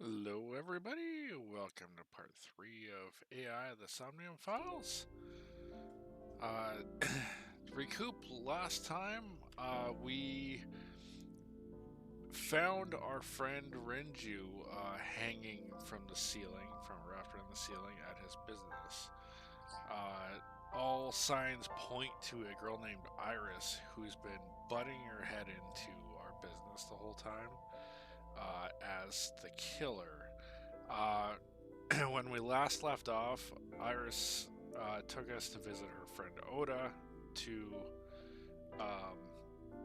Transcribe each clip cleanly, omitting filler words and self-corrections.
Hello, everybody. Welcome to part 3 of AI, the Somnium Files. To recoup last time, we found our friend Renju hanging from the ceiling, from a rafter in the ceiling at his business. All signs point to a girl named Iris who's been butting her head into our business the whole time as the killer. When we last left off, Iris took us to visit her friend Oda to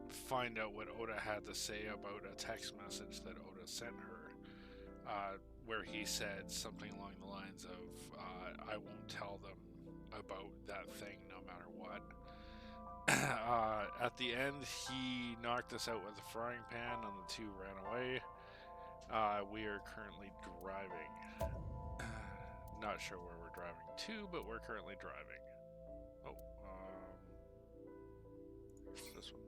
find out what Oda had to say about a text message that Oda sent her, where he said something along the lines of, I won't tell them about that thing no matter what. At the end, he knocked us out with a frying pan and the two ran away. We are currently driving. Not sure where we're driving to, but we're currently driving. Oh, it's this one.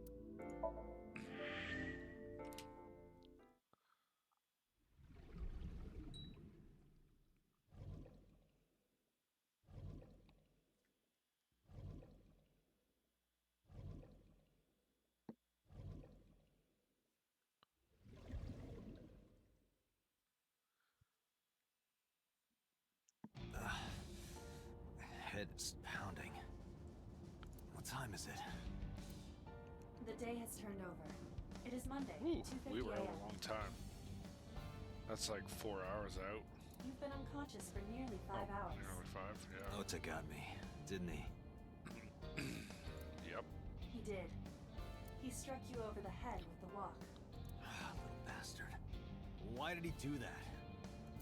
Head is pounding. What time is it? The day has turned over. It is Monday, Ooh, 2:50 we were out a a.m. long time. That's like 4 hours out. You've been unconscious for nearly 5 hours. Nearly 5, yeah. Ota got me, didn't he? Yep. He did. He struck you over the head with the walk. Little bastard. Why did he do that?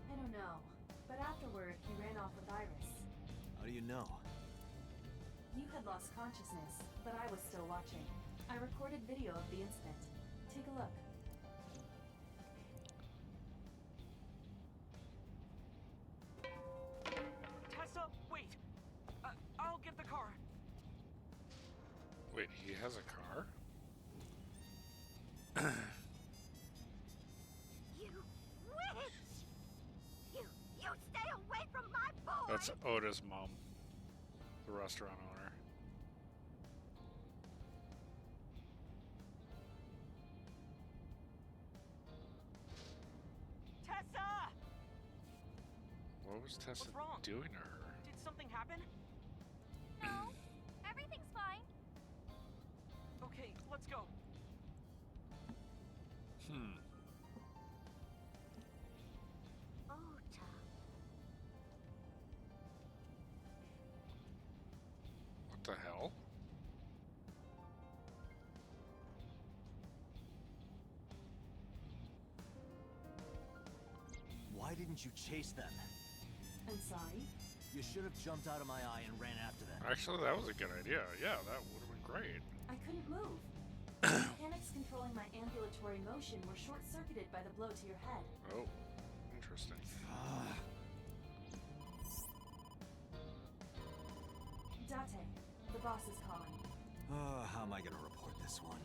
I don't know, but afterward, he ran off with Iris. How do you know? You had lost consciousness, but I was still watching. I recorded video of the incident. Take a look. Tessa, wait! I'll get the car. Wait, he has a car? You witch! You stay away from my boy! That's Oda's mom, the restaurant owner. Tessa! What was Tessa What's wrong? doing to her? Did something happen? No, everything's fine. Okay, let's go. Ota. What the hell? Why didn't you chase them? I'm sorry. You should have jumped out of my eye and ran after them. Actually, that was a good idea. Yeah, that would have been great. I couldn't move. The mechanics controlling my ambulatory motion were short-circuited by the blow to your head. Oh, interesting. Date, the boss is calling. How am I gonna report this one?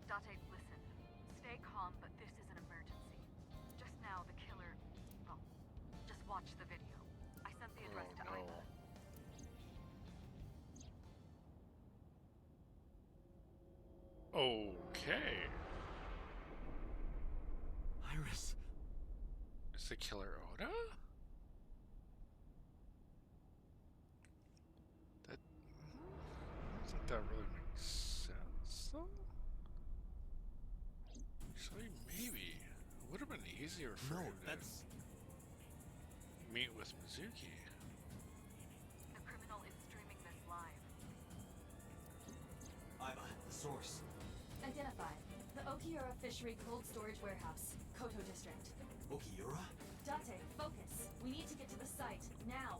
Date, listen. Stay calm, but this is an emergency. Just now, the killer... Well, just watch the video. I sent the address to Oh, no. Iva. Okay. Iris. Is the killer Oda? That... I don't think that really makes sense, though. Actually, maybe. It would have been easier for No, him that's... to meet with Mizuki. The criminal is streaming this live. Iva, the source. Identified. The Okiura Fishery Cold Storage Warehouse, Koto District. Okiura? Date, focus. We need to get to the site, now.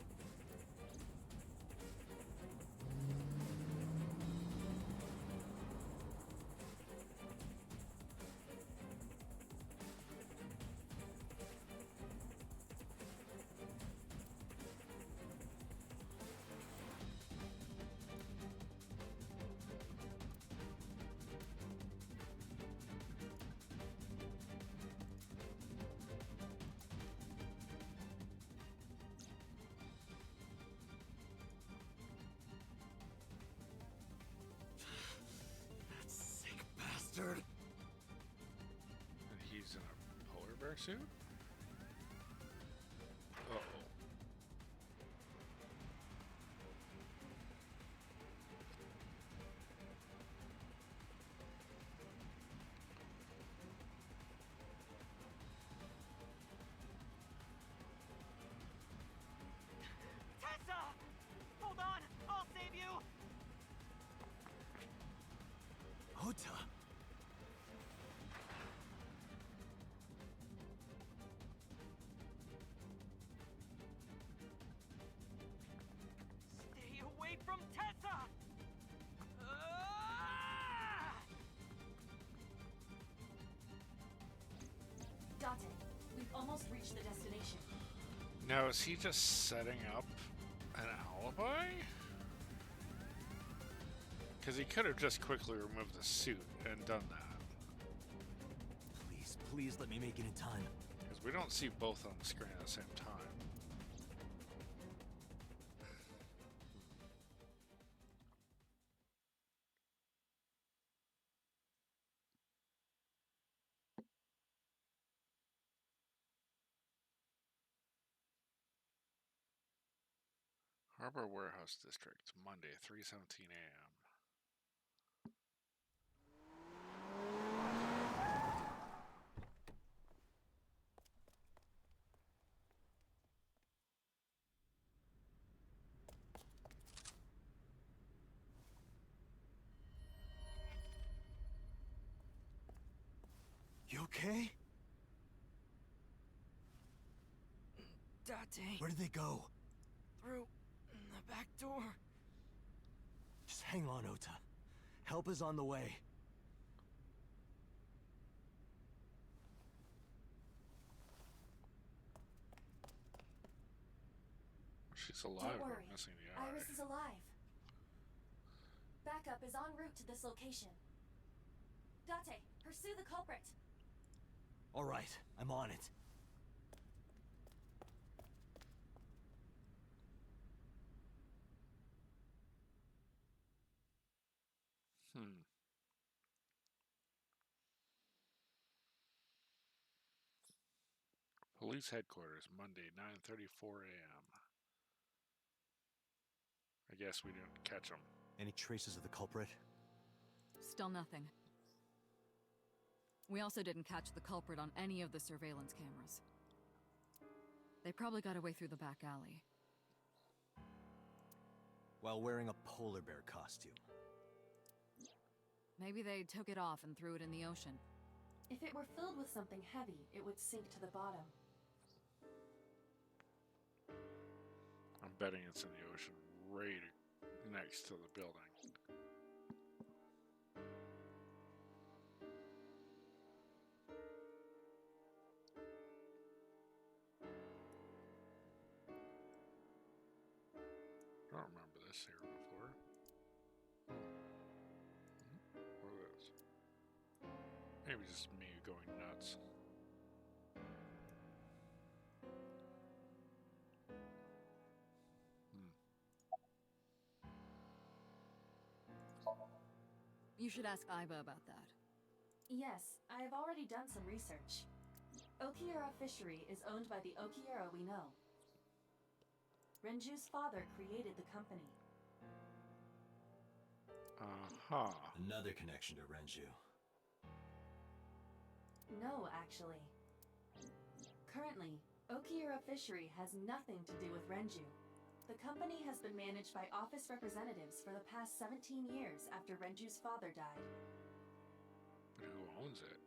bear suit? Uh-oh. Tessa! Hold on! I'll save you! Ota! Stay away from Tessa! Ah! Date, we've almost reached the destination. Now, is he just setting up an alibi? Because he could have just quickly removed the suit and done that. Please, please let me make it in time. Because we don't see both on the screen at the same time. Harbor Warehouse District, Monday, 3:17 a.m. You okay? Date, Where did they go? through the back door. Just hang on, Ota. Help is on the way. She's alive, Don't worry, but missing the eye. Iris is alive. Backup is en route to this location. Date, pursue the culprit. All right, I'm on it. Police headquarters, Monday, 9:34 a.m. I guess we didn't catch him. Any traces of the culprit? Still nothing. We also didn't catch the culprit on any of the surveillance cameras. They probably got away through the back alley. While wearing a polar bear costume. Maybe they took it off and threw it in the ocean. If it were filled with something heavy, it would sink to the bottom. I'm betting it's in the ocean right next to the building. I don't remember this here before. What is this? Maybe just me going nuts. You should ask Iba about that. Yes, I have already done some research. Okiura Fishery is owned by the Okiura we know. Renju's father created the company. Uh-huh. Another connection to Renju. No, actually. Currently, Okiura Fishery has nothing to do with Renju. The company has been managed by office representatives for the past 17 years after Renju's father died. But who owns it?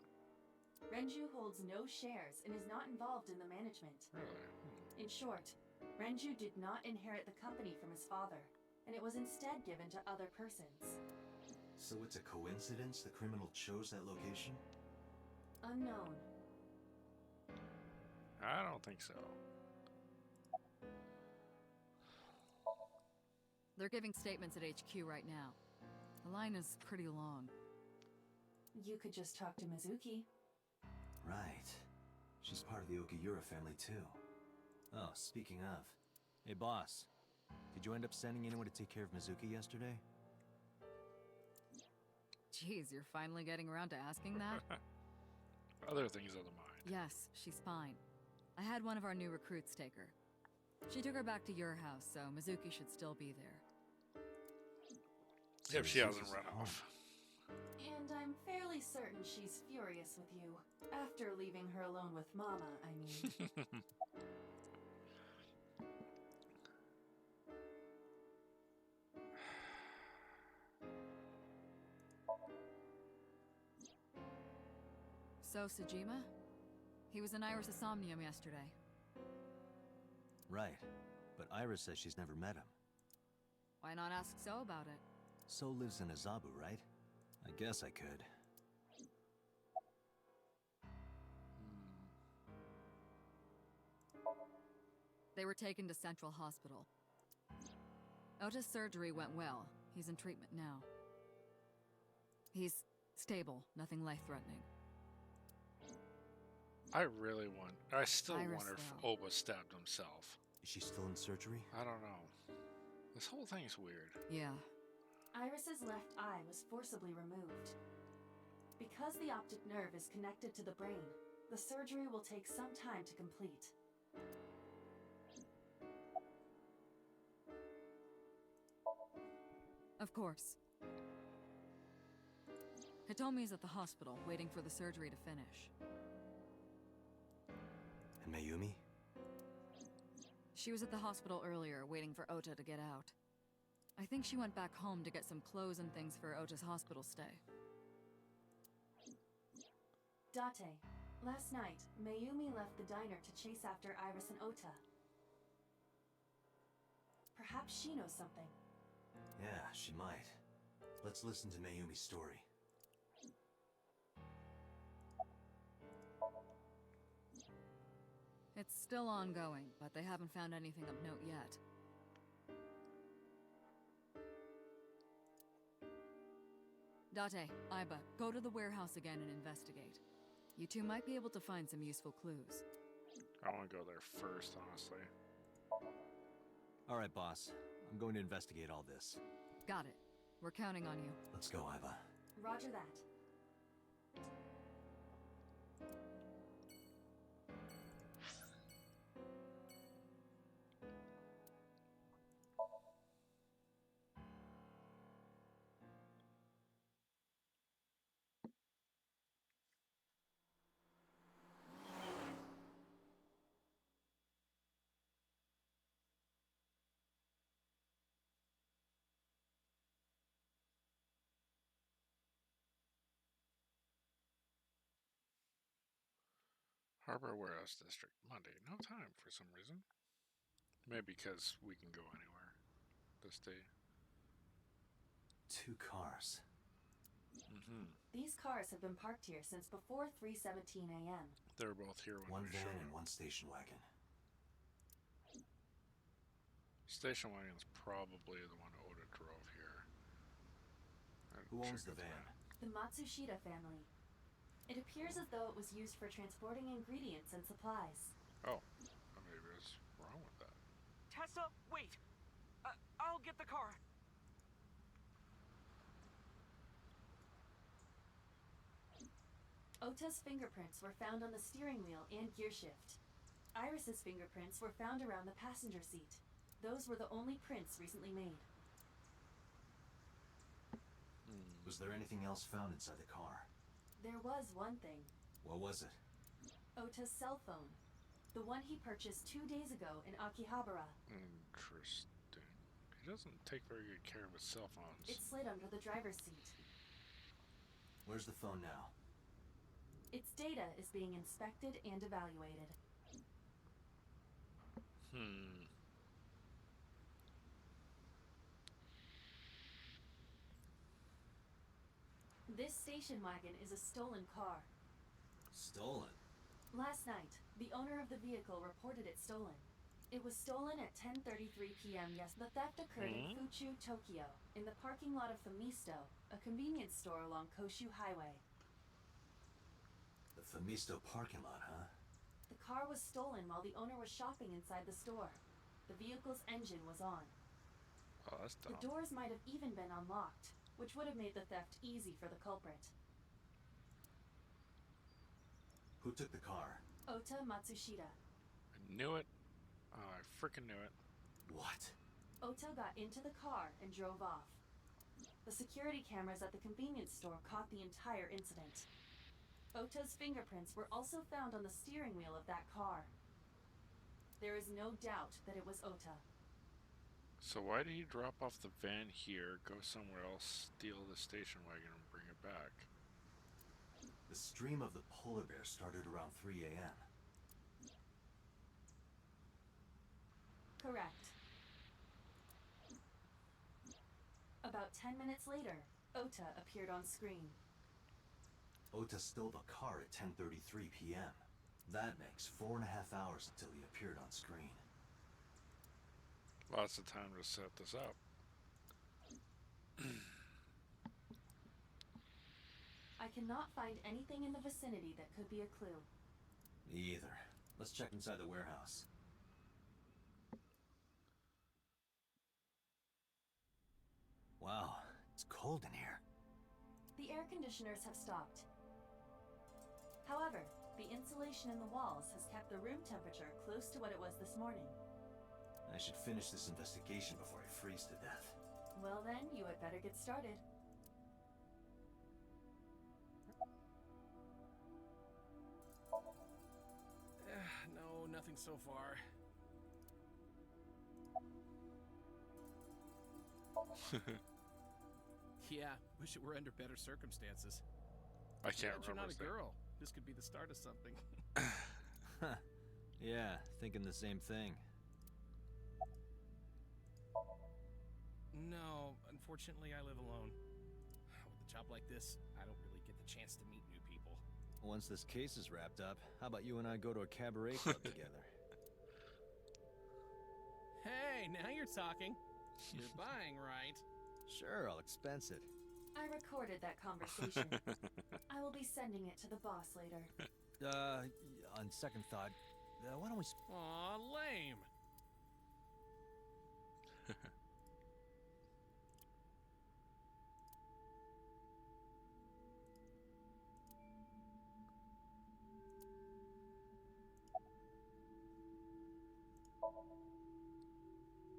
Renju holds no shares and is not involved in the management. Really? In short, Renju did not inherit the company from his father, and it was instead given to other persons. So it's a coincidence the criminal chose that location? Unknown. I don't think so. They're giving statements at HQ right now. The line is pretty long. You could just talk to Mizuki. Right. She's part of the Okiura family too. Oh, speaking of. Hey boss, did you end up sending anyone to take care of Mizuki yesterday? Jeez, you're finally getting around to asking that? Other things of the mind. Yes, she's fine. I had one of our new recruits take her. She took her back to your house, so Mizuki should still be there. If she hasn't run off. And I'm fairly certain she's furious with you. After leaving her alone with Mama, I mean. So, Sajima? He was in Iris' Somnium yesterday. Right. But Iris says she's never met him. Why not ask So about it? So lives in Azabu, right? I guess I could. They were taken to Central Hospital. Ota's surgery went well. He's in treatment now. He's stable, nothing life-threatening. I still Iris, wonder if though. Oba stabbed himself. Is she still in surgery? I don't know. This whole thing's weird. Yeah. Iris's left eye was forcibly removed. Because the optic nerve is connected to the brain, the surgery will take some time to complete. Of course. Hitomi's at the hospital, waiting for the surgery to finish. And Mayumi? She was at the hospital earlier, waiting for Ota to get out. I think she went back home to get some clothes and things for Ota's hospital stay. Date, last night, Mayumi left the diner to chase after Iris and Ota. Perhaps she knows something. Yeah, she might. Let's listen to Mayumi's story. It's still ongoing, but they haven't found anything of note yet. Date, Aiba, go to the warehouse again and investigate. You two might be able to find some useful clues. I want to go there first, honestly. All right, boss. I'm going to investigate all this. Got it. We're counting on you. Let's go, Iva. Roger that. Harbor Warehouse District, Monday. No time for some reason. Maybe because we can go anywhere this day. 2 cars. These cars have been parked here since before 3:17 a.m. They were both here when 1 we van showed and up. 1 station wagon. Station wagon's probably the one Oda drove here. Who owns the van? The Matsushita family. It appears as though it was used for transporting ingredients and supplies. Oh, maybe what's wrong with that? Tessa, wait! I'll get the car. Ota's fingerprints were found on the steering wheel and gearshift. Iris's fingerprints were found around the passenger seat. Those were the only prints recently made. Was there anything else found inside the car? There was one thing. What was it? Ota's cell phone. The one he purchased 2 days ago in Akihabara. Interesting. He doesn't take very good care of his cell phones. It slid under the driver's seat. Where's the phone now? Its data is being inspected and evaluated. This station wagon is a stolen car. Stolen? Last night, the owner of the vehicle reported it stolen. It was stolen at 10:33 p.m. Yes, the theft occurred in Fuchu, Tokyo, in the parking lot of Famisto, a convenience store along Koshu Highway. The Famisto parking lot, huh? The car was stolen while the owner was shopping inside the store. The vehicle's engine was on. Oh, that's dumb. The doors might have even been unlocked, which would have made the theft easy for the culprit. Who took the car? Ota Matsushita. I knew it. Oh, I freaking knew it. What? Ota got into the car and drove off. The security cameras at the convenience store caught the entire incident. Ota's fingerprints were also found on the steering wheel of that car. There is no doubt that it was Ota. So why did he drop off the van here, go somewhere else, steal the station wagon, and bring it back? The stream of the polar bear started around 3 a.m. Correct. About 10 minutes later, Ota appeared on screen. Ota stole the car at 10:33 p.m. That makes 4.5 hours until he appeared on screen. Lots of time to set this up. I cannot find anything in the vicinity that could be a clue. Me either. Let's check inside the warehouse. Wow, it's cold in here. The air conditioners have stopped. However, the insulation in the walls has kept the room temperature close to what it was this morning. I should finish this investigation before I freeze to death. Well then, you had better get started. No, nothing so far. Yeah, wish it were under better circumstances. I can't Glad you're remember not his a name. girl. This could be the start of something. Yeah, thinking the same thing. No, unfortunately I live alone. With a job like this, I don't really get the chance to meet new people. Once this case is wrapped up, how about you and I go to a cabaret club together? Hey, now you're talking. You're buying, right? Sure, I'll expense it. I recorded that conversation. I will be sending it to the boss later. On second thought, why don't we... Aw, lame.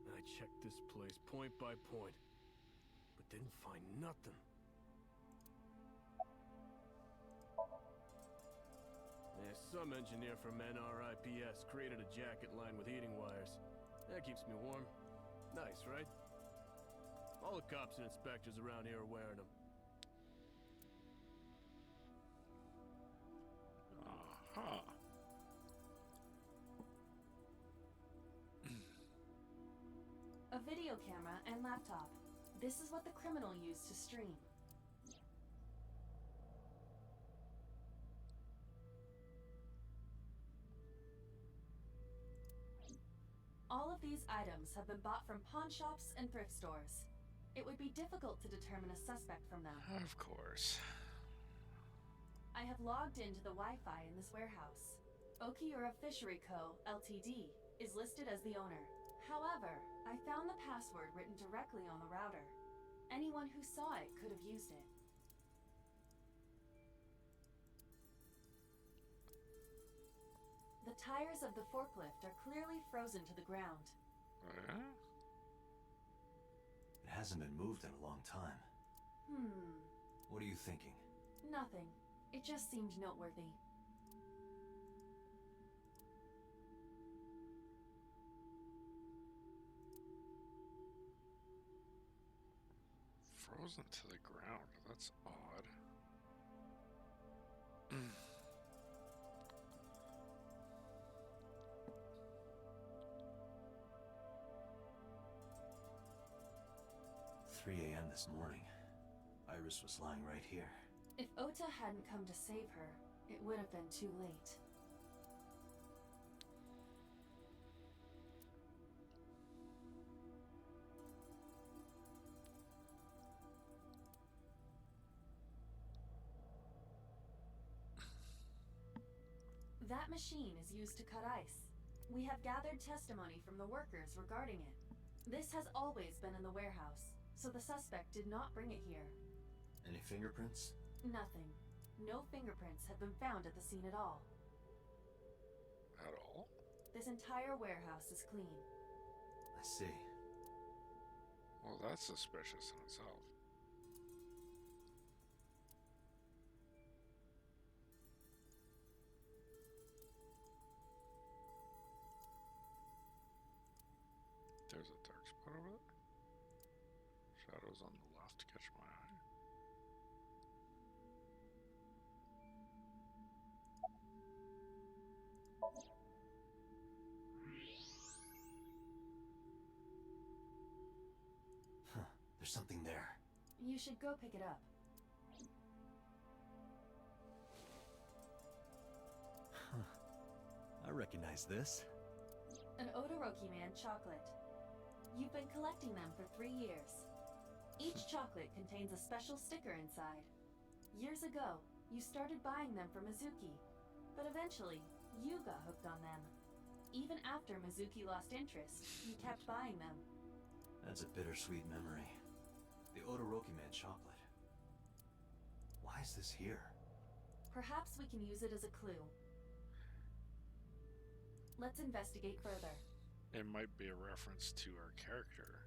I checked this place point by point, but didn't find nothing. Yeah, some engineer from NRIPS created a jacket lined with heating wires. That keeps me warm. Nice, right? All the cops and inspectors around here are wearing them. Uh-huh. A video camera and laptop. This is what the criminal used to stream. All of these items have been bought from pawn shops and thrift stores. It would be difficult to determine a suspect from them. Of course. I have logged into the Wi-Fi in this warehouse. Okiura Fishery Co., Ltd. is listed as the owner. However, I found the password written directly on the router. Anyone who saw it could have used it. The tires of the forklift are clearly frozen to the ground. It hasn't been moved in a long time. What are you thinking? Nothing. It just seemed noteworthy. Frozen to the ground. That's odd. 3 a.m. this morning. Iris was lying right here. If Ota hadn't come to save her, it would have been too late. That machine is used to cut ice. We have gathered testimony from the workers regarding it. This has always been in the warehouse, so the suspect did not bring it here. Any fingerprints? Nothing. No fingerprints have been found at the scene at all. his entire warehouse is clean. I see. Well, that's suspicious in itself. There's a dark spot over there. Shadows on the left catch my eye. Huh. There's something there. You should go pick it up. Huh. I recognize this. An Odoroki Man chocolate. You've been collecting them for 3 years. Each chocolate contains a special sticker inside. Years ago, you started buying them for Mizuki, but eventually, you got hooked on them. Even after Mizuki lost interest, you kept buying them. That's a bittersweet memory. The Odoroki Man chocolate. Why is this here? Perhaps we can use it as a clue. Let's investigate further. It might be a reference to our character.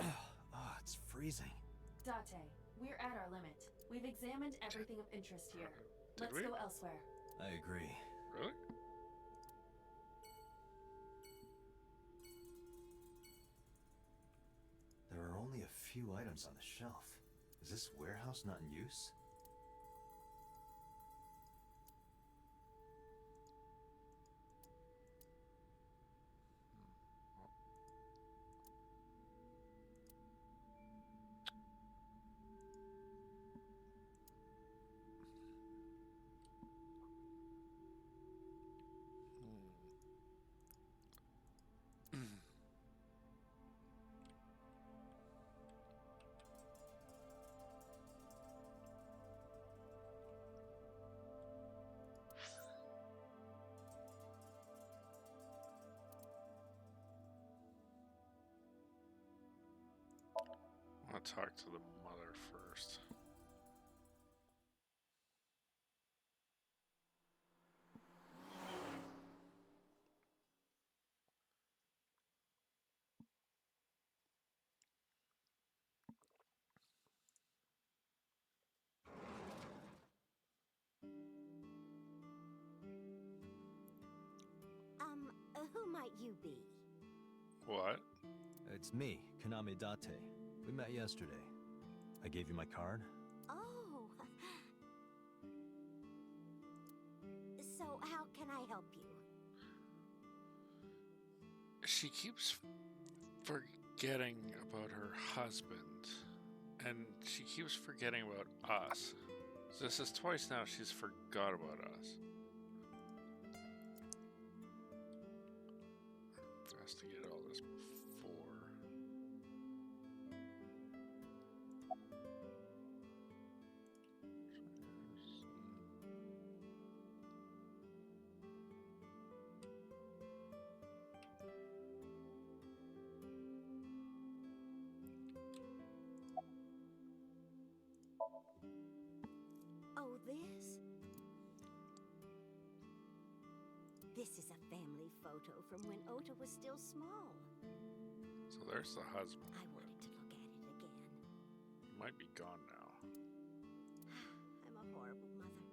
Oh, it's freezing. Date, we're at our limit. We've examined everything of interest here. Let's go elsewhere. I agree. Really? There are only a few items on the shelf. Is this warehouse not in use? I'll talk to the mother first. Who might you be? What? It's me, Kaname Date. We met yesterday. I gave you my card. Oh. So, how can I help you? She keeps forgetting about her husband. And she keeps forgetting about us. So this is twice now she's forgot about us. Investigate all this before. Oh, this? This is a family photo from when Ota was still small. So there's the husband. I wanted to look at it again. He might be gone now. I'm a horrible mother.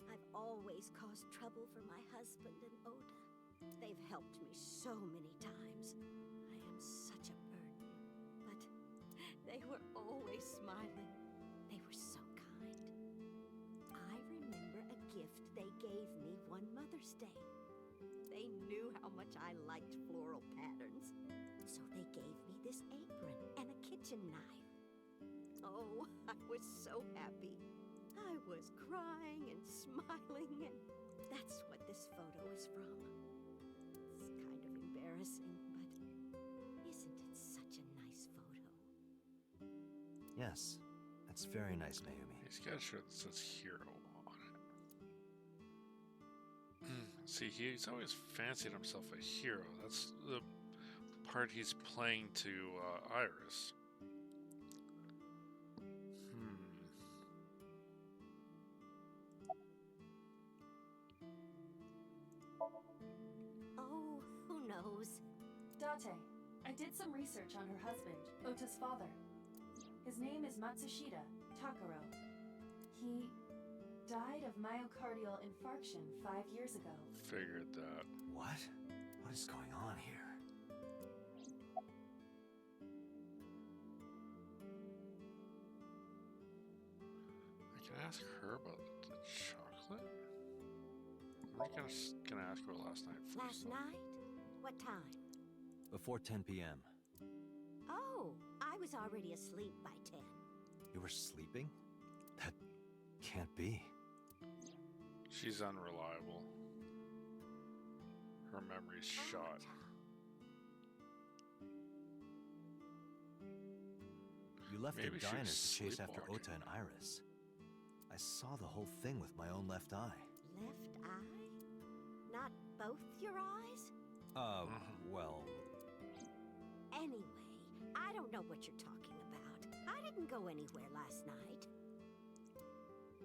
I've always caused trouble for my husband and Ota. They've helped me so many times. I am such a burden. But they were always smiling. They were so kind. I remember a gift they gave me one Mother's Day. They knew how much I liked floral patterns. So they gave me this apron and a kitchen knife. Oh, I was so happy. I was crying and smiling, and that's what this photo is from. It's kind of embarrassing, but isn't it such a nice photo? Yes, that's very nice, Mayumi. He's got a shirt that says hero on it. See, he's always fancied himself a hero. That's the part he's playing to Iris. Date, I did some research on her husband, Ota's father. His name is Matsushita Takaro. He died of myocardial infarction 5 years ago. Figured that. What? What is going on here? I can ask her about the chocolate? I'm just gonna ask her last night first. Last night? What time? Before 10 p.m. Oh, I was already asleep by 10. You were sleeping? That can't be. She's unreliable. Her memory's shot. You left Maybe the she diner was to chase after sleepwalking. Ota and Iris. I saw the whole thing with my own left eye. Left eye? Not both your eyes? Well... Anyway, I don't know what you're talking about. I didn't go anywhere last night.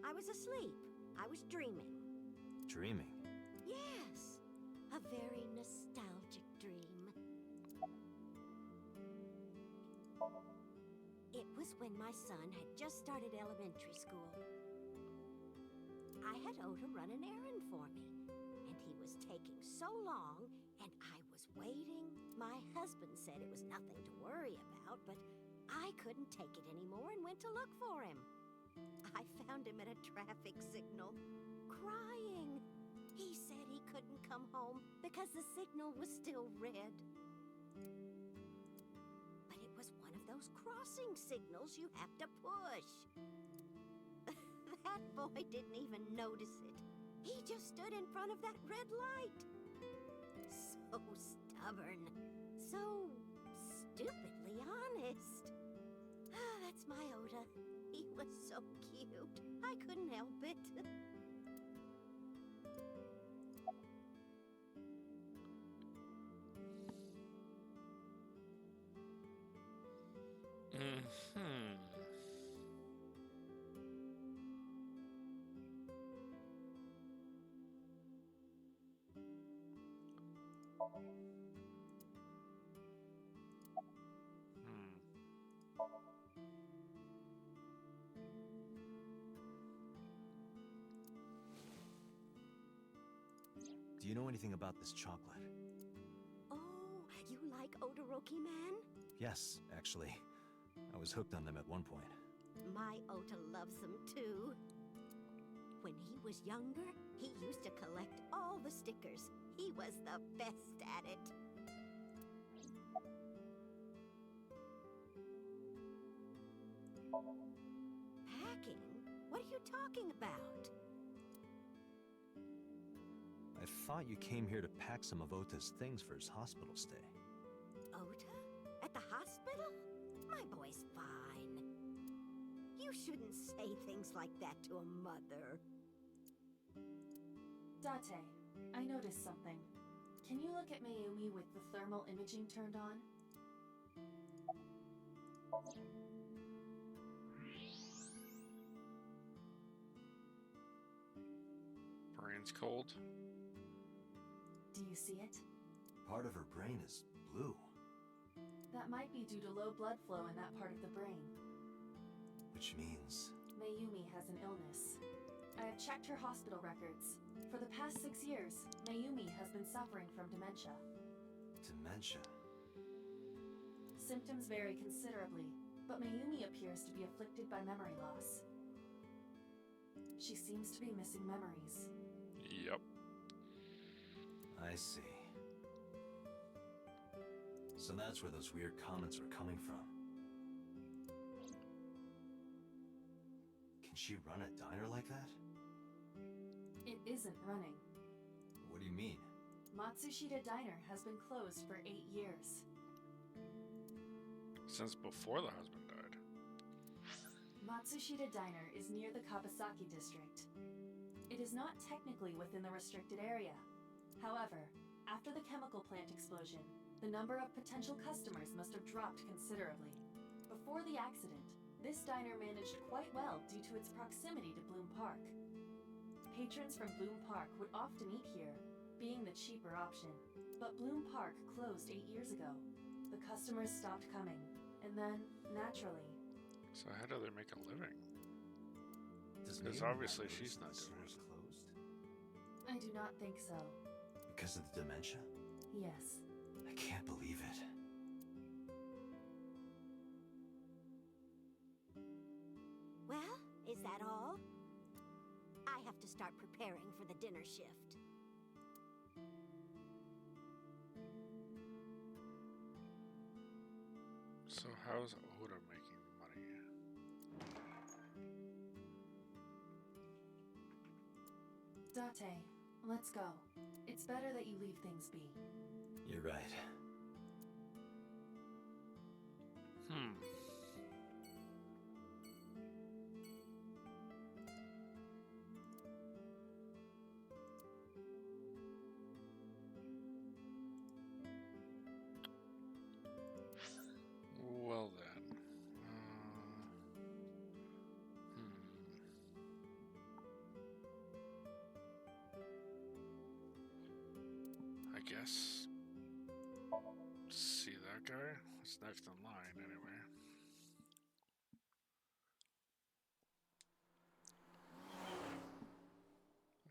I was asleep. I was dreaming. Dreaming? Yes, a very nostalgic dream. It was when my son had just started elementary school. I had Ota run an errand for me, and he was taking so long, and I was waiting. My husband said it was nothing to worry about, but I couldn't take it anymore and went to look for him. I found him at a traffic signal, crying. He said he couldn't come home because the signal was still red. But it was one of those crossing signals you have to push. That boy didn't even notice it. He just stood in front of that red light. So stubborn. So stupidly honest. That's my Ota. He was so cute. I couldn't help it. Do you know anything about this chocolate? Oh, you like Odoroki Man? Yes, actually. I was hooked on them at one point. My Ota loves them too. When he was younger, he used to collect all the stickers. He was the best at it. Packing? What are you talking about? I thought you came here to pack some of Ota's things for his hospital stay. Ota? At the hospital? My boy's fine. You shouldn't say things like that to a mother. Date, I noticed something. Can you look at Mayumi with the thermal imaging turned on? Brain's cold. Do you see it? Part of her brain is blue. That might be due to low blood flow in that part of the brain. Which means... Mayumi has an illness. I have checked her hospital records. For the past 6 years, Mayumi has been suffering from dementia. dementia. Symptoms vary considerably, but Mayumi appears to be afflicted by memory loss. She seems to be missing memories. Yep. I see. So that's where those weird comments were coming from. Can she run a diner like that? It isn't running. What do you mean? Matsushita Diner has been closed for 8 years. Since before the husband died. Matsushita Diner is near the Kabasaki district. It is not technically within the restricted area. However, after the chemical plant explosion, the number of potential customers must have dropped considerably. Before the accident, this diner managed quite well due to its proximity to Bloom Park. Patrons from Bloom Park would often eat here, being the cheaper option. But Bloom Park closed 8 years ago. The customers stopped coming, and then, naturally... So how do they make a living? Does Because Mayor obviously not she's notice not that doing the store's closed? I do not think so. Because of the dementia? Yes. I can't believe it. Well, is that all? I have to start preparing for the dinner shift. So how's Oda making money? Date, let's go. It's better that you leave things be. You're right. Well then. I guess. See that guy? That's next in line, anyway.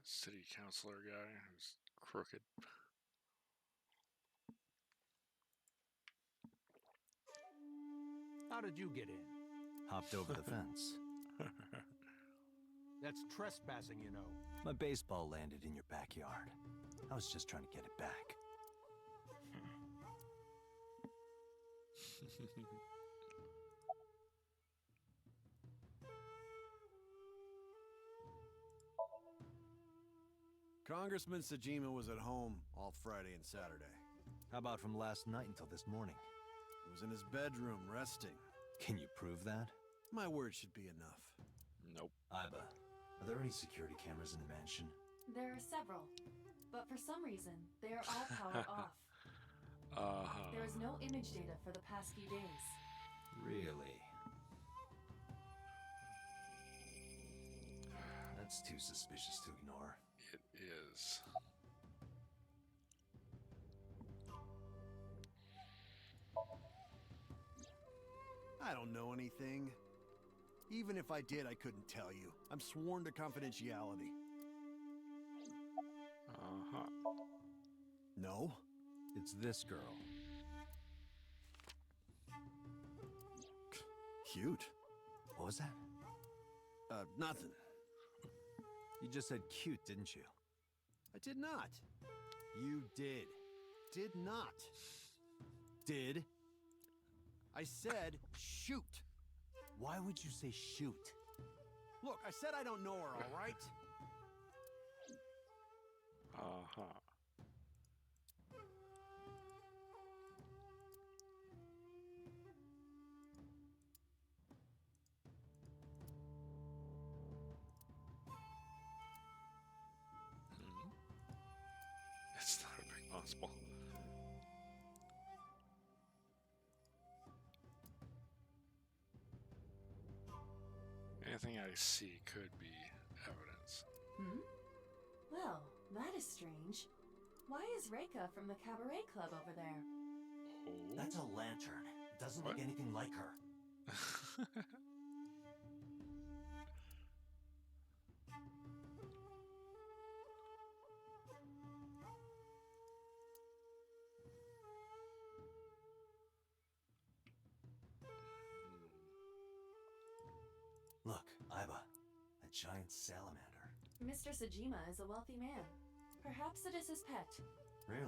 City councilor guy who's crooked. How did you get in? Hopped over the fence. That's trespassing, you know. My baseball landed in your backyard. I was just trying to get it back. Congressman Sajima was at home all Friday and Saturday. How about from last night until this morning? He was in his bedroom resting. Can you prove that? My word should be enough. Nope. Iba, are there any security cameras in the mansion? There are several, but for some reason, they are all powered off. There is no image data for the past few days. Really? That's too suspicious to ignore. It is. I don't know anything. Even if I did, I couldn't tell you. I'm sworn to confidentiality. No? It's this girl. Cute. What was that? Nothing. You just said cute, didn't you? I did not. You did. Did not. Did? I said shoot. Why would you say shoot? Look, I said I don't know her, all right? It's not a big possible. Anything I see could be evidence. Well, that is strange. Why is Reika from the Cabaret Club over there? Oh. That's a lantern. It doesn't What? look anything like her. Look, Iba, a giant salamander. Mr. Sajima is a wealthy man. Perhaps it is his pet. Really?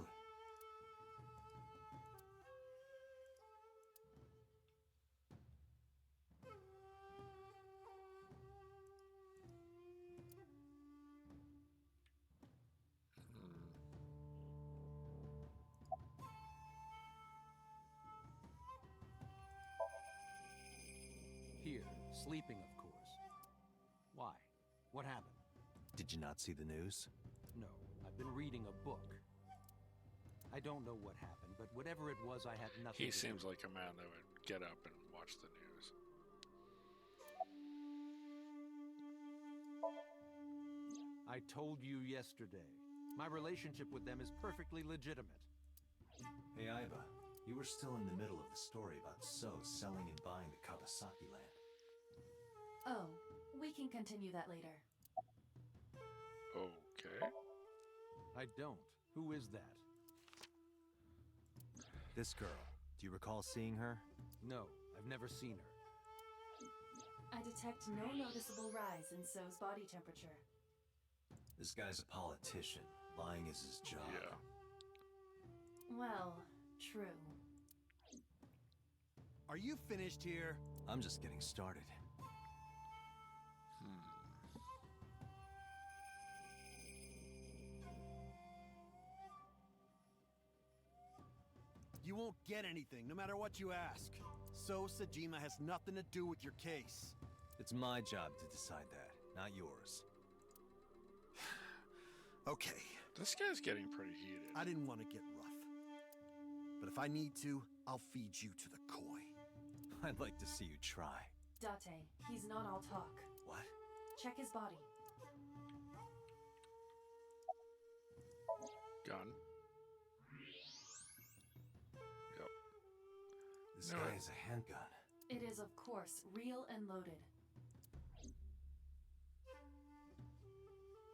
Here, sleeping, of course. Why? What happened? Did you not see the news? No, I've been reading a book. I don't know what happened, but whatever it was, I had nothing He to do seems with like a man that would get up and watch the news. it. I told you yesterday. My relationship with them is perfectly legitimate. Hey, Aiba, you were still in the middle of the story about So selling and buying the Kawasaki land. Oh, we can continue that later. Okay. I don't. Who is that? This girl, do you recall seeing her? No, I've never seen her. I detect no noticeable rise in So's body temperature. This guy's a politician. Lying is his job. Yeah. Well, true. Are you finished here? I'm just getting started. You won't get anything, no matter what you ask. So Sajima has nothing to do with your case. It's my job to decide that, not yours. Okay, This guy's getting pretty heated. I didn't want to get rough. But if I need to, I'll feed you to the koi. I'd like to see you try. Date, he's not all talk. What? Check his body. Gun. Yep. This No, guy it- has a handgun. It is, of course, real and loaded.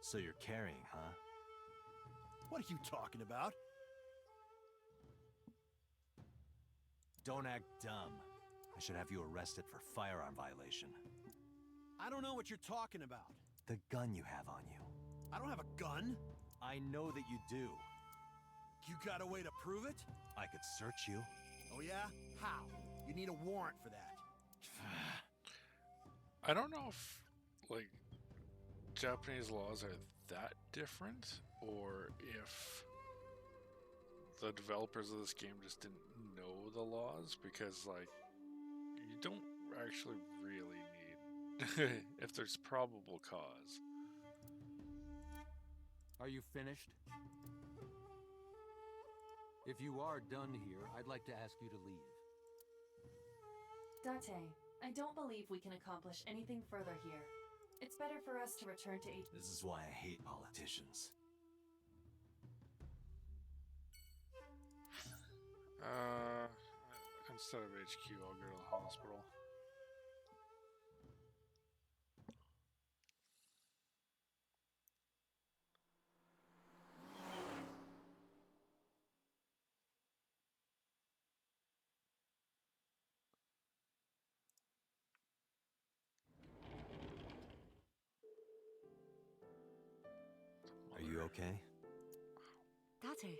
So you're carrying, huh? What are you talking about? Don't act dumb. I should have you arrested for firearm violation. I don't know what you're talking about. The gun you have on you. I don't have a gun. I know that you do. You got a way to prove it? I could search you. Oh yeah? How? You need a warrant for that. I don't know if, like, Japanese laws are that different, or if the developers of this game just didn't know the laws, because, like, you don't actually really need if there's probable cause. Are you finished? If you are done here, I'd like to ask you to leave. Date, I don't believe we can accomplish anything further here. It's better for us to return to H. This is why I hate politicians. Instead of HQ, I'll go to the hospital. Are you okay? Date.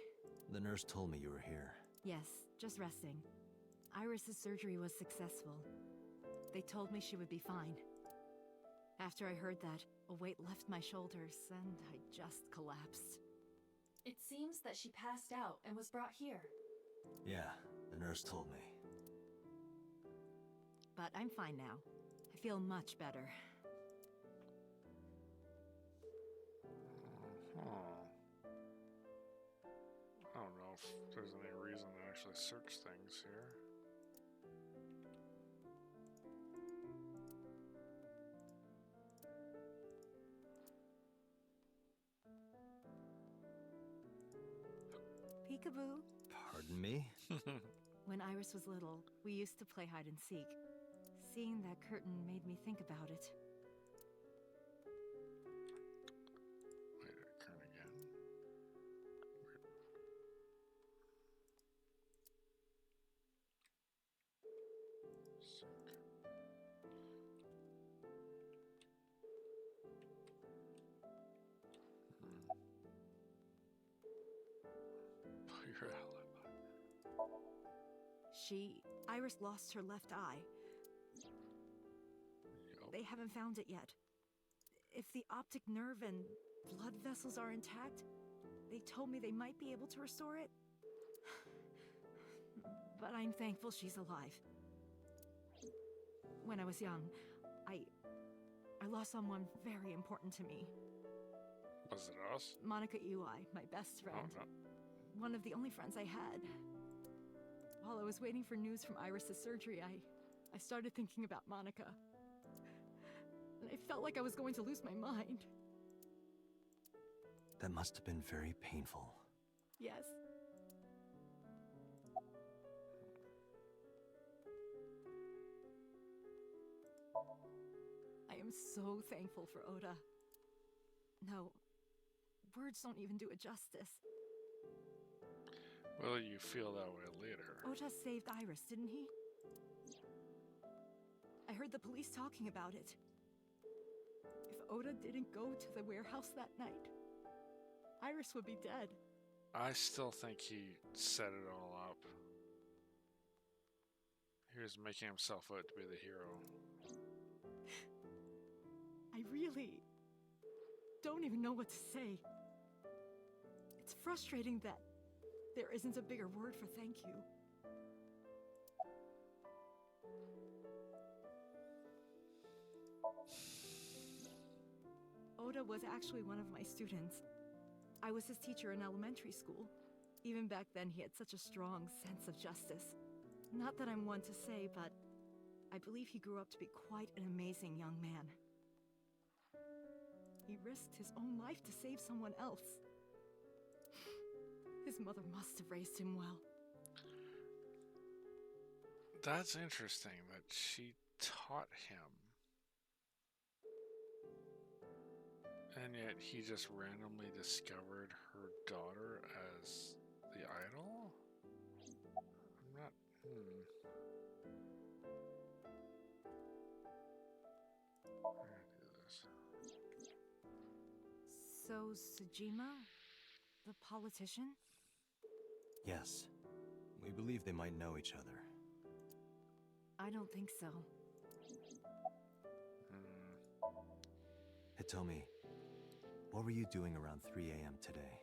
The nurse told me you were here. Yes, just resting. Iris's surgery was successful. They told me she would be fine. After I heard that, a weight left my shoulders, and I just collapsed. It seems that she passed out and was brought here. Yeah, the nurse told me. But I'm fine now. I feel much better. I don't know if there's any reason to actually search things here. Peekaboo. Pardon me? When Iris was little, we used to play hide and seek. Seeing that curtain made me think about it. Wait, turn again. Weird. Sick. Put your alibi. Iris lost her left eye. Yup. They haven't found it yet. If the optic nerve and blood vessels are intact, they told me they might be able to restore it. But I'm thankful she's alive. When I was young, I lost someone very important to me. Was it us? Monica Ui, my best friend. Oh, no. One of the only friends I had. While I was waiting for news from Iris's surgery, I started thinking about Monica. And I felt like I was going to lose my mind. That must have been very painful. Yes. I am so thankful for Oda. No, words don't even do it justice. Will you feel that way later? Oda saved Iris, didn't he? I heard the police talking about it. If Oda didn't go to the warehouse that night, Iris would be dead. I still think he set it all up. He was making himself out to be the hero. I really don't even know what to say. It's frustrating that there isn't a bigger word for thank you. Oda was actually one of my students. I was his teacher in elementary school. Even back then, he had such a strong sense of justice. Not that I'm one to say, but I believe he grew up to be quite an amazing young man. He risked his own life to save someone else. His mother must have raised him well. That's interesting that she taught him. And yet he just randomly discovered her daughter as the idol? I'm not... I'm gonna do this. So, Sejima? The politician? Yes. We believe they might know each other. I don't think so. Hitomi, what were you doing around 3 a.m. today?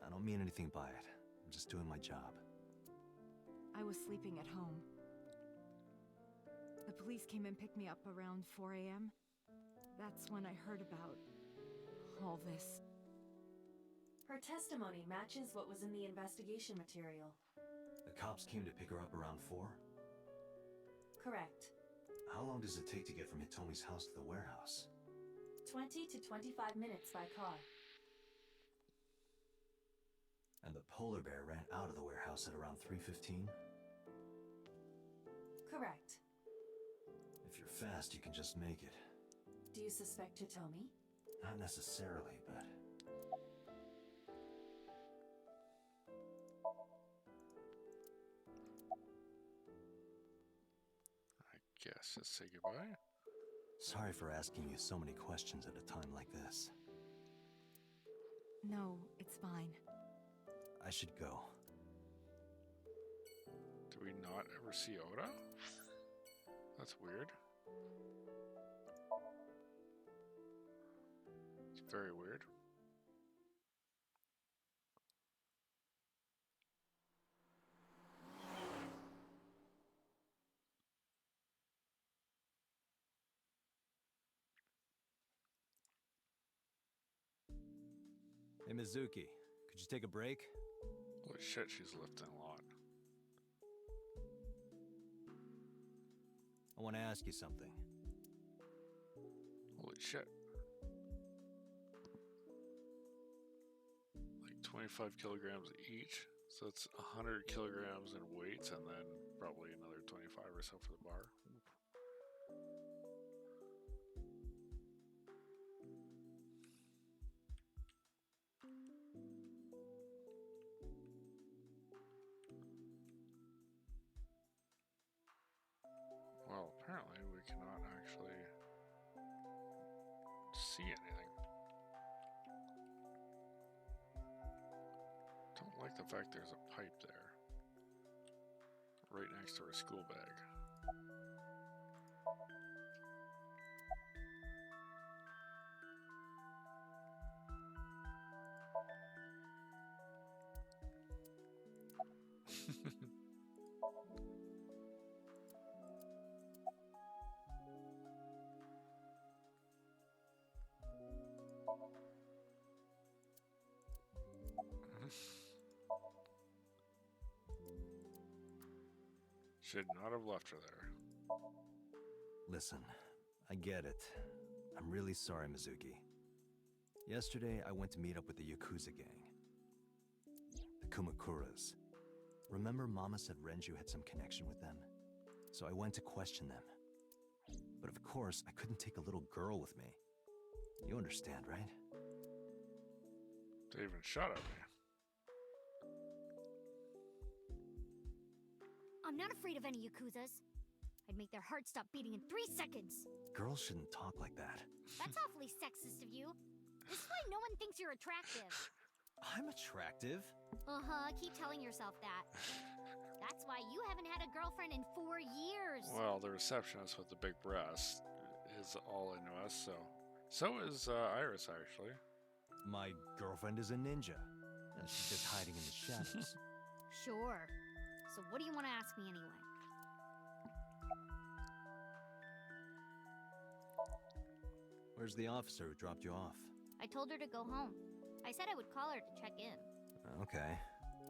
I don't mean anything by it. I'm just doing my job. I was sleeping at home. The police came and picked me up around 4 a.m. That's when I heard about all this. Her testimony matches what was in the investigation material. The cops came to pick her up around 4? Correct. How long does it take to get from Hitomi's house to the warehouse? 20 to 25 minutes by car. And the polar bear ran out of the warehouse at around 3:15? Correct. If you're fast, you can just make it. Do you suspect Hitomi? Not necessarily, but... I guess just say goodbye. Sorry for asking you so many questions at a time like this. No, it's fine. I should go. Do we not ever see Oda? That's weird. It's very weird. Hey, Mizuki, could you take a break? Holy shit, she's lifting a lot. I want to ask you something. Holy shit. Like 25 kilograms each. So it's 100 kilograms in weights and then probably another 25 or so for the bar. Well, apparently we cannot actually see anything. Don't like the fact there's a pipe there. Right next to her school bag. Should not have left her there. Listen, I get it. I'm really sorry, Mizuki. Yesterday, I went to meet up with the Yakuza gang. The Kumakuras. Remember Mama said Renju had some connection with them? So I went to question them. But of course, I couldn't take a little girl with me. You understand, right? They even shot at me. I'm not afraid of any Yakuzas. I'd make their hearts stop beating in 3 seconds. Girls shouldn't talk like that. That's awfully sexist of you. This is why no one thinks you're attractive. I'm attractive. Uh-huh, keep telling yourself that. That's why you haven't had a girlfriend in 4 years. Well, the receptionist with the big breast is all into us, so is Iris, actually. My girlfriend is a ninja. And she's just hiding in the shadows. Sure. So what do you want to ask me anyway? Where's the officer who dropped you off? I told her to go home. I said I would call her to check in. Okay.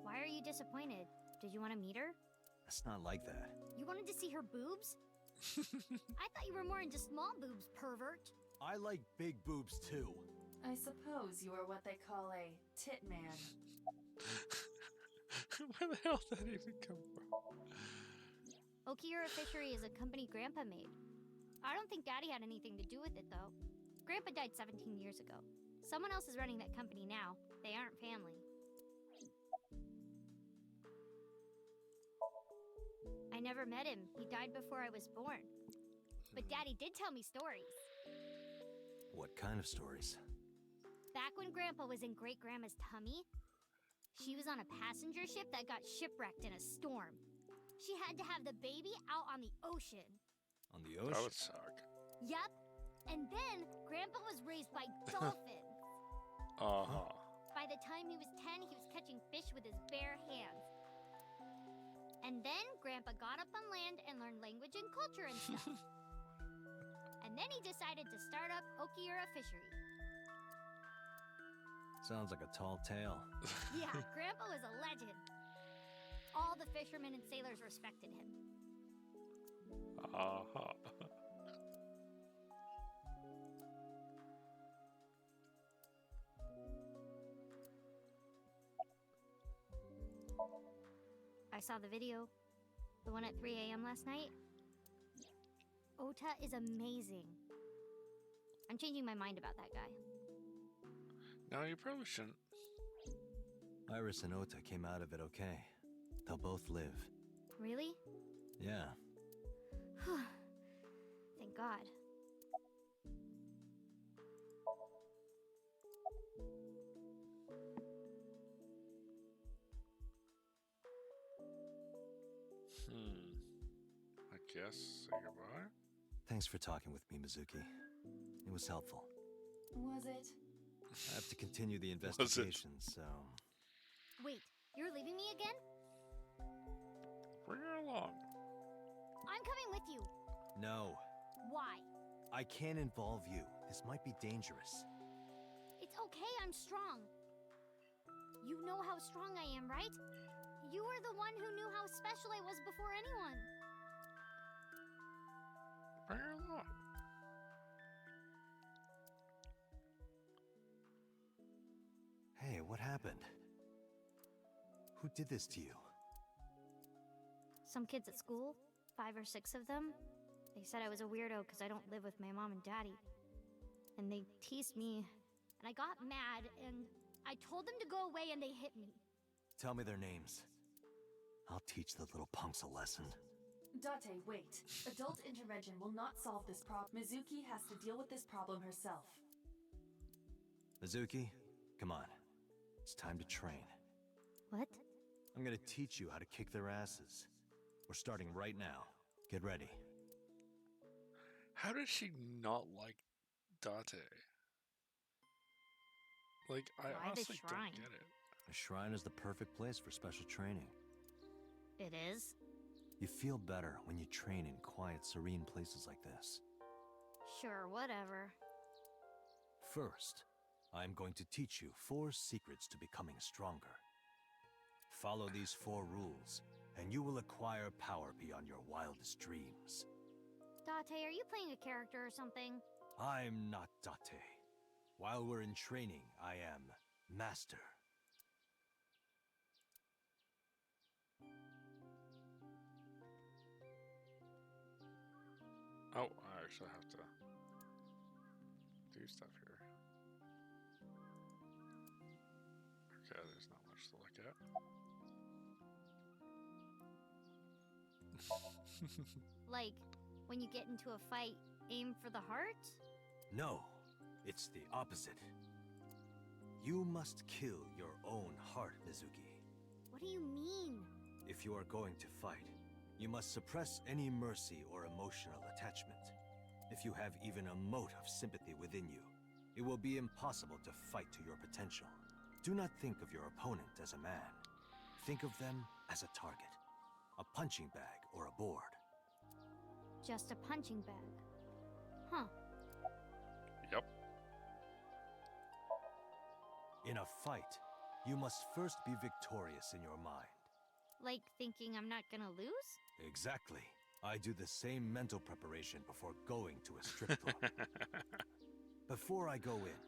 Why are you disappointed? Did you want to meet her? It's not like that. You wanted to see her boobs? I thought you were more into small boobs, pervert. I like big boobs too. I suppose you are what they call a tit man. Where the hell did that even come from? Okira Fishery is a company Grandpa made. I don't think Daddy had anything to do with it, though. Grandpa died 17 years ago. Someone else is running that company now. They aren't family. I never met him. He died before I was born. But Daddy did tell me stories. What kind of stories? Back when Grandpa was in Great-Grandma's tummy, she was on a passenger ship that got shipwrecked in a storm. She had to have the baby out on the ocean. On the ocean? That would suck. Yup. And then Grandpa was raised by dolphins. Uh-huh. By the time he was 10, he was catching fish with his bare hands. And then Grandpa got up on land and learned language and culture and stuff. And then he decided to start up Okira Fishery. Sounds like a tall tale. Yeah, Grandpa was a legend. All the fishermen and sailors respected him. Uh-huh. I saw the video. The one at 3 a.m. last night. Ota is amazing. I'm changing my mind about that guy. No, you probably shouldn't. Iris and Ota came out of it okay. They'll both live. Really? Yeah. Thank God. I guess say goodbye. Thanks for talking with me, Mizuki. It was helpful. Was it? I have to continue the investigation, so... Wait, you're leaving me again? Bring her along. I'm coming with you. No. Why? I can't involve you. This might be dangerous. It's okay, I'm strong. You know how strong I am, right? You were the one who knew how special I was before anyone. Bring her along. Hey, what happened? Who did this to you? Some kids at school, 5 or 6 of them. They said I was a weirdo because I don't live with my mom and daddy. And they teased me, and I got mad, and I told them to go away, and they hit me. Tell me their names. I'll teach the little punks a lesson. Date, wait. Adult intervention will not solve this problem. Mizuki has to deal with this problem herself. Mizuki, come on. It's time to train. What? I'm gonna teach you how to kick their asses. We're starting right now. Get ready. How does she not like Date? Like, I Why the honestly don't shrine? get it. A shrine is the perfect place for special training. It is? You feel better when you train in quiet, serene places like this. Sure, whatever. First, I'm going to teach you 4 secrets to becoming stronger. Follow these 4 rules, and you will acquire power beyond your wildest dreams. Date, are you playing a character or something? I'm not Date. While we're in training, I am Master. Oh, I actually have to do stuff here. Okay, there's not much to look at. Like, when you get into a fight, aim for the heart? No, it's the opposite. You must kill your own heart, Mizuki. What do you mean? If you are going to fight, you must suppress any mercy or emotional attachment. If you have even a mote of sympathy within you, it will be impossible to fight to your potential. Do not think of your opponent as a man. Think of them as a target, a punching bag or a board. Just a punching bag. Huh. Yep. In a fight, you must first be victorious in your mind. Like thinking I'm not gonna lose? Exactly. I do the same mental preparation before going to a strip club. Before I go in,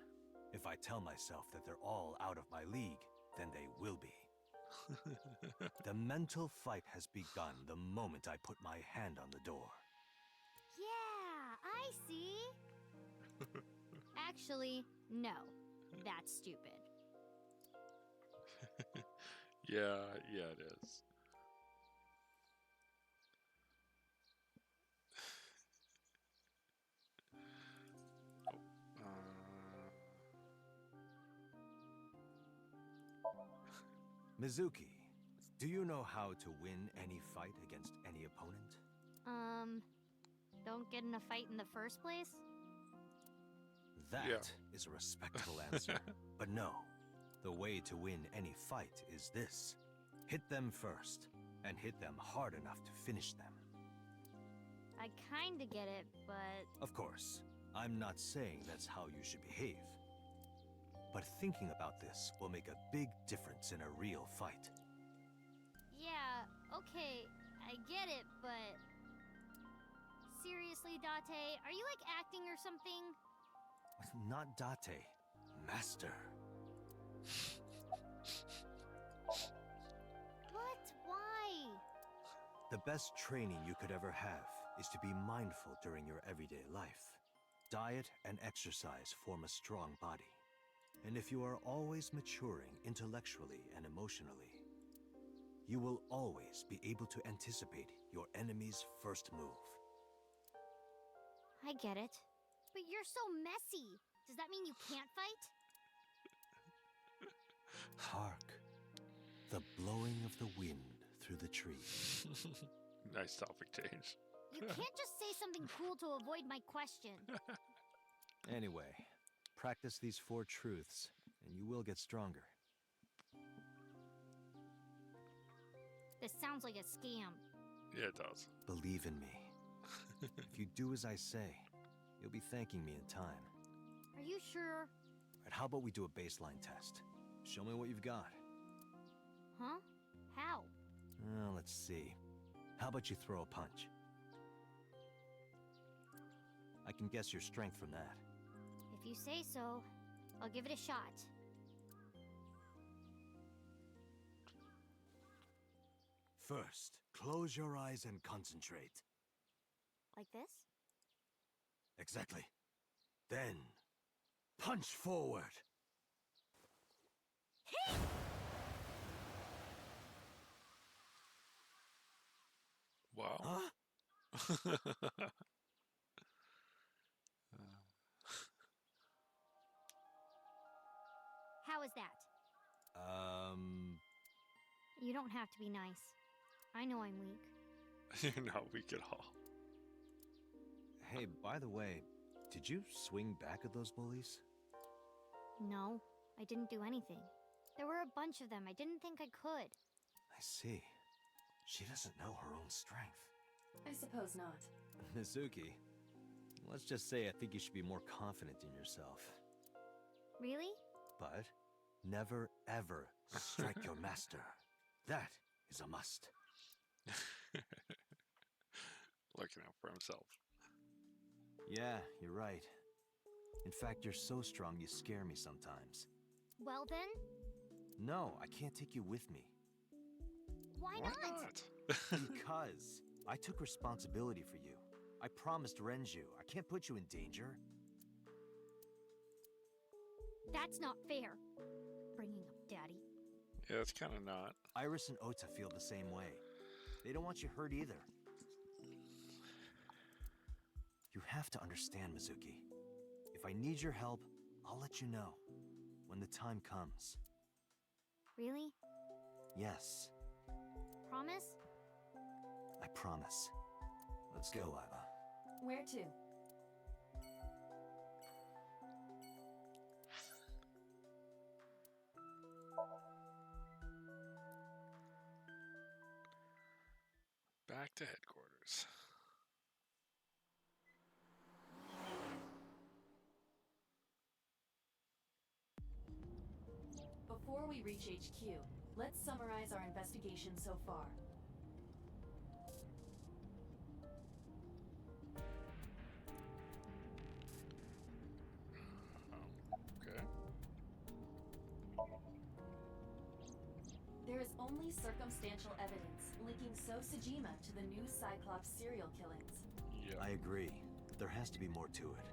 if I tell myself that they're all out of my league, then they will be. The mental fight has begun the moment I put my hand on the door. Yeah, I see. Actually, no. That's stupid. Yeah, it is. Mizuki, do you know how to win any fight against any opponent? Don't get in a fight in the first place? That is a respectable answer. But no, the way to win any fight is this. Hit them first, and hit them hard enough to finish them. I kinda get it, but... Of course, I'm not saying that's how you should behave. But thinking about this will make a big difference in a real fight. Yeah, okay, I get it, but... Seriously, Date, are you like acting or something? Not Date, Master. What? Why? The best training you could ever have is to be mindful during your everyday life. Diet and exercise form a strong body. And if you are always maturing intellectually and emotionally, you will always be able to anticipate your enemy's first move. I get it. But you're so messy. Does that mean you can't fight? Hark, the blowing of the wind through the trees. Nice topic change. You can't just say something cool to avoid my question. Anyway, practice these 4 truths, and you will get stronger. This sounds like a scam. Yeah, it does. Believe in me. If you do as I say, you'll be thanking me in time. Are you sure? Right, how about we do a baseline test? Show me what you've got. Huh? How? Well, let's see. How about you throw a punch? I can guess your strength from that. If you say so, I'll give it a shot. First, close your eyes and concentrate. Like this? Exactly. Then, punch forward. Hey! Wow. Huh? How is that? You don't have to be nice. I know I'm weak. You're not weak at all. Hey, by the way, did you swing back at those bullies? No, I didn't do anything. There were a bunch of them. I didn't think I could. I see. She doesn't know her own strength. I suppose not. Mizuki, let's just say I think you should be more confident in yourself. Really? But never ever strike your master. That is a must. Looking out for himself. Yeah, you're right. In fact, you're so strong you scare me sometimes. Well then, No, I can't take you with me. why Why not? not? Because I took responsibility for you. I promised Renju. I can't put you in danger. That's not fair. Bringing up Daddy. Yeah, it's kind of not. Iris and Ota feel the same way. They don't want you hurt either. You have to understand, Mizuki. If I need your help, I'll let you know. When the time comes. Really? Yes, Promise? I promise. Let's go, Iva. Where to? Back to headquarters. Before we reach HQ, let's summarize our investigation so far. Okay. There is only circumstantial evidence linking So Sajima to the new Cyclops serial killings. Yep. I agree. There has to be more to it.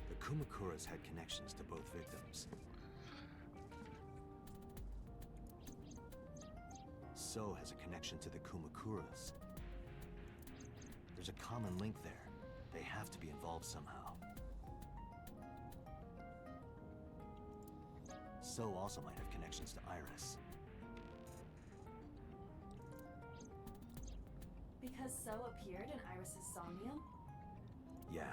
The Kumakuras had connections to both victims. So has a connection to the Kumakuras. There's a common link there. They have to be involved somehow. So also might have connections to Iris. Because So appeared in Iris's Somnium? Yeah.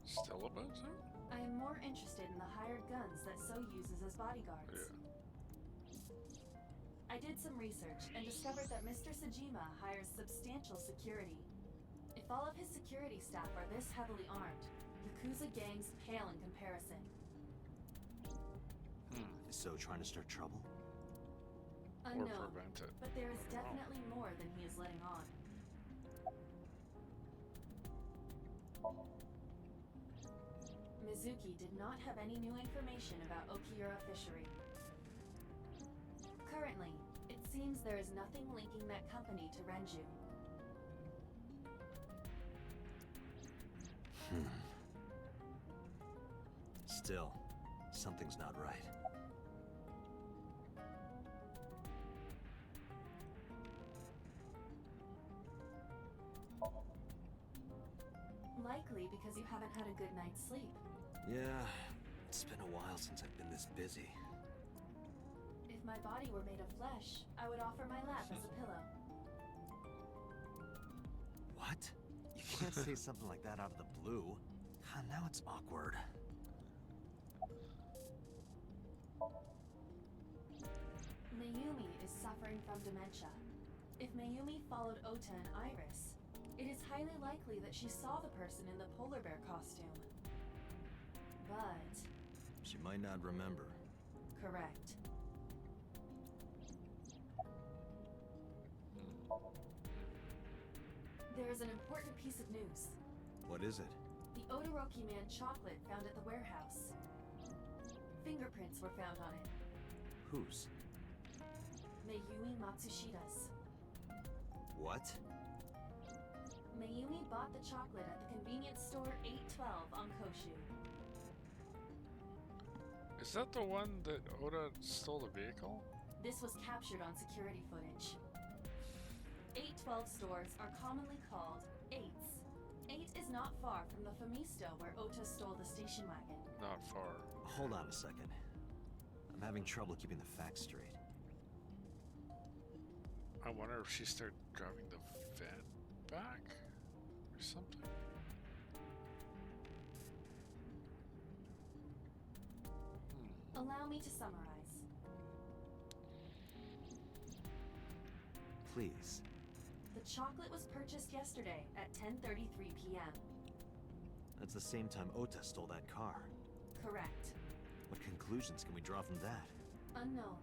Still about to? I am more interested in the hired guns that So uses as bodyguards. Yeah. I did some research and discovered that Mr. Sajima hires substantial security. If all of his security staff are this heavily armed, Yakuza gangs pale in comparison. Is So trying to start trouble? Unknown, prevent it. but there is I don't know. definitely more than he is letting on. Mizuki did not have any new information about Okiura Fishery. Currently, it seems there is nothing linking that company to Renju. Still, something's not right. Likely because you haven't had a good night's sleep. Yeah, it's been a while since I've been this busy. If my body were made of flesh, I would offer my lap as a pillow. What? You can't say something like that out of the blue. Now it's awkward. Mayumi is suffering from dementia. If Mayumi followed Ota and Iris, it is highly likely that she saw the person in the polar bear costume. But... She might not remember. correct. There is an important piece of news. What is it? The Odoroki Man chocolate found at the warehouse. Fingerprints were found on it. Whose? Mayumi Matsushida's. What? Mayumi bought the chocolate at the convenience store 812 on Koshu. Is that the one that Oda stole the vehicle? This was captured on security footage. 812 stores are commonly called 8s. 8 is not far from the Famisto where Ota stole the station wagon. Not far. Hold on a second. I'm having trouble keeping the facts straight. I wonder if she started driving the van back or something. Allow me to summarize. Please. The chocolate was purchased yesterday at 10:33 p.m. That's the same time Ota stole that car. Correct. What conclusions can we draw from that? Unknown.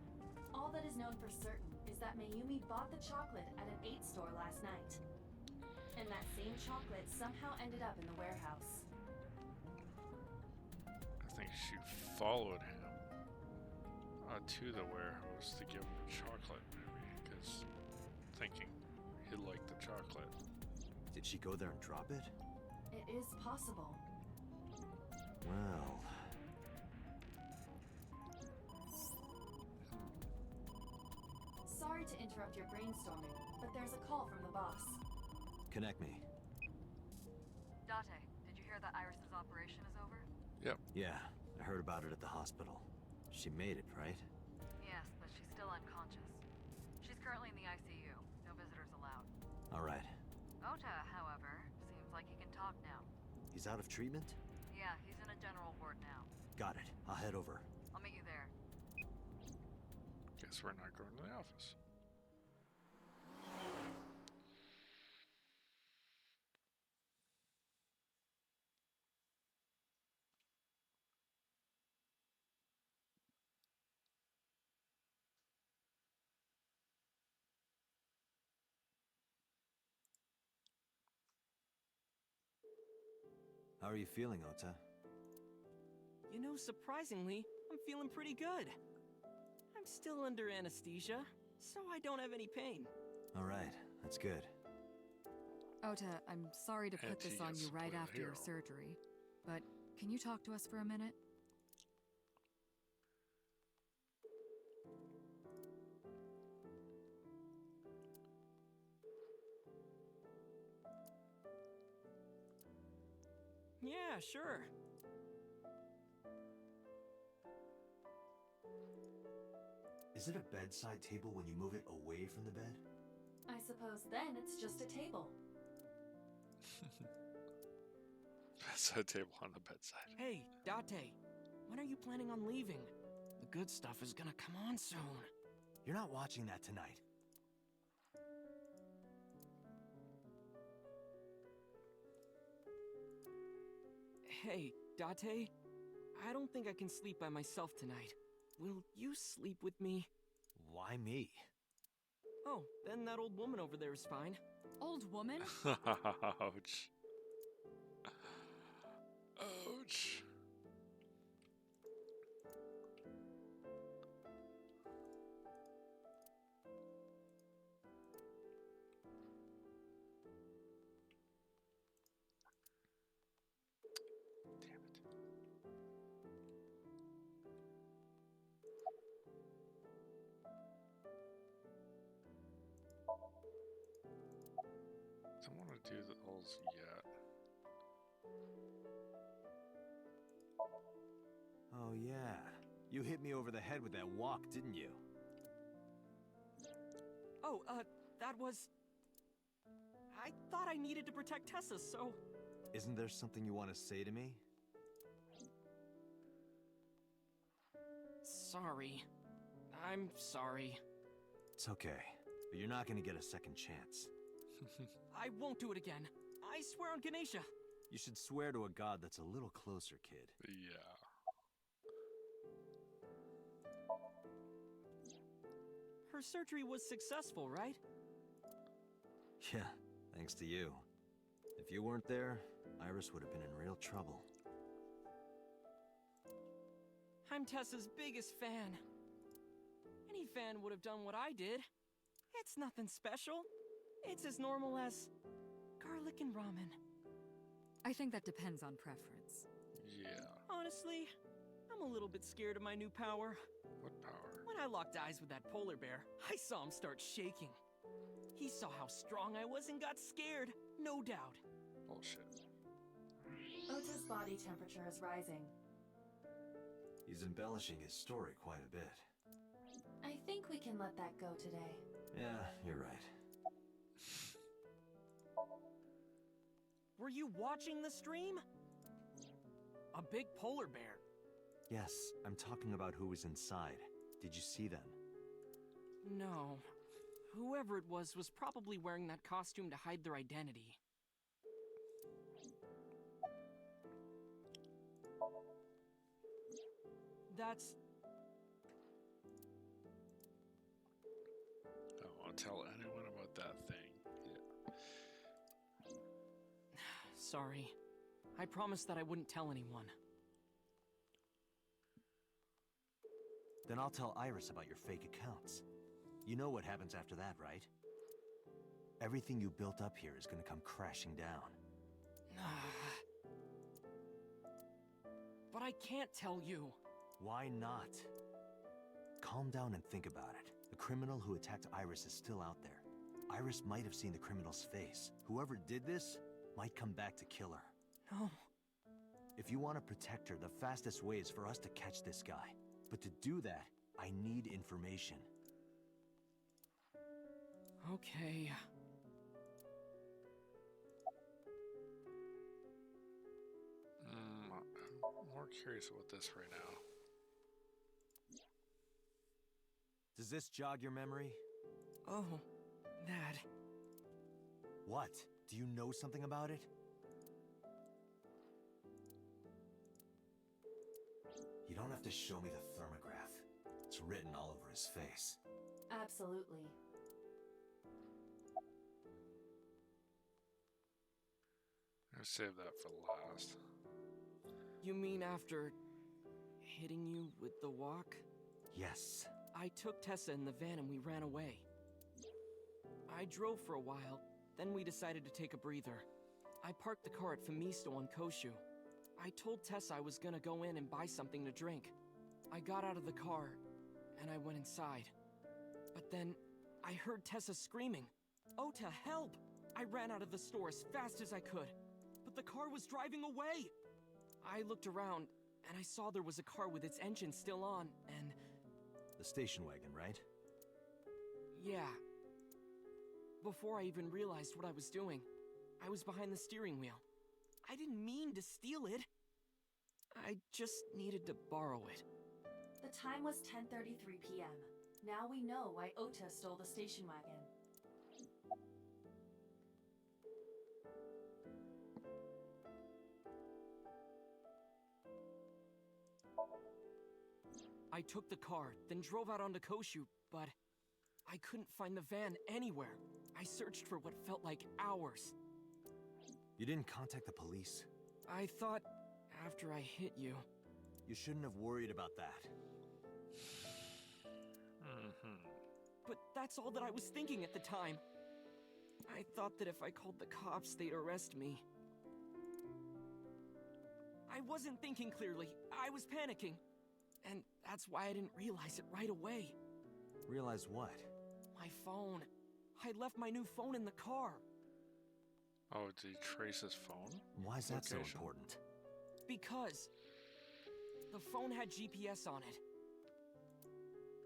All that is known for certain is that Mayumi bought the chocolate at an 8 store last night. And that same chocolate somehow ended up in the warehouse. I think she followed him to the warehouse to give him the chocolate, maybe, because thinking he liked the chocolate. Did she go there and drop it? It is possible. Well... Sorry to interrupt your brainstorming, but there's a call from the boss. Connect me. Date, did you hear that Iris's operation is over? Yep. Yeah, I heard about it at the hospital. She made it, right? Yes, but she's still unconscious. She's currently in the ICU. No visitors allowed. All right. Ota, however, seems like he can talk now. He's out of treatment? Yeah, he's in a general ward now. Got it. I'll head over. I'll meet you there. Guess we're not going to the office. How are you feeling, Ota? You know, surprisingly, I'm feeling pretty good. I'm still under anesthesia, so I don't have any pain. All right, that's good. Ota, I'm sorry to put And this he on gets you to right play the after your hero. surgery, but can you talk to us for a minute? Yeah, sure. Is it a bedside table when you move it away from the bed? I suppose then it's just a table. Bedside table on the bedside. Hey, Date, when are you planning on leaving? The good stuff is gonna come on soon. You're not watching that tonight. Hey, Date, I don't think I can sleep by myself tonight. Will you sleep with me? Why me? Oh, then that old woman over there is fine. Old woman? Ouch. Ouch. Damn it. Don't want to do those yet. Oh yeah, you hit me over the head with that walk, didn't you? Oh, that was... I thought I needed to protect Tessa, so... Isn't there something you want to say to me? Sorry. I'm sorry. It's okay, but you're not gonna get a second chance. I won't do it again. I swear on Ganesha. You should swear to a god that's a little closer, kid. Yeah. Her surgery was successful, right? Yeah, thanks to you. If you weren't there, Iris would have been in real trouble. I'm Tessa's biggest fan. Any fan would have done what I did. It's nothing special. It's as normal as garlic and ramen. I think that depends on preference. Yeah. Honestly, I'm a little bit scared of my new power. What power? When I locked eyes with that polar bear, I saw him start shaking. He saw how strong I was and got scared, no doubt. Bullshit. Ota's body temperature is rising. He's embellishing his story quite a bit. I think we can let that go today. Yeah, you're right. Were you watching the stream? A big polar bear. Yes, I'm talking about who was inside. Did you see them? No. Whoever it was probably wearing that costume to hide their identity. That's... tell anyone about that thing. Yeah. Sorry. I promised that I wouldn't tell anyone. Then I'll tell Iris about your fake accounts. You know what happens after that, right? Everything you built up here is gonna come crashing down. But I can't tell you. Why not? Calm down and think about it. The criminal who attacked Iris is still out there. Iris might have seen the criminal's face. Whoever did this might come back to kill her. No. If you want to protect her, the fastest way is for us to catch this guy. But to do that, I need information. Okay. I'm more curious about this right now. Does this jog your memory? Oh, that. What? Do you know something about it? You don't have to show me the thermograph. It's written all over his face. Absolutely. I'll save that for last. You mean after hitting you with the walk? Yes. I took Tessa in the van and we ran away. I drove for a while, then we decided to take a breather. I parked the car at Famisto on Koshu. I told Tessa I was gonna go in and buy something to drink. I got out of the car, and I went inside. But then, I heard Tessa screaming, "Ota, help!" I ran out of the store as fast as I could, but the car was driving away! I looked around, and I saw there was a car with its engine still on, and... The station wagon, right? Yeah. Before I even realized what I was doing, I was behind the steering wheel. I didn't mean to steal it. I just needed to borrow it. The time was 10:33 p.m. Now we know why Ota stole the station wagon. I took the car, then drove out onto Koshu, but I couldn't find the van anywhere. I searched for what felt like hours. You didn't contact the police? I thought after I hit you... You shouldn't have worried about that. But that's all that I was thinking at the time. I thought that if I called the cops, they'd arrest me. I wasn't thinking clearly. I was panicking. And that's why I didn't realize it right away. Realize what? My phone. I left my new phone in the car. Oh, did he trace his phone? Why is that so Location? important? Because the phone had GPS on it.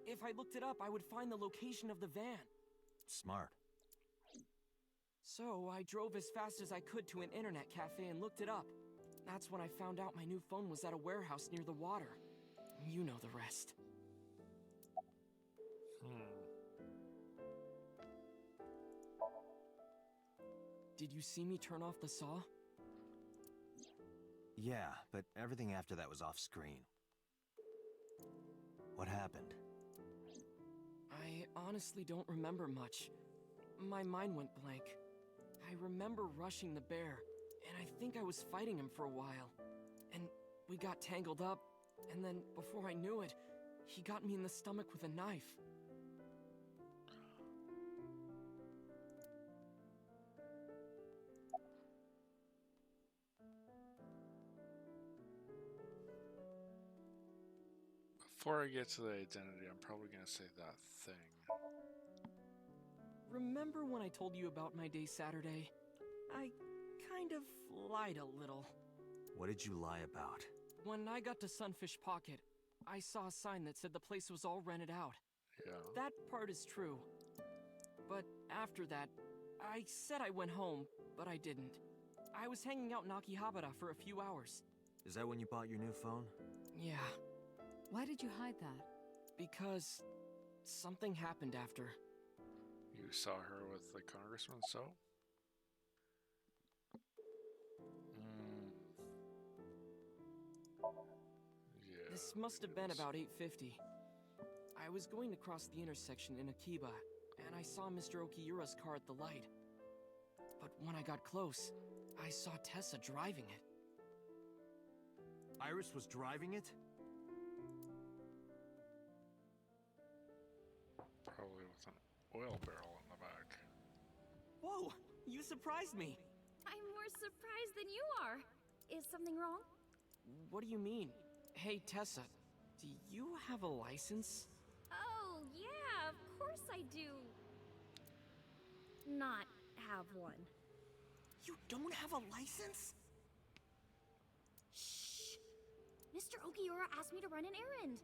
If I looked it up, I would find the location of the van. Smart. So I drove as fast as I could to an internet cafe and looked it up. That's when I found out my new phone was at a warehouse near the water. You know the rest. Did you see me turn off the saw? Yeah, but everything after that was off screen. What happened? I honestly don't remember much. My mind went blank. I remember rushing the bear, and I think I was fighting him for a while. And we got tangled up, and then before I knew it, he got me in the stomach with a knife. Before I get to the identity, I'm probably gonna say that thing. Remember when I told you about my day Saturday? I kind of lied a little. What did you lie about? When I got to Sunfish Pocket, I saw a sign that said the place was all rented out. Yeah. That part is true. But after that, I said I went home, but I didn't. I was hanging out in Akihabara for a few hours. Is that when you bought your new phone? Yeah. Why did you hide that? Because something happened after. You saw her with the congressman, so? Yeah. This must have been about 8:50. I was going to cross the intersection in Akiba, and I saw Mr. Okiura's car at the light. But when I got close, I saw Tessa driving it. Iris was driving it? Probably with an oil barrel in the back. Whoa! You surprised me! I'm more surprised than you are. Is something wrong? What do you mean? Hey, Tessa, do you have a license? Oh, yeah, of course I do. Not have one. You don't have a license? Shh! Mr. Okiura asked me to run an errand.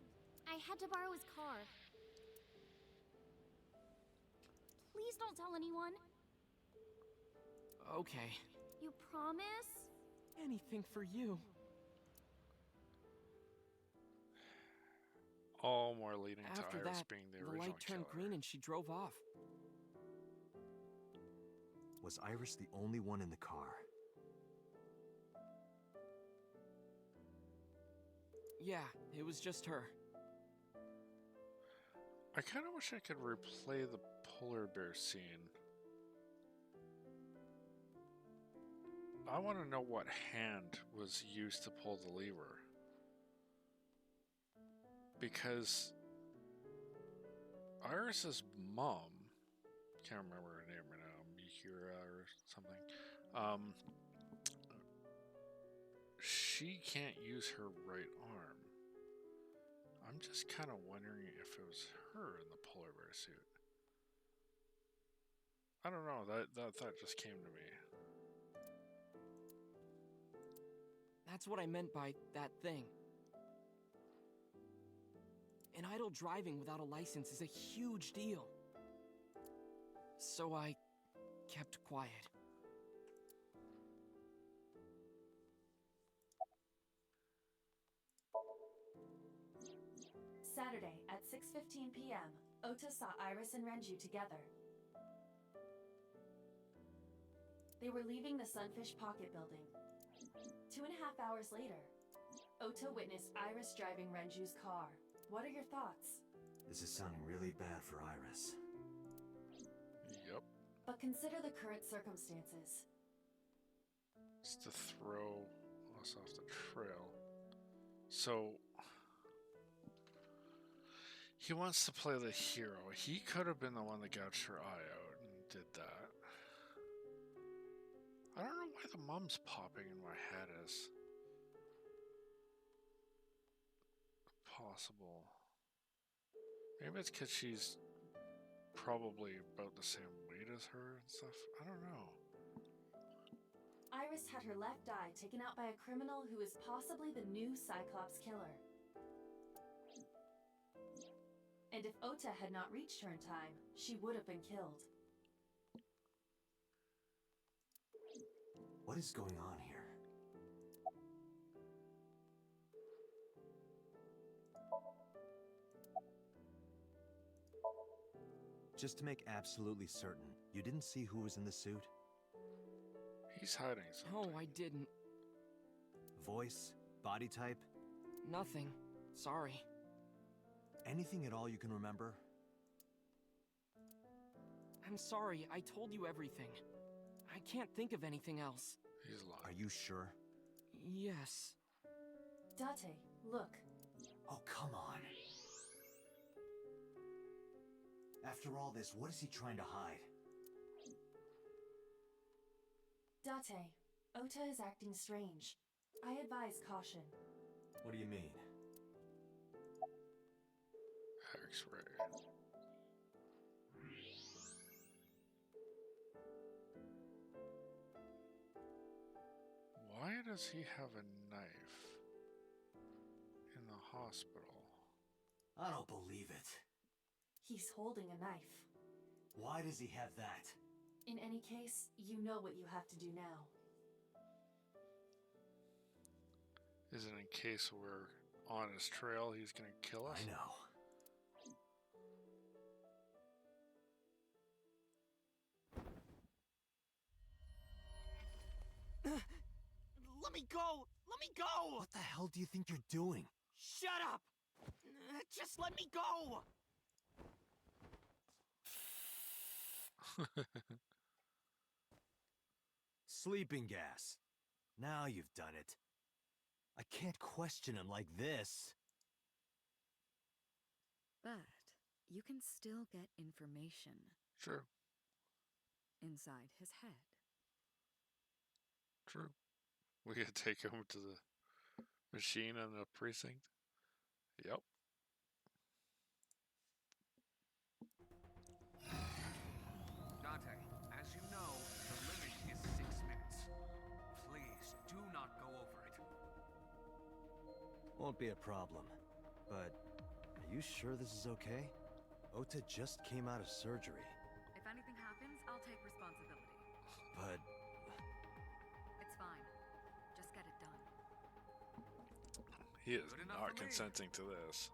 I had to borrow his car. Please don't tell anyone. Okay. You promise? Anything for you. All more leading After to Iris that, being the the original light turned killer. green and she drove off. Was Iris the only one in the car? Yeah, it was just her. I kind of wish I could replay the polar bear scene. I want to know what hand was used to pull the lever. Because Iris's mom, can't remember her name right now, Mihira or something, she can't use her right arm. I'm just kind of wondering if it was her in the polar bear suit. I don't know, that thought just came to me. That's what I meant by that thing. An idle driving without a license is a huge deal. So I kept quiet. Saturday at 6:15 p.m., Ota saw Iris and Renju together. They were leaving the Sunfish Pocket building. 2.5 hours later, Ota witnessed Iris driving Renju's car. What are your thoughts? This is sounding really bad for Iris. Yep. But consider the current circumstances. Just to throw us off the trail. So he wants to play the hero. He could have been the one that gouged her eye out and did that. I don't know why the mum's popping in my head as possible. Maybe it's because she's probably about the same weight as her and stuff. I don't know. Iris had her left eye taken out by a criminal who is possibly the new Cyclops killer. And if Ota had not reached her in time, she would have been killed. What is going on here? Just to make absolutely certain, you didn't see who was in the suit? He's hiding something. No, I didn't. Voice? Body type? Nothing. Sorry. Anything at all you can remember? I'm sorry, I told you everything. I can't think of anything else. He's lying. Are you sure? Yes. Date, look. Oh, come on. After all this, what is he trying to hide? Date, Ota is acting strange. I advise caution. What do you mean? X-ray. Why does he have a knife in the hospital? I don't believe it. He's holding a knife. Why does he have that? In any case, you know what you have to do now. Is it in case we're on his trail, he's gonna kill us? I know. Let me go! Let me go! What the hell do you think you're doing? Shut up! Just let me go! Sleeping gas. Now you've done it. I can't question him like this. But you can still get information True. inside his head. True. We could take him to the machine in the precinct. Yep. Dante, as you know, the limit is 6 minutes. Please, do not go over it. Won't be a problem. But are you sure this is okay? Ota just came out of surgery. If anything happens, I'll take responsibility. But It's fine. Just get it done. He is Good enough not for me. consenting to this.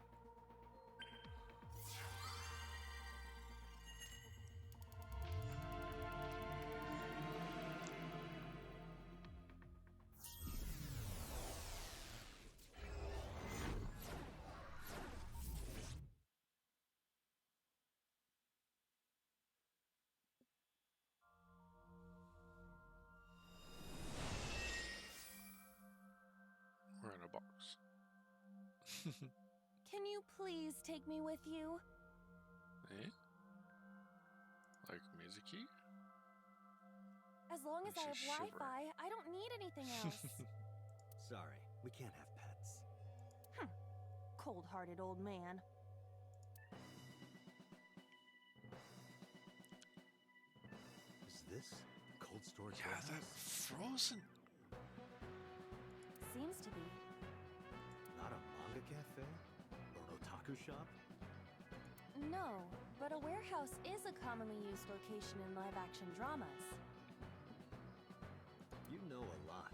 We're in a box. Can you please take me with you? Eh? Like Mizuki? As long as And I have she's shivering. Wi-Fi, I don't need anything else. sorry, we can't have pets. Cold-hearted old man. Is this cold storage Yeah, that warehouse? frozen. Seems to be. Not a manga cafe? Or an otaku shop? No, but a warehouse is a commonly used location in live-action dramas. You know a lot.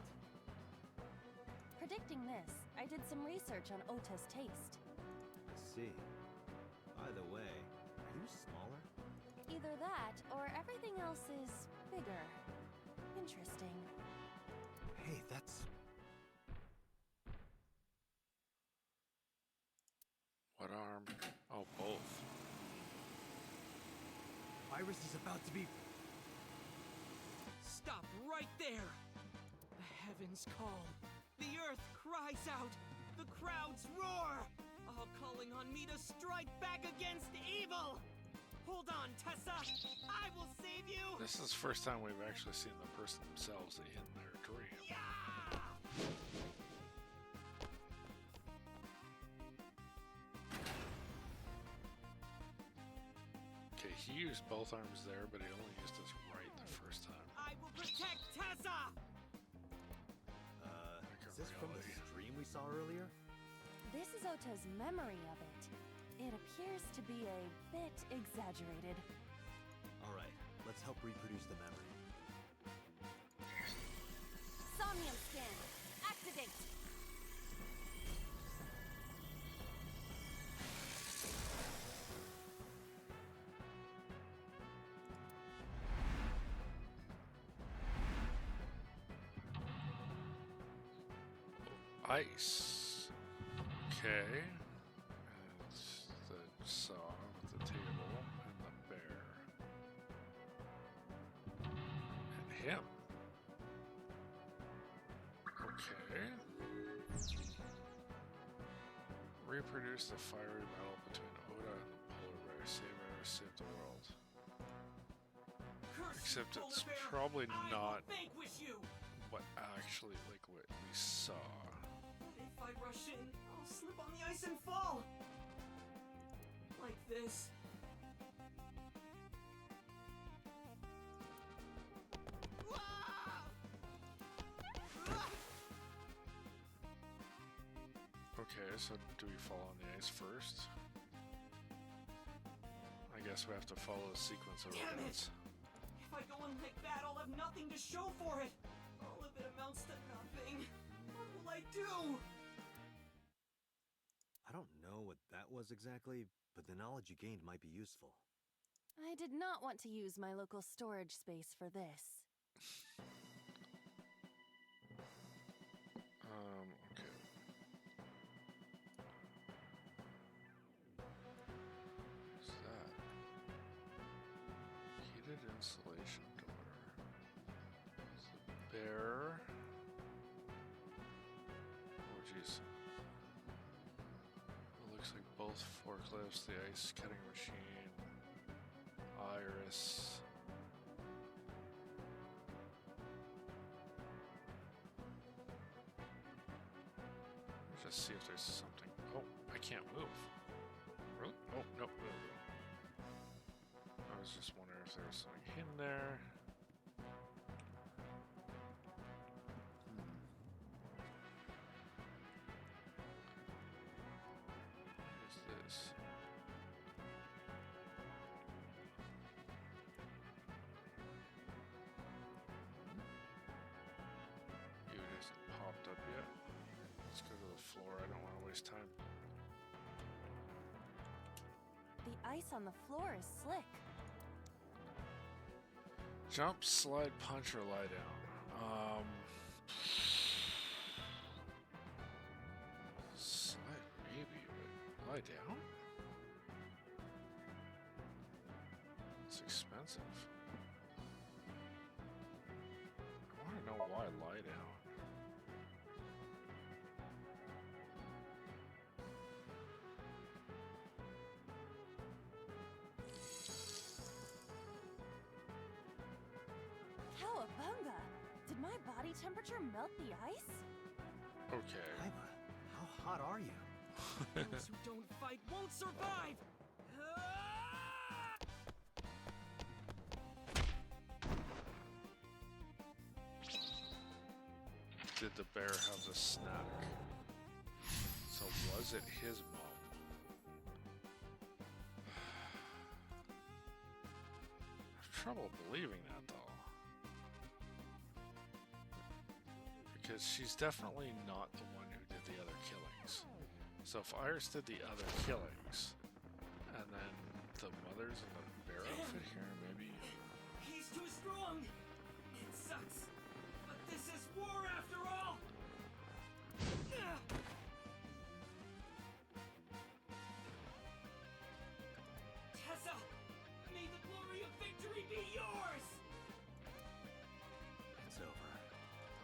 Predicting this, I did some research on Ota's taste. I see. By the way, are you smaller? Either that, or everything else is bigger. Interesting. Hey, that's... What arm? Oh, both. Iris is about to be... Stop right there! The heavens call. The earth cries out. The crowds roar. All calling on me to strike back against evil. Hold on, Tessa. I will save you. This is the first time we've actually seen the person themselves in their dream. Okay, he used both arms there, but he only used his right the first time. I will protect Tessa. Is this from the reality. stream we saw earlier? This is Ota's memory of it. It appears to be a bit exaggerated. Alright, let's help reproduce the memory. Somnium scan! Activate! Ice. Okay. And the saw with the table and the bear. And him. Okay. Reproduce the fiery battle between Oda and the polar bear. Save Iris, save the world. Except it's probably not what actually, like, what we saw. If I rush in, I'll slip on the ice and fall. Like this. Okay, so do we fall on the ice first? I guess we have to follow a sequence of Damn it! events. If I go in like that, I'll have nothing to show for it. All of it amounts to nothing. What will I do? I don't know what that was exactly, but the knowledge you gained might be useful. I did not want to use my local storage space for this. Okay. What's that? Wooded insulation door. There's the bear. Oh jeez. It looks like both forklifts, the ice cutting machine, Iris. Let's just see if there's something. Oh, I can't move. Really? Oh, no. I was just wondering if there was something hidden there. What is this? It hasn't popped up yet. Let's go to the floor. I don't want to waste time. The ice on the floor is slick. Jump, slide, punch, or lie down. Slide, maybe, but lie down? It's expensive. I want to know why lie down. Cowabunga! Did my body temperature melt the ice? Okay. Kaiba, how hot are you? Those who don't fight won't survive! Did the bear have the snack? So was it his mom? I have trouble believing that though. Because she's definitely not the one who did the other killings. So if Iris did the other killings, and then the mother's in the bear outfit here, maybe? He's too strong! It sucks, but this is war after all! Tessa! May the glory of victory be yours! It's over.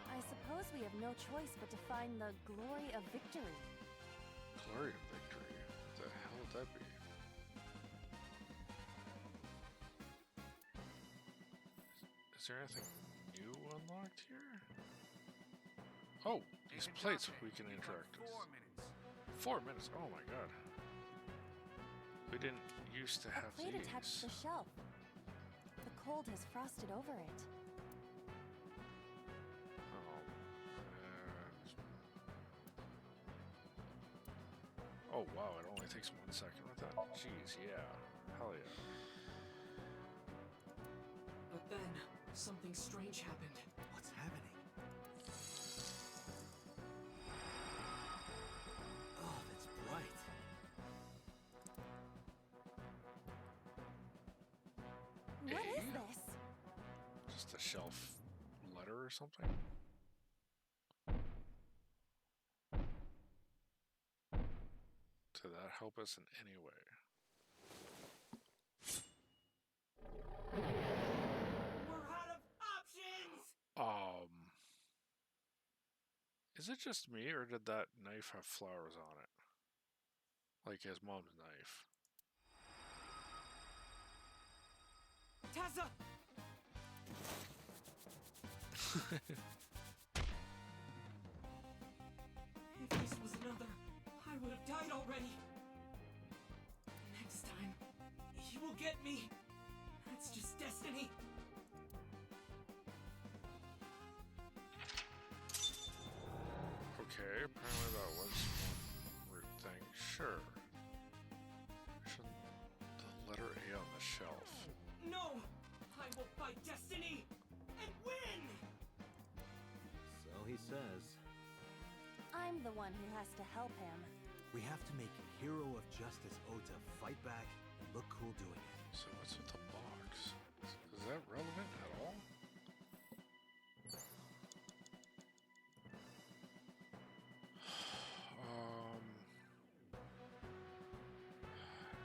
I suppose we have no choice but to find the glory of victory. Glory of victory? What the hell would that be? Is there anything new unlocked here? Oh, these plates we can interact with. 4 minutes. 4 minutes? Oh my god. We didn't used to have A plate these. attached to the shelf. The cold has frosted over it. Oh wow, it only takes 1 second with that? Jeez, yeah. Hell yeah. But then, something strange happened. What's happening? Oh, that's bright. What is this? Just a shelf letter or something? Did that help us in any way? We're out of options! Is it just me, or did that knife have flowers on it? Like his mom's knife. Tessa! If this was another, I would have died already. Next time, he will get me. That's just destiny. Okay, apparently that was one weird thing. Sure. Shouldn't the letter A on the shelf? No! I will fight destiny and win! So he says. I'm the one who has to help him. We have to make Hero of Justice Ota fight back and look cool doing it. So what's with the box? Is that relevant at all?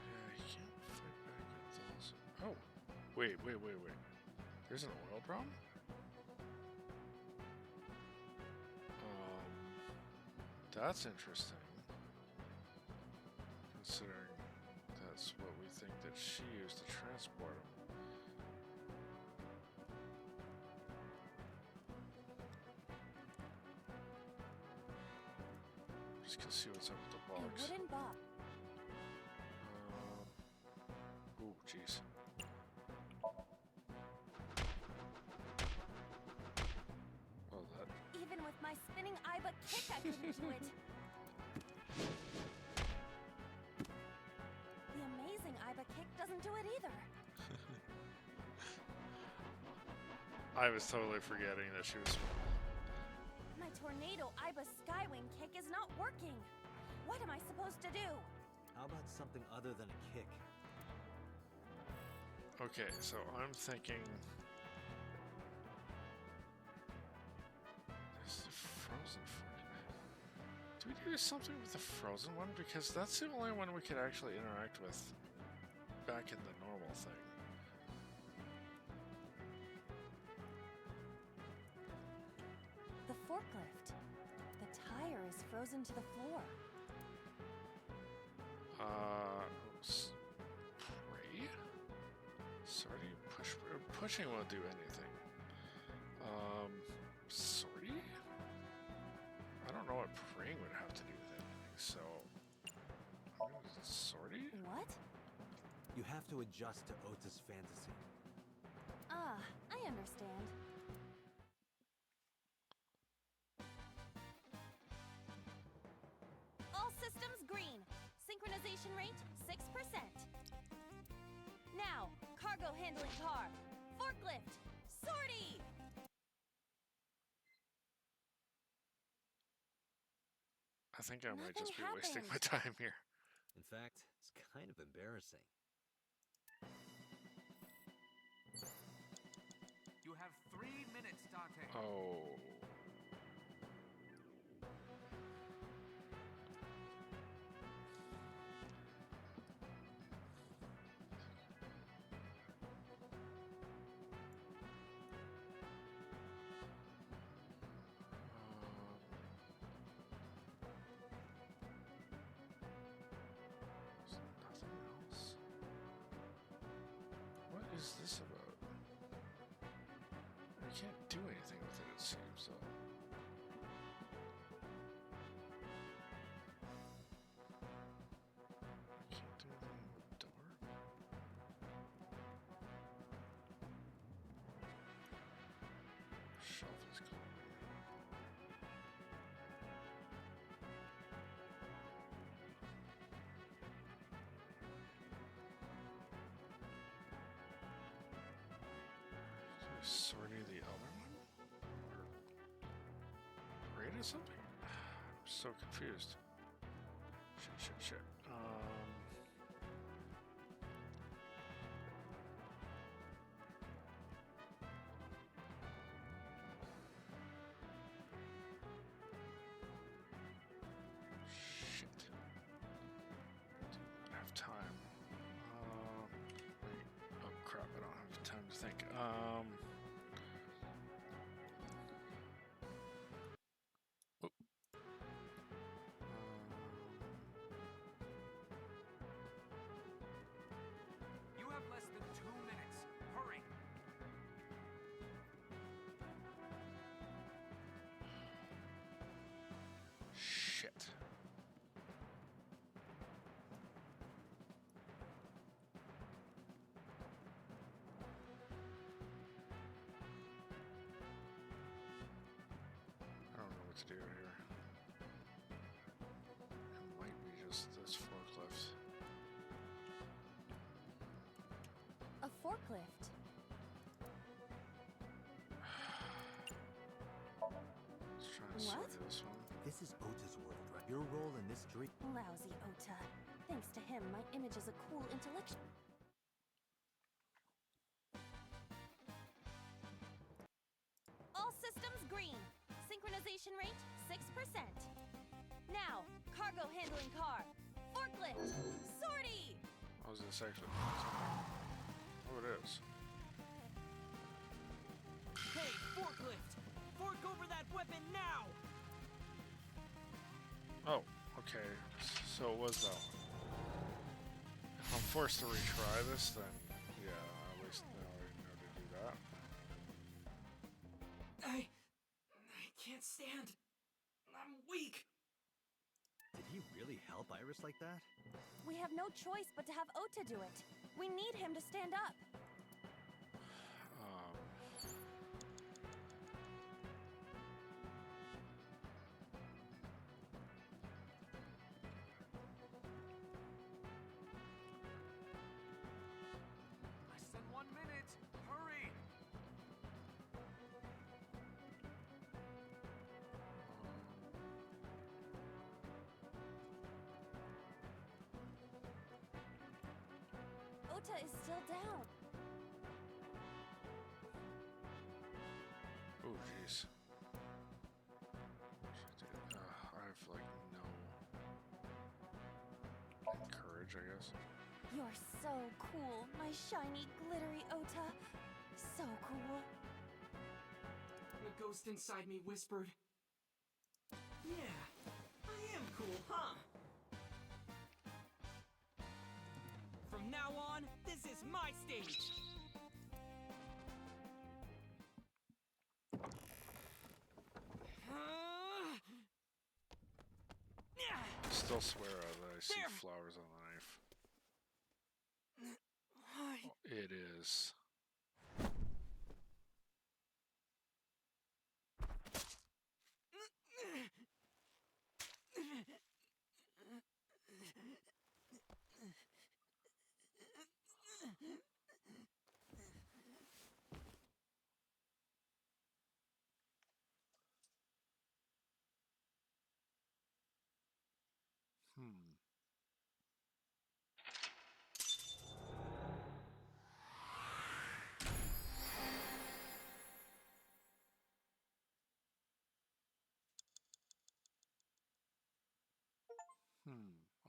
Yeah, he can't fight back with those. Oh, Wait. There's an oil drum? That's interesting. Considering that's what we think that she used to transport him. Just gonna see what's up with the box. A wooden box. Ooh, jeez. What was that? Even with my spinning Iba kick, I couldn't do it. The amazing Iba kick doesn't do it either. I was totally forgetting that she was. My tornado Iba skywing kick is not working. What am I supposed to do? How about something other than a kick? Okay, so I'm thinking. There's the frozen one. Do we do something with the frozen one? Because that's the only one we could actually interact with back in the normal thing. The forklift. The tire is frozen to the floor. Spray? Sorry, pushing won't do anything. Sorry? I don't know what praying would have to do with anything, so... Sorry? What? You have to adjust to Ota's fantasy. Ah, I understand. All systems green. Synchronization rate 6%. Now, cargo handling car. Forklift. Sortie! I think I might just be Nothing wasting my happened. time here. In fact, it's kind of embarrassing. You have 3 minutes, Dante. Oh. Nothing else. What is this about? I can't do anything with it, it seems, so. I can't do anything with the door. Shelf is calling me. Sorting the other one? Or rate or something? I'm so confused. Shit. Shit. Do not have time. Wait. Oh crap, I don't have time to think. You have less than 2 minutes. Hurry. Shit. I don't know what to do here. It might be just this forklift. A forklift. Let's try to sort What? this one. This is Ota's world, right? Your role in this dream. Lousy Ota. Thanks to him, my image is a cool intellectual. All systems green. Synchronization rate 6%. Now, cargo handling car. Forklift. Sortie! Oh, is this actually doing something? Oh, it is. weapon now! Oh, okay. So it was that one. If I'm forced to retry this, then yeah, at least now I know to do that. I can't stand. I'm weak. Did he really help Iris like that? We have no choice but to have Ota do it. We need him to stand up. Less than 1 minute. Hurry. Ota is still down. Oh, jeez. I have like no courage, I guess. You're so cool, my shiny, glittery Ota. So cool. The ghost inside me whispered, "Yeah, I am cool, huh?" From now on, this is my stage! I still swear that I see There. flowers on the knife. Why? Oh, it is.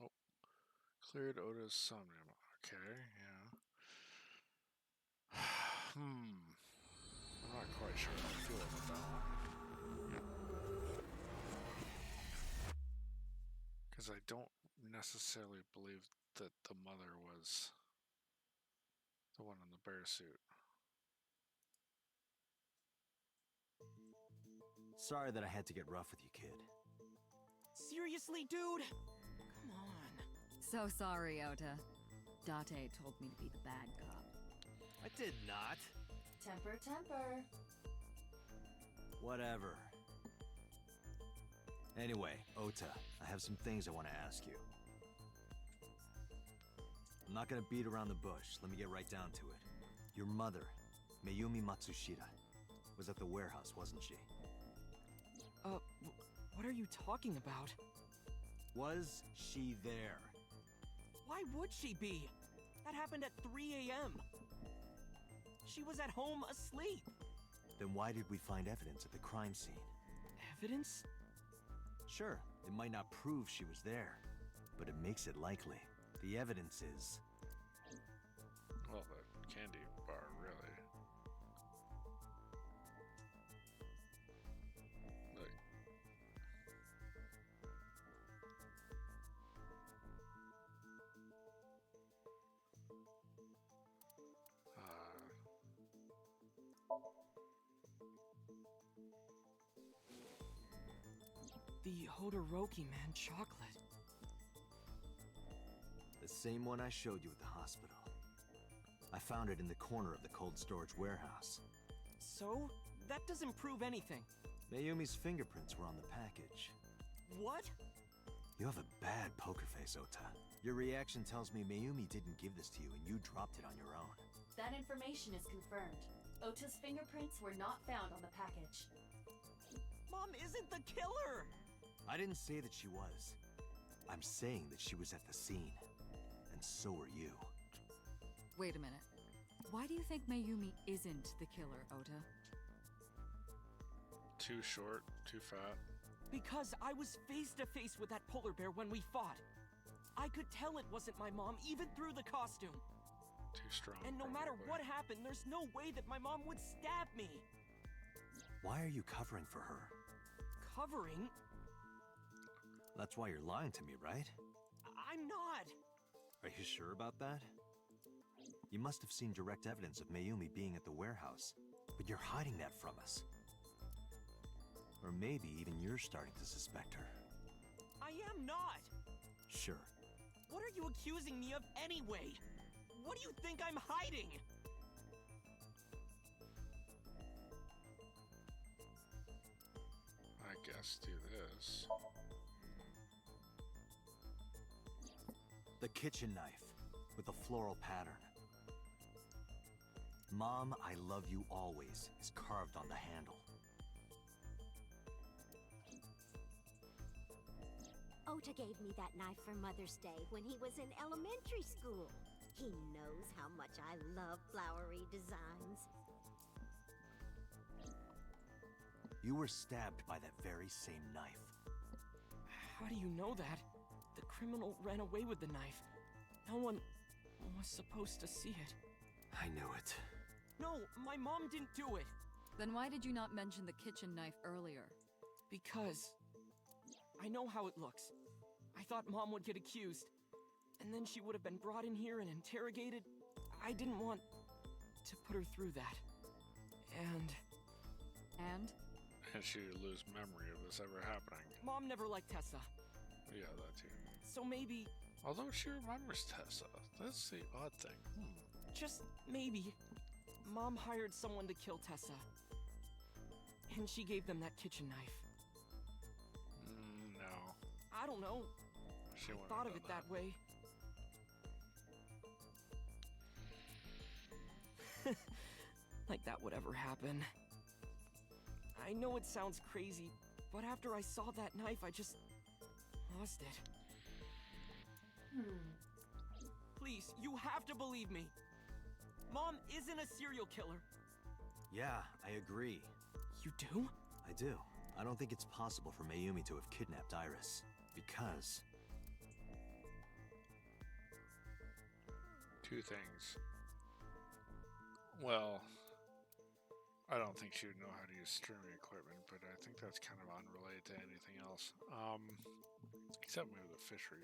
Oh. Cleared Oda's Somnium. Okay, yeah. I'm not quite sure how I feel about that one. Because I don't necessarily believe that the mother was the one in the bear suit. Sorry that I had to get rough with you, kid. Seriously, dude? Come on. So sorry, Ota. Date told me to be the bad cop. I did not. Temper, temper. Whatever. Anyway, Ota, I have some things I want to ask you. I'm not gonna beat around the bush. Let me get right down to it. Your mother, Mayumi Matsushita, was at the warehouse, wasn't she? What are you talking about? Was she there? Why would she be? That happened at 3 a.m. She was at home asleep. Then why did we find evidence at the crime scene? Evidence? Sure, it might not prove she was there, but it makes it likely. The evidence is... Well, the candy bar, really. Like... The Hodoroki man chocolate. the same one I showed you at the hospital. I found it in the corner of the cold storage warehouse. So? That doesn't prove anything. Mayumi's fingerprints were on the package. What? You have a bad poker face, Ota. Your reaction tells me Mayumi didn't give this to you and you dropped it on your own. That information is confirmed. Ota's fingerprints were not found on the package. Mom isn't the killer! I didn't say that she was. I'm saying that she was at the scene. And so are you. Wait a minute. Why do you think Mayumi isn't the killer, Ota? Too short, too fat. Because I was face to face with that polar bear when we fought. I could tell it wasn't my mom, even through the costume. Too strong. And no matter probably. what happened, there's no way that my mom would stab me. Why are you covering for her? covering. That's why you're lying to me, right? I'm not. Are you sure about that? You must have seen direct evidence of Mayumi being at the warehouse, but you're hiding that from us. Or maybe even you're starting to suspect her. I am not. Sure. What are you accusing me of anyway? What do you think I'm hiding? I guess do this. The kitchen knife with a floral pattern. Mom, I love you always is carved on the handle. Ota gave me that knife for Mother's Day when he was in elementary school. He knows how much I love flowery designs. You were stabbed by that very same knife. How do you know that? The criminal ran away with the knife. No one was supposed to see it. I knew it. No, my mom didn't do it. Then why did you not mention the kitchen knife earlier? Because I know how it looks. I thought Mom would get accused, and then she would have been brought in here and interrogated. I didn't want to put her through that. And? And she would lose memory of this ever happening. Mom never liked Tessa. Yeah, that too. So maybe... Although she remembers Tessa. That's the odd thing. Just maybe, Mom hired someone to kill Tessa. And she gave them that kitchen knife. No. I don't know. She I thought of it that way. Like that would ever happen. I know it sounds crazy, but after I saw that knife, I just lost it. Please, you have to believe me. Mom isn't a serial killer. Yeah, I agree. You do? I do. I don't think it's possible for Mayumi to have kidnapped Iris. Because... Two things. Well, I don't think she would know how to use streaming equipment, but I think that's kind of unrelated to anything else. Except maybe the fishery.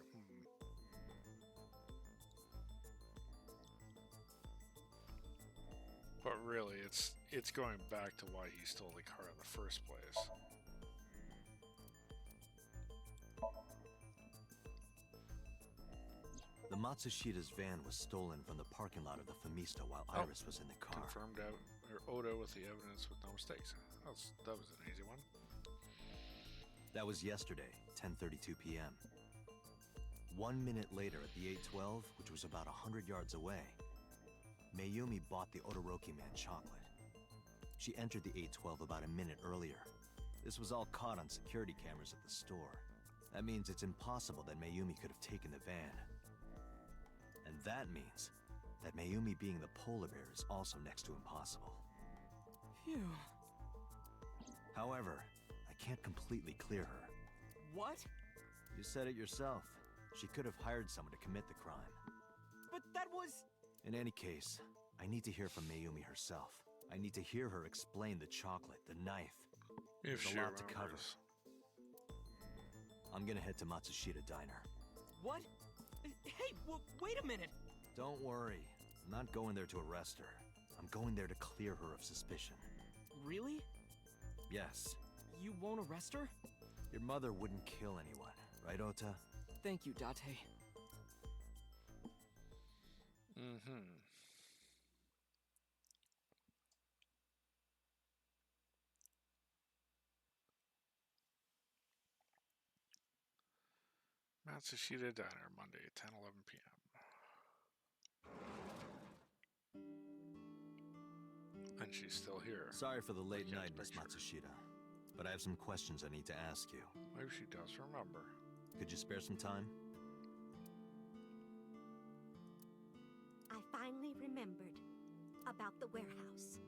But really, it's going back to why he stole the car in the first place. The Matsushida's van was stolen from the parking lot of the Fumista while Iris was in the car. Confirmed Oda with the evidence with no mistakes. That was an easy one. That was yesterday, 10:32 p.m. 1 minute later at the 812, which was about 100 yards away, Mayumi bought the Odoroki Man chocolate. She entered the 812 about a minute earlier. This was all caught on security cameras at the store. That means it's impossible that Mayumi could have taken the van. And that means that Mayumi being the polar bear is also next to impossible. Phew. However, I can't completely clear her. What? You said it yourself. She could have hired someone to commit the crime. But that was... In any case, I need to hear from Mayumi herself. I need to hear her explain the chocolate, the knife. If There's she a lot to cover. remembers. I'm gonna head to Matsushita Diner. What? Hey, wait a minute! Don't worry. I'm not going there to arrest her. I'm going there to clear her of suspicion. Really? Yes. You won't arrest her? Your mother wouldn't kill anyone, right, Ota? Thank you, Date. Matsushita Diner, Monday, 10:11 p.m. And she's still here. Sorry for the late Looking at night, the Miss picture. Matsushita. But I have some questions I need to ask you. Maybe she does remember. Could you spare some time? I finally remembered about the warehouse.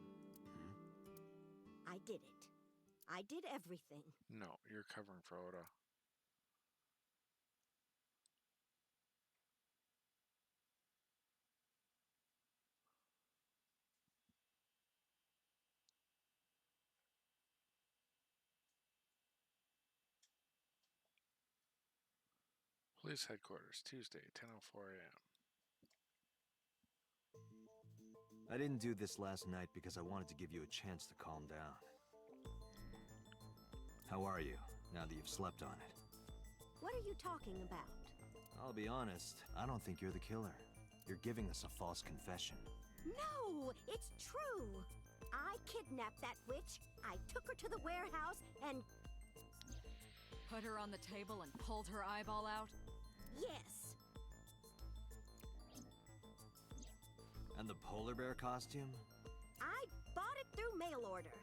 I did it. I did everything. No, you're covering for Oda. Police headquarters, Tuesday, 10:04 a.m. I didn't do this last night because I wanted to give you a chance to calm down. How are you, now that you've slept on it? What are you talking about? I'll be honest, I don't think you're the killer. You're giving us a false confession. No, it's true. I kidnapped that witch, I took her to the warehouse, and... Put her on the table and pulled her eyeball out? Yes. And the polar bear costume? I bought it through mail order.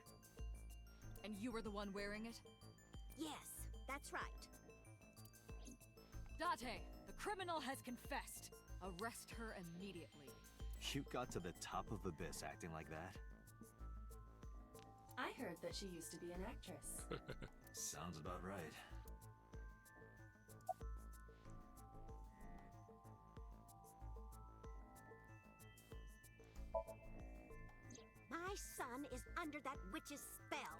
And you were the one wearing it? Yes, that's right. Date, the criminal has confessed. Arrest her immediately. You got to the top of Abyss acting like that? I heard that she used to be an actress. Sounds about right. My son is under that witch's spell.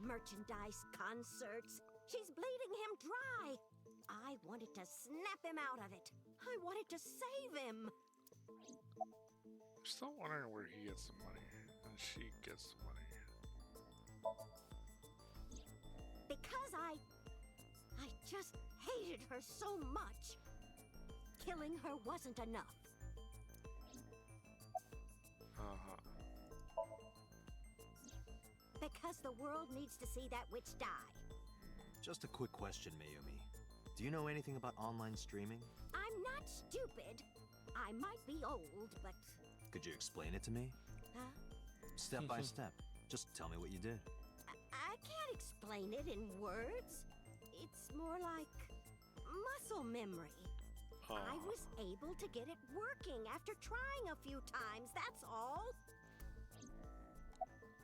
Merchandise, concerts. She's bleeding him dry. I wanted to snap him out of it. I wanted to save him. I'm still wondering where he gets the money and she gets the money. Because I just hated her so much. Killing her wasn't enough. Because the world needs to see that witch die. Just a quick question, Mayumi. Do you know anything about online streaming? I'm not stupid. I might be old, but... Could you explain it to me? Huh? Step by step. Just tell me what you did. I can't explain it in words. It's more like muscle memory. I was able to get it working after trying a few times, that's all.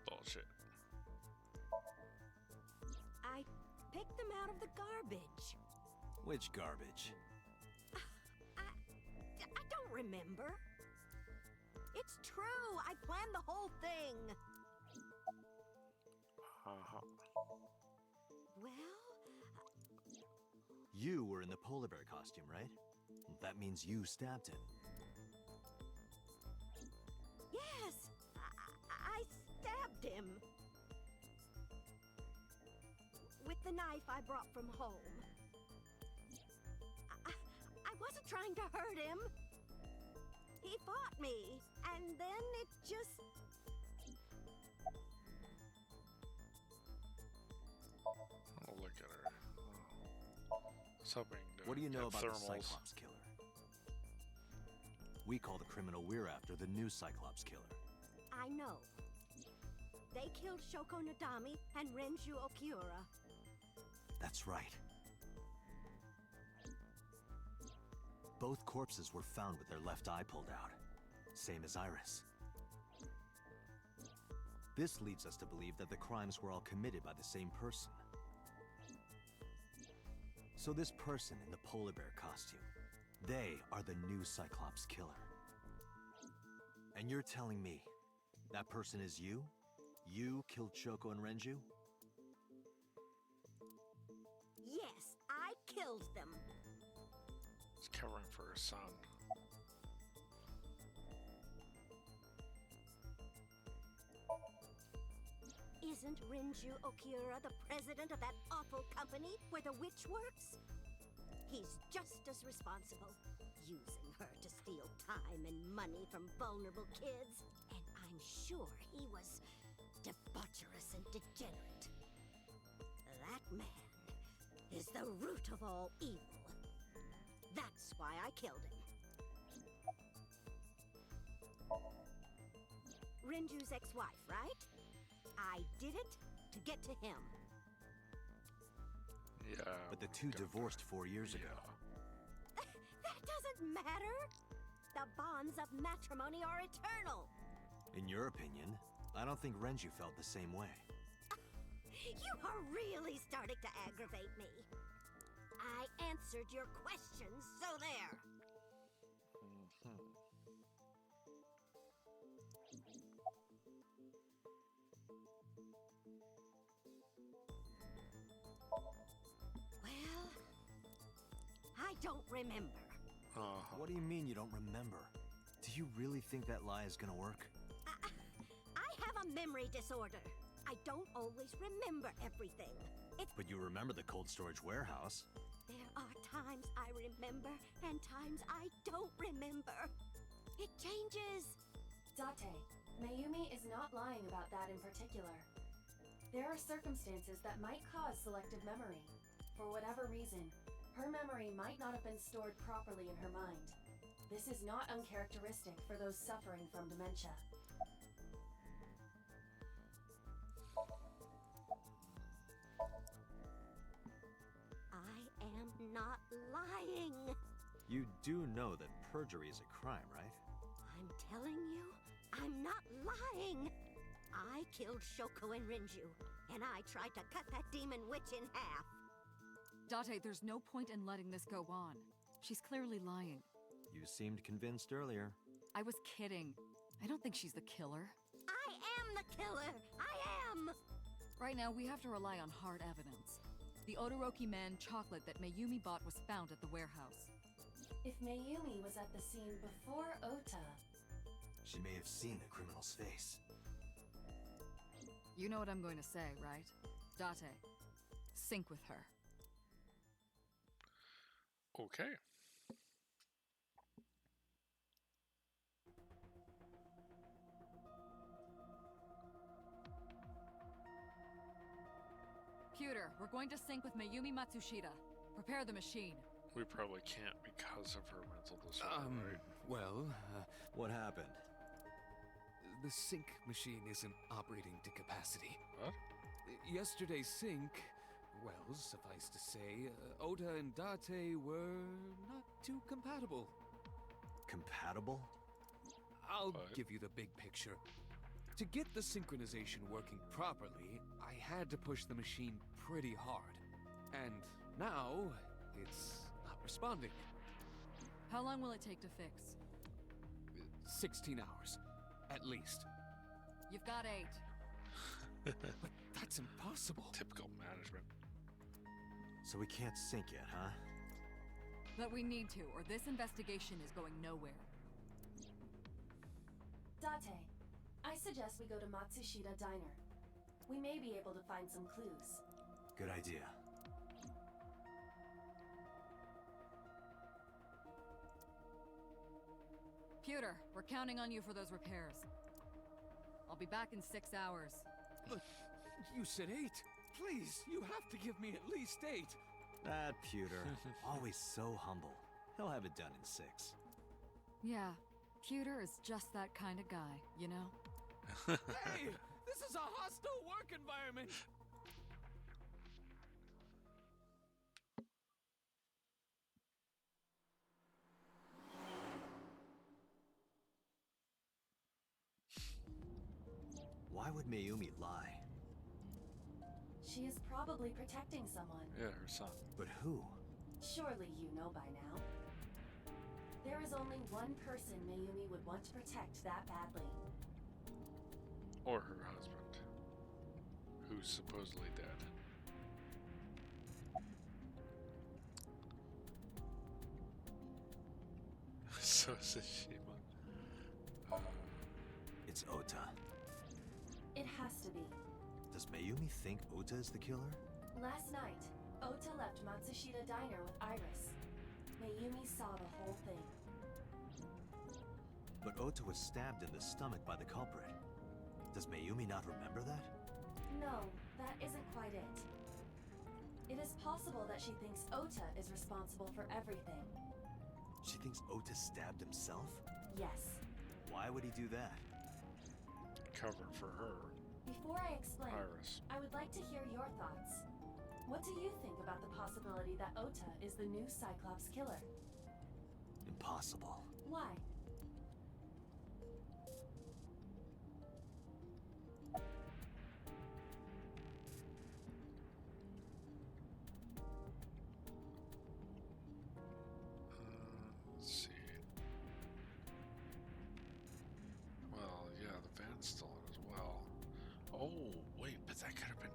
Bullshit. I picked them out of the garbage. Which garbage? I don't remember. It's true, I planned the whole thing. Well... You were in the polar bear costume, right? That means you stabbed him. Yes! I stabbed him. With the knife I brought from home. I wasn't trying to hurt him. He fought me, and then it just... Oh, look at her. I was hoping to What do you know get about thermals. the Cyclops killer? We call the criminal we're after the new Cyclops killer. I know. They killed Shoko Nadami and Renju Okiura. That's right. Both corpses were found with their left eye pulled out. Same as Iris. This leads us to believe that the crimes were all committed by the same person. So this person in the polar bear costume, they are the new Cyclops killer. And you're telling me that person is you? You killed Shoko and Renju? Yes, I killed them. He's covering for her son. Isn't Renju Okiura the president of that awful company where the witch works? He's just as responsible, using her to steal time and money from vulnerable kids. And I'm sure he was debaucherous and degenerate. That man is the root of all evil. That's why I killed him. Renju's ex-wife, right? I did it to get to him. Yeah. But the two divorced 4 years ago. That doesn't matter. The bonds of matrimony are eternal. In your opinion, I don't think Renju felt the same way. You are really starting to aggravate me. I answered your questions, so there. Well, I don't remember. What do you mean you don't remember? Do you really think that lie is gonna work? I have a memory disorder. I don't always remember everything. But you remember the cold storage warehouse. There are times I remember and times I don't remember. It changes. Date, Mayumi is not lying about that in particular. There are circumstances that might cause selective memory. For whatever reason, her memory might not have been stored properly in her mind. This is not uncharacteristic for those suffering from dementia. I am not lying. You do know that perjury is a crime, right? I'm telling you, I'm not lying. I killed Shoko and Rinju, and I tried to cut that demon witch in half. Date, there's no point in letting this go on. She's clearly lying. You seemed convinced earlier. I was kidding. I don't think she's the killer. I am the killer! I am! Right now, we have to rely on hard evidence. The Odoroki Man chocolate that Mayumi bought was found at the warehouse. If Mayumi was at the scene before Ota... She may have seen the criminal's face. You know what I'm going to say, right? Date, sync with her. Okay. Computer, we're going to sync with Mayumi Matsushita. Prepare the machine. We probably can't because of her mental disorder, right? Well, What happened? the sync machine isn't operating to capacity. What? Yesterday's sync, well, suffice to say, Ota and Date were not too compatible. Compatible? I'll What? give you the big picture. To get the synchronization working properly, I had to push the machine pretty hard. And now, it's not responding. How long will it take to fix? 16 hours, at least. You've got 8. But that's impossible. Typical management. So we can't sync yet, huh? But we need to, or this investigation is going nowhere. Date, I suggest we go to Matsushita Diner. We may be able to find some clues. Good idea. Computer, we're counting on you for those repairs. I'll be back in 6 hours. But you said 8. Please, you have to give me at least 8. That pewter. Always so humble. He'll have it done in 6. Yeah, Computer is just that kind of guy, you know? Hey! This is a hostile work environment! Why would Mayumi lie? She is probably protecting someone. Yeah, her son. But who? Surely you know by now. There is only one person Mayumi would want to protect that badly. Or her husband, who's supposedly dead. So Tsushima. It's Ota. It has to be. Does Mayumi think Ota is the killer? Last night, Ota left Matsushita Diner with Iris. Mayumi saw the whole thing. But Ota was stabbed in the stomach by the culprit. Does Mayumi not remember that? No, that isn't quite it. It is possible that she thinks Ota is responsible for everything. She thinks Ota stabbed himself? Yes. Why would he do that? Cover for her. Before I explain, Iris. I would like to hear your thoughts. What do you think about the possibility that Ota is the new Cyclops killer? Impossible. Why? Let's see. Well, yeah, the van's still in as well. Oh, wait, but that could have been...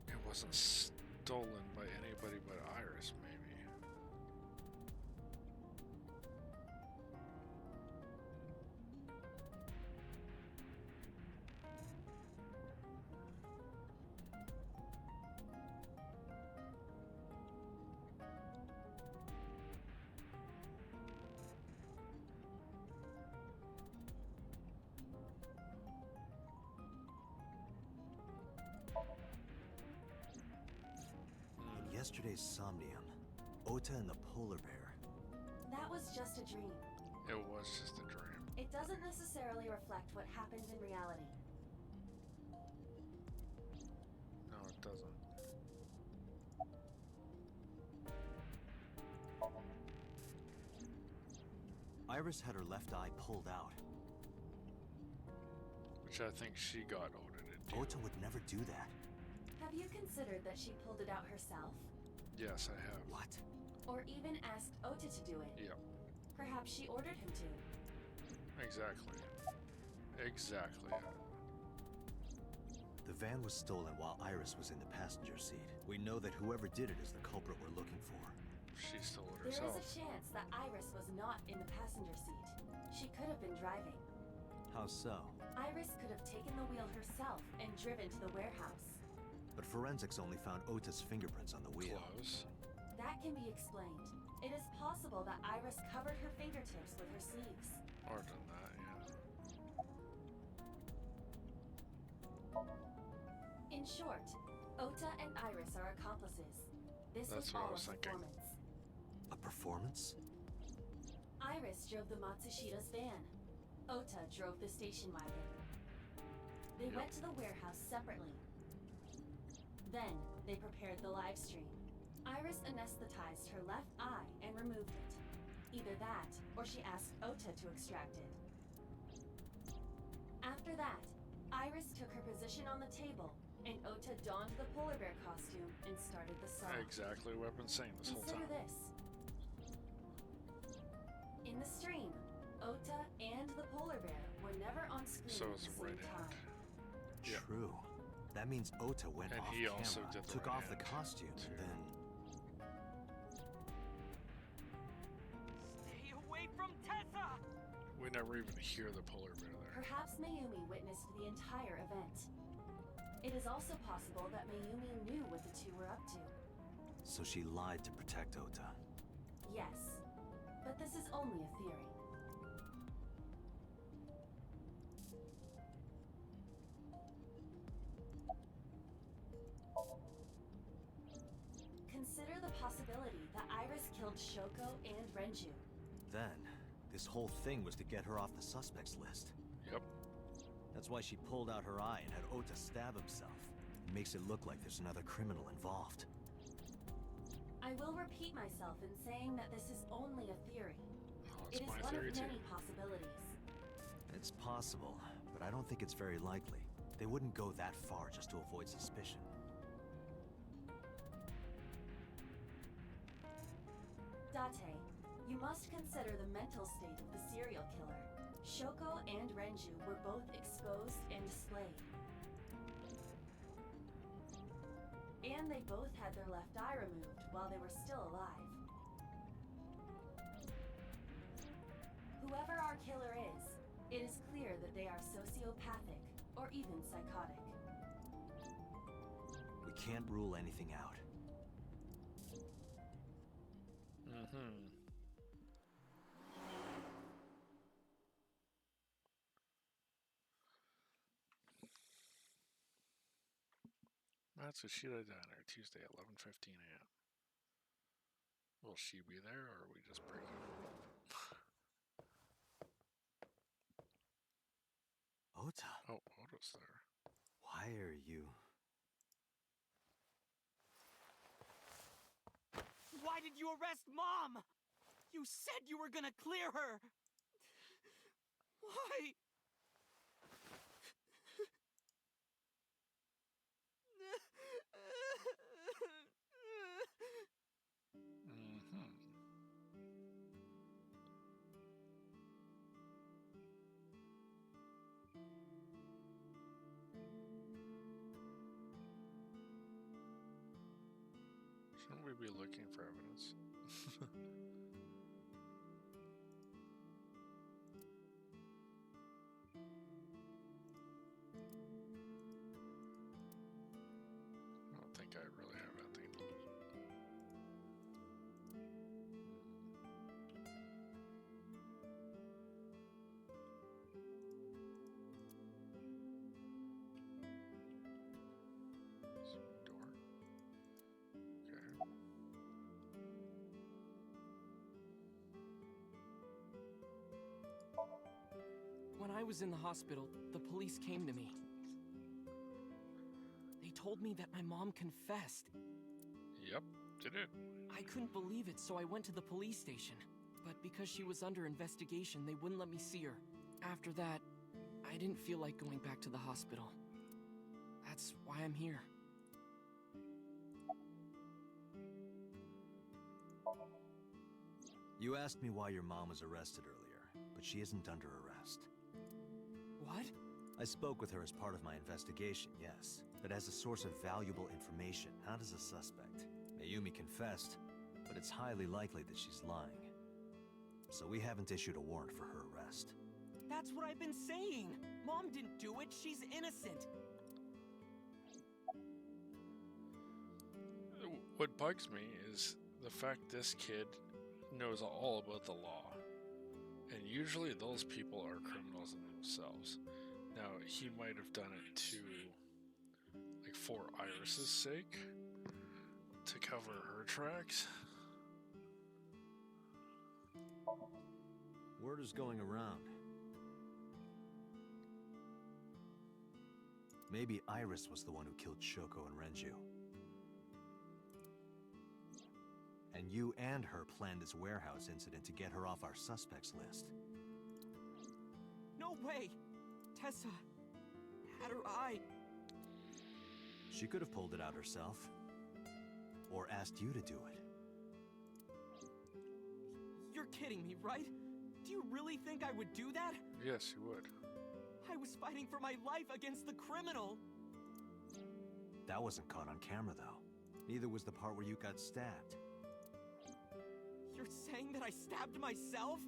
It wasn't stolen by anybody but Iris, maybe. Yesterday's Somnium. Ota and the polar bear. That was just a dream. It was just a dream. It doesn't necessarily reflect what happened in reality. No, it doesn't. Iris had her left eye pulled out. Which I think she got Oda to do. Ota would never do that. Have you considered that she pulled it out herself? Yes, I have. What? Or even asked Ota to do it? Yep. Perhaps she ordered him to. Exactly. Exactly. The van was stolen while Iris was in the passenger seat. We know that whoever did it is the culprit we're looking for. She stole it There herself. is a chance that Iris was not in the passenger seat. She could have been driving. How so? Iris could have taken the wheel herself and driven to the warehouse. But forensics only found Ota's fingerprints on the wheel. Close. That can be explained. It is possible that Iris covered her fingertips with her sleeves. Or done that, yeah. In short, Ota and Iris are accomplices. This That's was what I all was a thinking. performance. A performance? Iris drove the Matsushida's van. Ota drove the station wagon. They went to the warehouse separately. Then, they prepared the live stream. Iris anesthetized her left eye and removed it. Either that, or she asked Ota to extract it. After that, Iris took her position on the table, and Ota donned the polar bear costume and started the song. Exactly what I've been saying this whole Consider time. this. In the stream, Ota and the polar bear were never on screen So at it's the a same right hand. time. Yeah. True. That means Ota went And off he camera, also did the took right off the hand, costume, too. and then... Stay away from Tessa! We never even hear the polar bear there. Perhaps Mayumi witnessed the entire event. It is also possible that Mayumi knew what the two were up to. So she lied to protect Ota. Yes, but this is only a theory. Consider the possibility that Iris killed Shoko and Renju. Then, this whole thing was to get her off the suspects list. Yep. That's why she pulled out her eye and had Ota stab himself. It makes it look like there's another criminal involved. I will repeat myself in saying that this is only a theory. Oh, It it's is my one theory of too. many possibilities. It's possible, but I don't think it's very likely. They wouldn't go that far just to avoid suspicion. Date, you must consider the mental state of the serial killer. Shoko and Renju were both exposed and displayed. And they both had their left eye removed while they were still alive. Whoever our killer is, it is clear that they are sociopathic or even psychotic. We can't rule anything out. Mm-hmm. Matsushita Diner, Tuesday, 11:15 a.m. Will she be there, or are we just breaking? Ota, Oh, Ota's there. why are you... Why did you arrest Mom? You said you were gonna clear her. Why? Mm-hmm. Shouldn't we be looking for evidence? I don't think I really have anything. Door. Okay. I was in the hospital, the police came to me. They told me that my mom confessed. Yep, did it. I couldn't believe it, so I went to the police station. But because she was under investigation, they wouldn't let me see her. After that, I didn't feel like going back to the hospital. That's why I'm here. You asked me why your mom was arrested earlier, but she isn't under arrest. What? I spoke with her as part of my investigation, yes, but as a source of valuable information, not as a suspect. Mayumi confessed, but it's highly likely that she's lying. So we haven't issued a warrant for her arrest. That's what I've been saying! Mom didn't do it, she's innocent! What bugs me is the fact this kid knows all about the law. And usually those people are criminals in themselves. Now, he might have done it to, like, for Iris's sake, to cover her tracks. Word is going around. Maybe Iris was the one who killed Shoko and Renju. And you and her planned this warehouse incident to get her off our suspects list. No way! Tessa had her eye. She could have pulled it out herself. Or asked you to do it. You're kidding me, right? Do you really think I would do that? Yes, you would. I was fighting for my life against the criminal! That wasn't caught on camera, though. Neither was the part where you got stabbed. You're saying that I stabbed myself?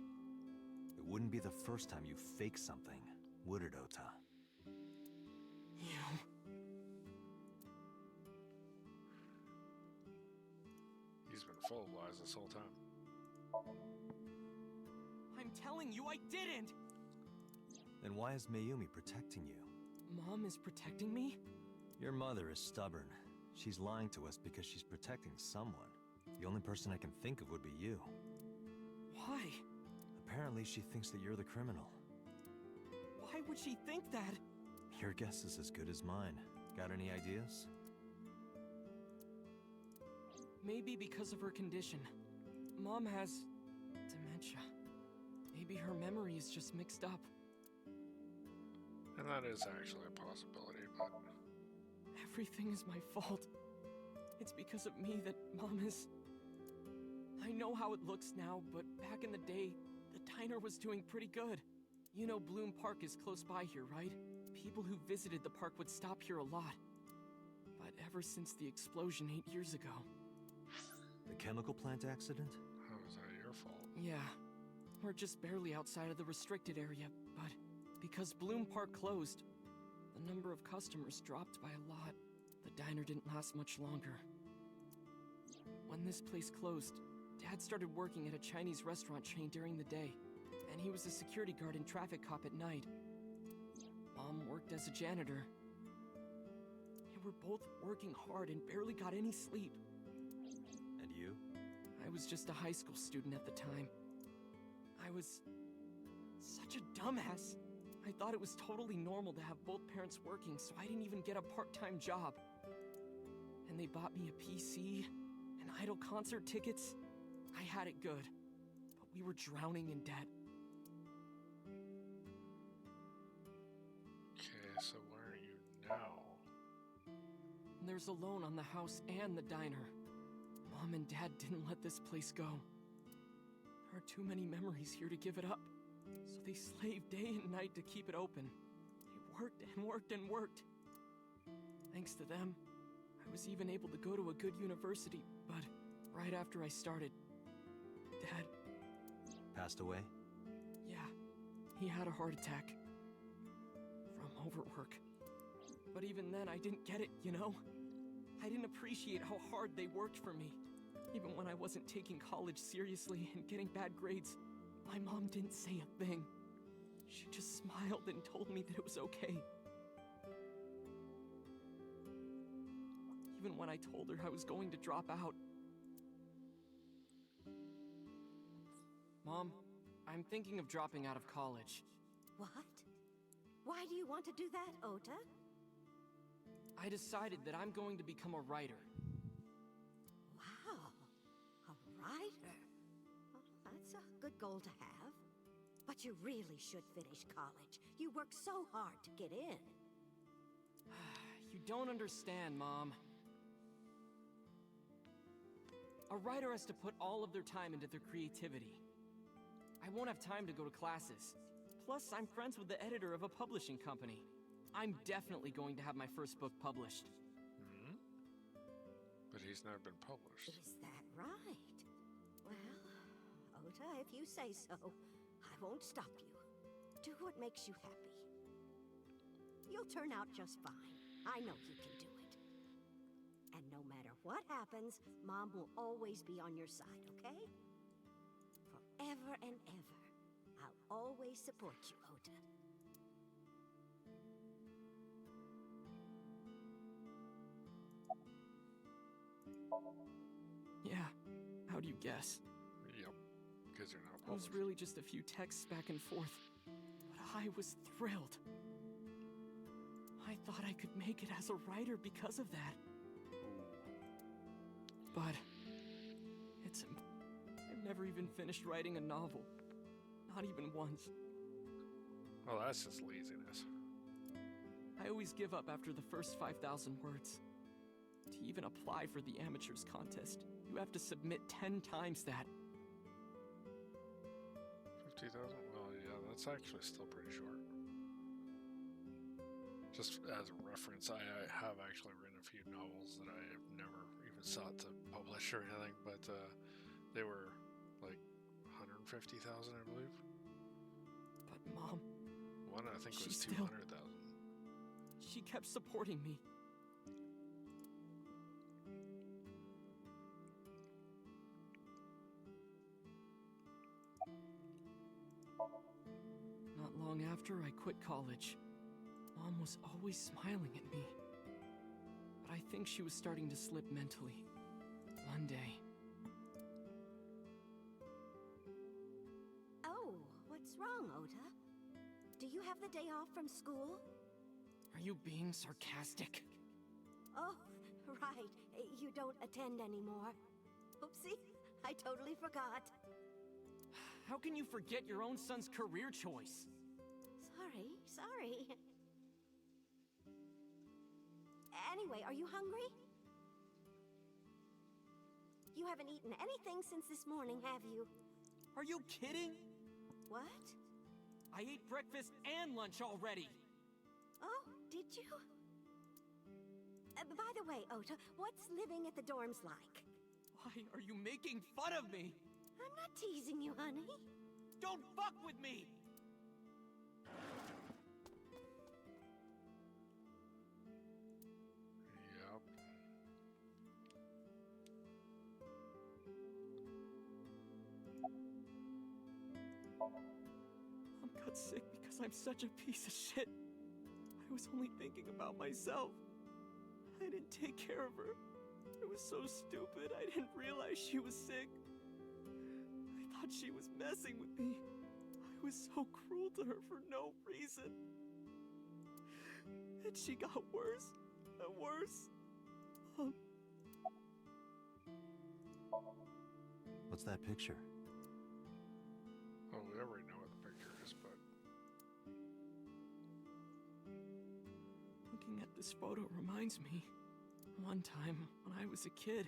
It wouldn't be the first time you faked something, would it, Ota? You... He's been full of lies this whole time. I'm telling you, I didn't! Then why is Mayumi protecting you? Mom is protecting me? Your mother is stubborn. She's lying to us because she's protecting someone. The only person I can think of would be you. Why? Apparently she thinks that you're the criminal. Why would she think that? Your guess is as good as mine. Got any ideas? Maybe because of her condition. Mom has... dementia. Maybe her memory is just mixed up. And that is actually a possibility, but... Everything is my fault. It's because of me that Mom is... I know how it looks now, but back in the day, the diner was doing pretty good. You know Bloom Park is close by here, right? People who visited the park would stop here a lot. But ever since the explosion 8 years ago... The chemical plant accident? How is that your fault? Yeah. We're just barely outside of the restricted area, but because Bloom Park closed, the number of customers dropped by a lot. The diner didn't last much longer. When this place closed, Dad started working at a Chinese restaurant chain during the day, and he was a security guard and traffic cop at night. Mom worked as a janitor. They were both working hard and barely got any sleep. And you? I was just a high school student at the time. I was such a dumbass. I thought it was totally normal to have both parents working, so I didn't even get a part-time job. And they bought me a PC and idol concert tickets. I had it good, but we were drowning in debt. Okay, so where are you now? There's a loan on the house and the diner. Mom and Dad didn't let this place go. There are too many memories here to give it up. So they slaved day and night to keep it open. They worked and worked and worked. Thanks to them, I was even able to go to a good university, but right after I started, Dad... Passed away? Yeah, he had a heart attack. From overwork. But even then, I didn't get it, you know? I didn't appreciate how hard they worked for me. Even when I wasn't taking college seriously and getting bad grades, my mom didn't say a thing. She just smiled and told me that it was okay. Even when I told her I was going to drop out. Mom, I'm thinking of dropping out of college. What? Why do you want to do that, Ota? I decided that I'm going to become a writer. Wow, a writer? Well, that's a good goal to have. But you really should finish college. You worked so hard to get in. You don't understand, Mom. A writer has to put all of their time into their creativity. I won't have time to go to classes. Plus, I'm friends with the editor of a publishing company. I'm definitely going to have my first book published. Hmm? But he's never been published. Is that right? Well, Ota, if you say so, I won't stop you. Do what makes you happy. You'll turn out just fine. I know you can do it. And no matter what happens, Mom will always be on your side, okay? Forever and ever. I'll always support you, Ota. Yeah, how do you guess? Yep, because you're not It was published. really just a few texts back and forth, but I was thrilled. I thought I could make it as a writer because of that. But I've never even finished writing a novel. Not even once. Well, that's just laziness. I always give up after the first 5,000 words. To even apply for the amateurs contest, you have to submit 10 times that. 50,000? Well, yeah, that's actually still pretty short. Just as a reference, I have actually written a few novels that I have never even sought to publish or anything, but they were like 150,000, I believe. But Mom... One, I think, was still... 200,000. She kept supporting me. Not long after I quit college, Mom was always smiling at me. But I think she was starting to slip mentally. One day. Oh, what's wrong, Ota? Do you have the day off from school? Are you being sarcastic? Oh, right. You don't attend anymore. Oopsie, I totally forgot. How can you forget your own son's career choice? Sorry. Anyway, are you hungry? You haven't eaten anything since this morning, have you? Are you kidding? What? I ate breakfast and lunch already. Oh, did you? By the way, Ota, what's living at the dorms like? Why are you making fun of me? I'm not teasing you, honey. Don't fuck with me! Yep. Mom got sick because I'm such a piece of shit. I was only thinking about myself. I didn't take care of her. I was so stupid, I didn't realize she was sick. I thought she was messing with me. I was so cruel to her for no reason. And she got worse and worse. What's that picture? Oh, we already know what the picture is, but... Looking at this photo reminds me. One time, when I was a kid,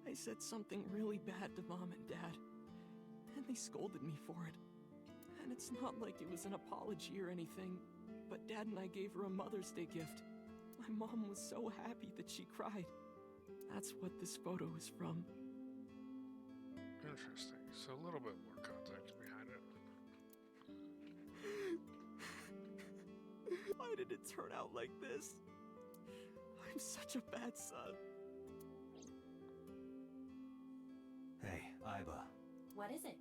I said something really bad to Mom and Dad, and they scolded me for it. And it's not like it was an apology or anything, but Dad and I gave her a Mother's Day gift. My mom was so happy that she cried. That's what this photo is from. Interesting. So a little bit more context behind it. Why did it turn out like this? I'm such a bad son. Hey, Aiba. What is it?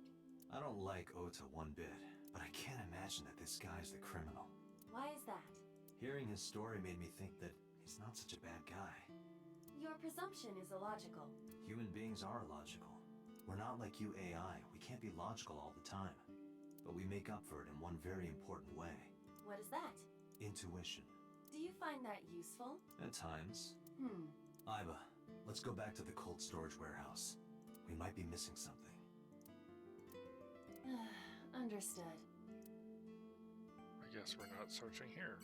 I don't like Ota one bit, but I can't imagine that this guy's the criminal. Why is that? Hearing his story made me think that he's not such a bad guy. Your presumption is illogical. Human beings are illogical. We're not like you AI. We can't be logical all the time. But we make up for it in one very important way. What is that? Intuition. Do you find that useful? At times. Hmm. Iva, let's go back to the cold storage warehouse. We might be missing something. Understood. I guess we're not searching here.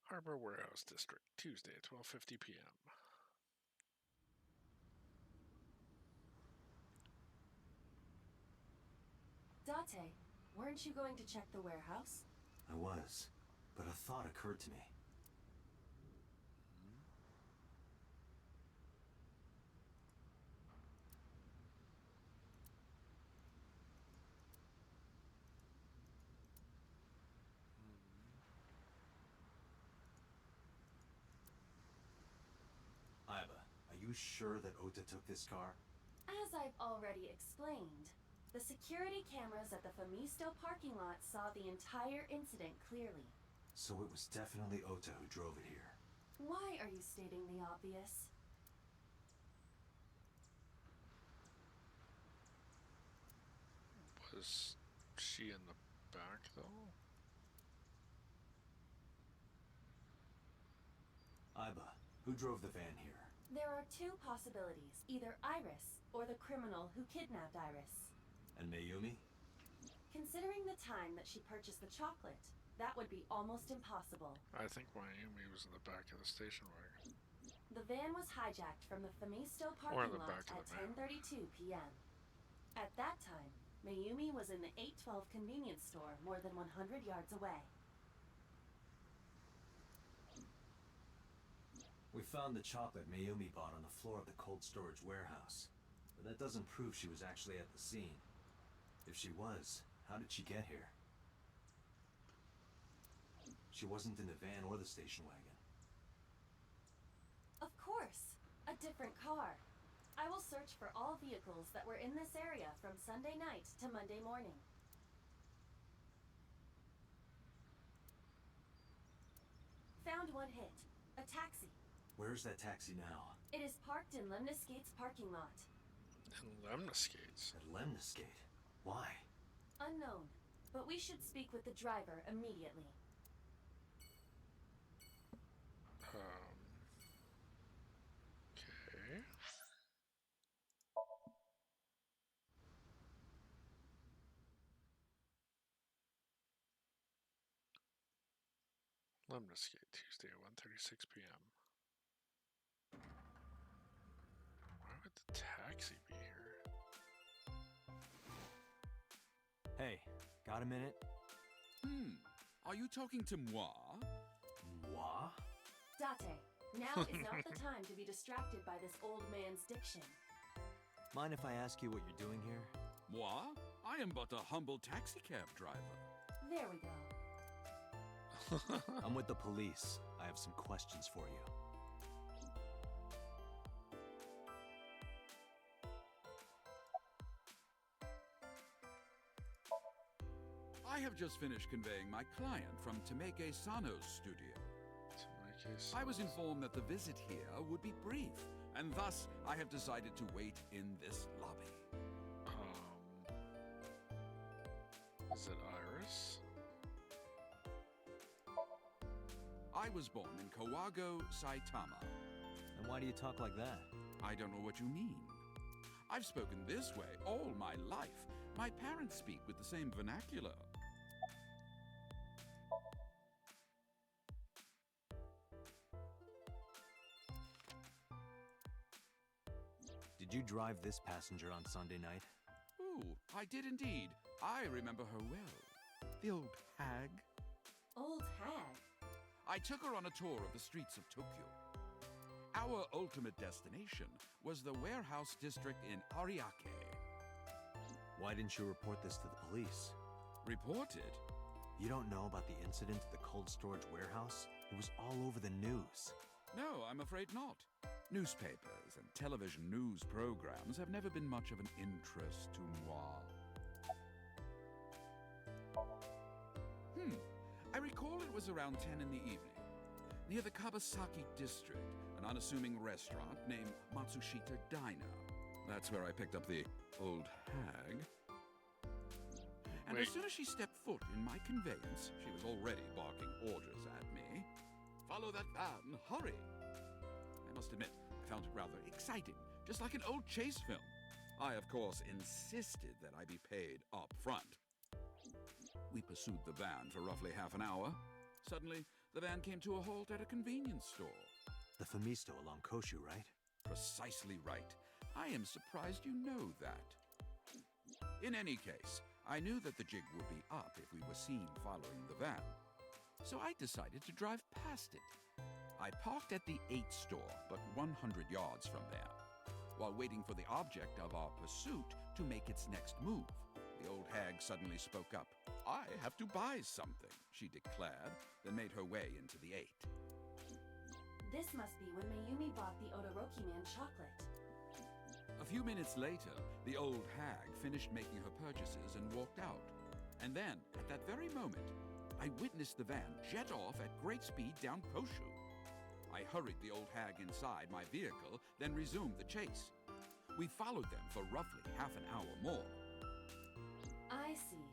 Harbor Warehouse District, Tuesday at 12:50 p.m. Date, weren't you going to check the warehouse? I was, but a thought occurred to me. Iva, are you sure that Ota took this car? As I've already explained, the security cameras at the Famisto parking lot saw the entire incident clearly. So it was definitely Ota who drove it here. Why are you stating the obvious? Was she in the back, though? Iba, who drove the van here? There are two possibilities, either Iris or the criminal who kidnapped Iris. And Mayumi? Considering the time that she purchased the chocolate, that would be almost impossible. I think Mayumi was in the back of the station wagon. The van was hijacked from the Famisto Or in parking the lot back of at the van. 10:32 p.m. At that time, Mayumi was in the 812 convenience store more than 100 yards away. We found the chocolate Mayumi bought on the floor of the cold storage warehouse. But that doesn't prove she was actually at the scene. If she was, how did she get here? She wasn't in the van or the station wagon. Of course! A different car. I will search for all vehicles that were in this area from Sunday night to Monday morning. Found one hit. A taxi. Where's that taxi now? It is parked in Lemniscate's parking lot. In Lemniscate's? At Lemniscate? Why? Unknown, but we should speak with the driver immediately. Okay. Lemniscate, Tuesday at 1:36 p.m. Why would the taxi be here? Hey, got a minute? Are you talking to moi? Moi? Date, now is not the time to be distracted by this old man's diction. Mind if I ask you what you're doing here? Moi? I am but a humble taxicab driver. There we go. I'm with the police. I have some questions for you. I have just finished conveying my client from Temeke Sano's studio. I was informed that the visit here would be brief, and thus I have decided to wait in this lobby. Is it Iris? I was born in Kawago, Saitama. And why do you talk like that? I don't know what you mean. I've spoken this way all my life. My parents speak with the same vernacular. Did you drive this passenger on Sunday night? Ooh, I did indeed. I remember her well. The old hag. Old hag? I took her on a tour of the streets of Tokyo. Our ultimate destination was the warehouse district in Ariake. Why didn't you report this to the police? Reported? You don't know about the incident at the cold storage warehouse? It was all over the news. No, I'm afraid not. Newspapers and television news programs have never been much of an interest to moi. I recall it was around 10 in the evening, near the Kabasaki district, an unassuming restaurant named Matsushita Diner. That's where I picked up the old hag. And as soon as she stepped foot in my conveyance, she was already barking orders at me. Follow that van, hurry! I must admit, I found it rather exciting, just like an old chase film. I, of course, insisted that I be paid up front. We pursued the van for roughly half an hour. Suddenly, the van came to a halt at a convenience store. The Famisto along Koshu, right? Precisely right. I am surprised you know that. In any case, I knew that the jig would be up if we were seen following the van. So I decided to drive past it. I parked at the 8 store, but 100 yards from there, while waiting for the object of our pursuit to make its next move. The old hag suddenly spoke up. I have to buy something, she declared, then made her way into the 8. This must be when Mayumi bought the Odoroki Man chocolate. A few minutes later, the old hag finished making her purchases and walked out. And then, at that very moment, I witnessed the van jet off at great speed down Koshu. I hurried the old hag inside my vehicle, then resumed the chase. We followed them for roughly half an hour more. I see.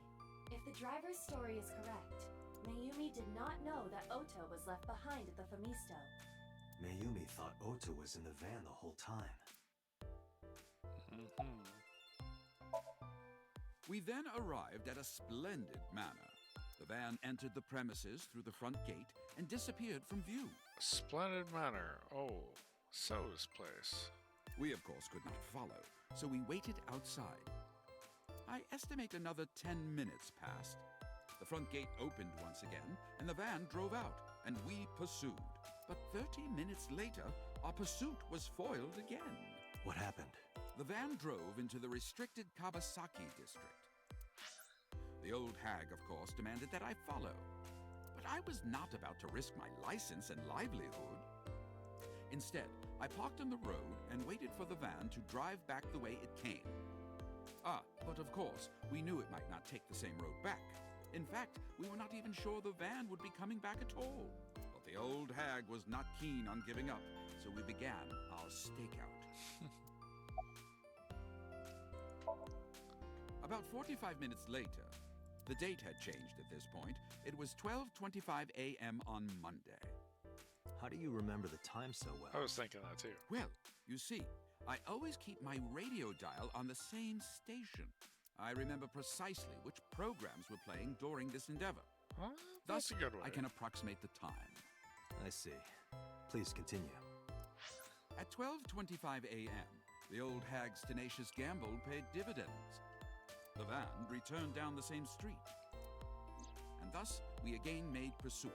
If the driver's story is correct, Mayumi did not know that Oto was left behind at the Famisto. Mayumi thought Oto was in the van the whole time. We then arrived at a splendid manor. The van entered the premises through the front gate and disappeared from view. Splendid manor. Oh, so's place. We, of course, could not follow, so we waited outside. I estimate another 10 minutes passed. The front gate opened once again, and the van drove out, and we pursued. But 30 minutes later, our pursuit was foiled again. What happened? The van drove into the restricted Kabasaki district. The old hag, of course, demanded that I follow. But I was not about to risk my license and livelihood. Instead, I parked on the road and waited for the van to drive back the way it came. But of course, we knew it might not take the same road back. In fact, we were not even sure the van would be coming back at all. But the old hag was not keen on giving up, so we began our stakeout. About 45 minutes later, the date had changed at this point. It was 12:25 a.m. on Monday. How do you remember the time so well? I was thinking that too. Well, you see, I always keep my radio dial on the same station. I remember precisely which programs were playing during this endeavor. That's a good way. I can approximate the time. I see. Please continue. At 12:25 a.m., the old hag's tenacious gamble paid dividends. The van returned down the same street. And thus, we again made pursuit.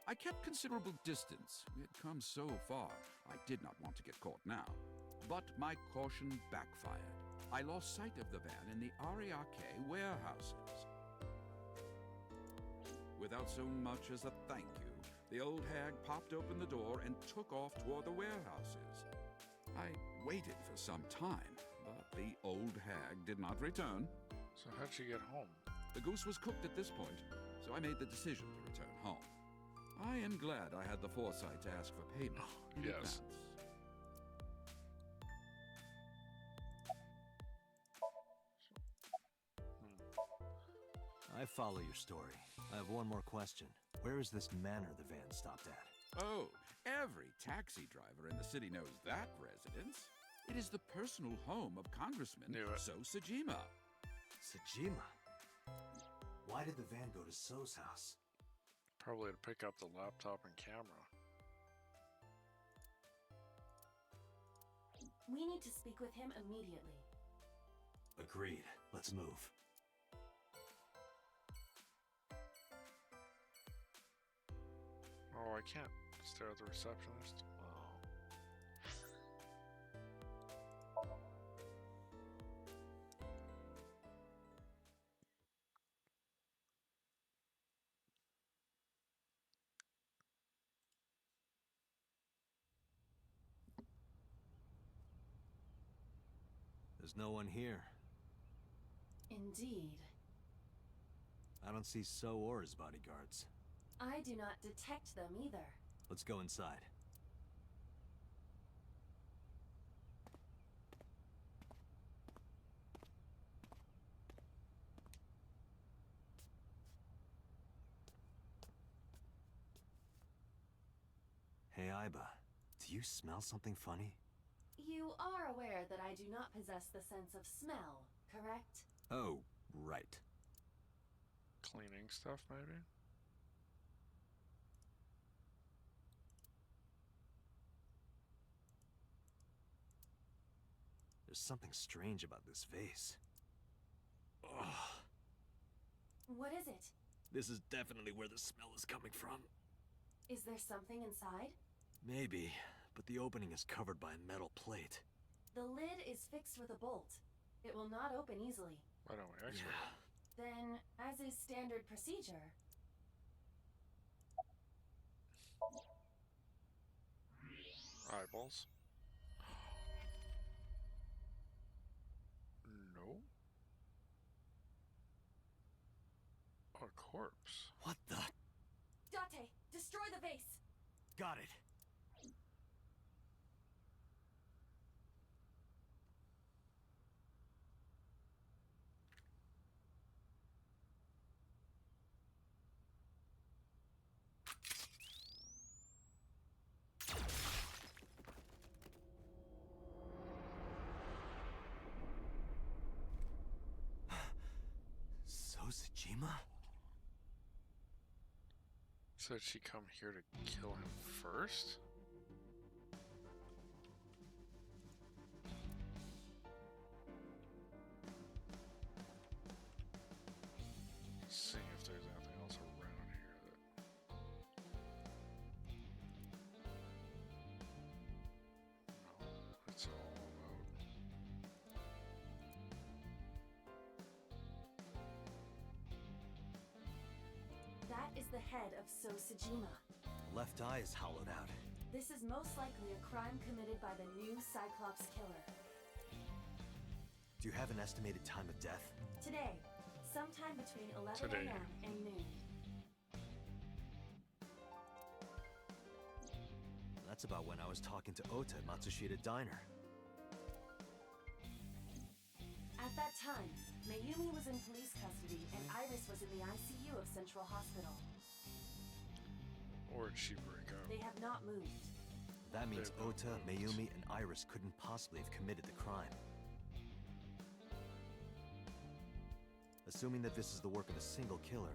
I kept considerable distance. We had come so far, I did not want to get caught now. But my caution backfired. I lost sight of the van in the Ariake warehouses. Without so much as a thank you, the old hag popped open the door and took off toward the warehouses. I waited for some time, but the old hag did not return. So how'd she get home? The goose was cooked at this point, so I made the decision to return home. I am glad I had the foresight to ask for payment in advance. I follow your story. I have one more question. Where is this manor the van stopped at? Oh, every taxi driver in the city knows that residence. It is the personal home of Congressman So Sajima. Sajima? Why did the van go to So's house? Probably to pick up the laptop and camera. We need to speak with him immediately. Agreed. Let's move. Oh, I can't stare at the receptionist. Oh. There's no one here. Indeed. I don't see So or his bodyguards. I do not detect them either. Let's go inside. Hey, Iba. Do you smell something funny? You are aware that I do not possess the sense of smell, correct? Oh, right. Cleaning stuff, maybe? There's something strange about this vase. Ugh. What is it? This is definitely where the smell is coming from. Is there something inside? Maybe, but the opening is covered by a metal plate. The lid is fixed with a bolt. It will not open easily. Why don't we actually? Then, as is standard procedure... Eyeballs. No. A corpse. What the? Date, destroy the vase! Got it. Sojima? So did she come here to kill him first? Seeing if there's anything else around here that... No, it's all about... That is the head of Sojima. Left eye is hollowed out. This is most likely a crime committed by the new Cyclops killer. Do you have an estimated time of death? Today, sometime between 11 a.m. and noon. That's about when I was talking to Ota at Matsushita Diner. At that time, Mayumi was in police custody and Iris was in the ICU of Central Hospital. Or did she break out? They have not moved. That means Ota, Mayumi, and Iris couldn't possibly have committed the crime. Assuming that this is the work of a single killer,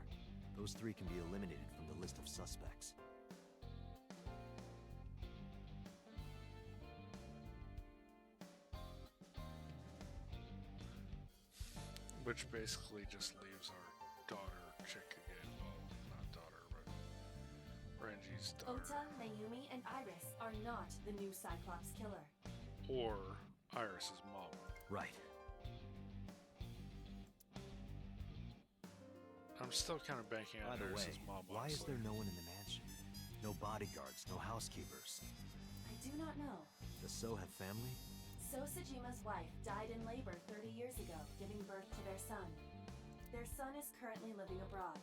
those three can be eliminated from the list of suspects. Which basically just leaves our daughter chick again. Well, not daughter, but Renji's daughter. Ota, Mayumi, and Iris are not the new Cyclops killer. Or Iris's mom. Right. I'm still kind of banking on By the way, Iris's mom. why is honestly. there no one in the mansion? No bodyguards, no housekeepers. I do not know. Does So have family? Sosajima's wife died in labor 30 years ago, giving birth to their son. Their son is currently living abroad.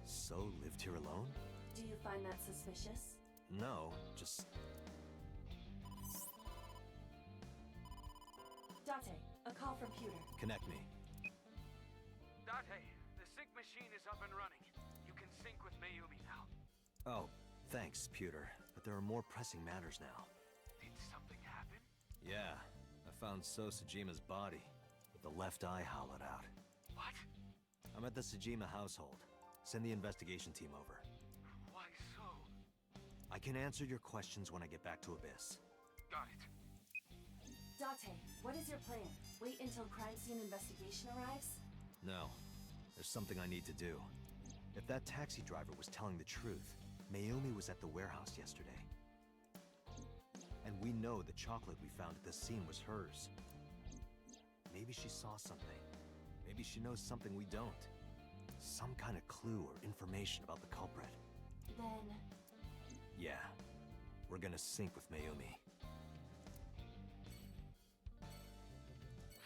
So lived here alone? Do you find that suspicious? No, just... Date, a call from Pewter. Connect me. Date, the sync machine is up and running. You can sync with Mayumi now. Oh, thanks, Pewter. But there are more pressing matters now. Did something happen? Yeah, I found Sosajima's body, with the left eye hollowed out. What? I'm at the Sojima household. Send the investigation team over. Why so? I can answer your questions when I get back to Abyss. Got it. Date, what is your plan? Wait until crime scene investigation arrives? No, there's something I need to do. If that taxi driver was telling the truth, Mayumi was at the warehouse yesterday. And we know the chocolate we found at the scene was hers. Maybe she saw something. Maybe she knows something we don't. Some kind of clue or information about the culprit. Then... Yeah, we're gonna sync with Mayumi.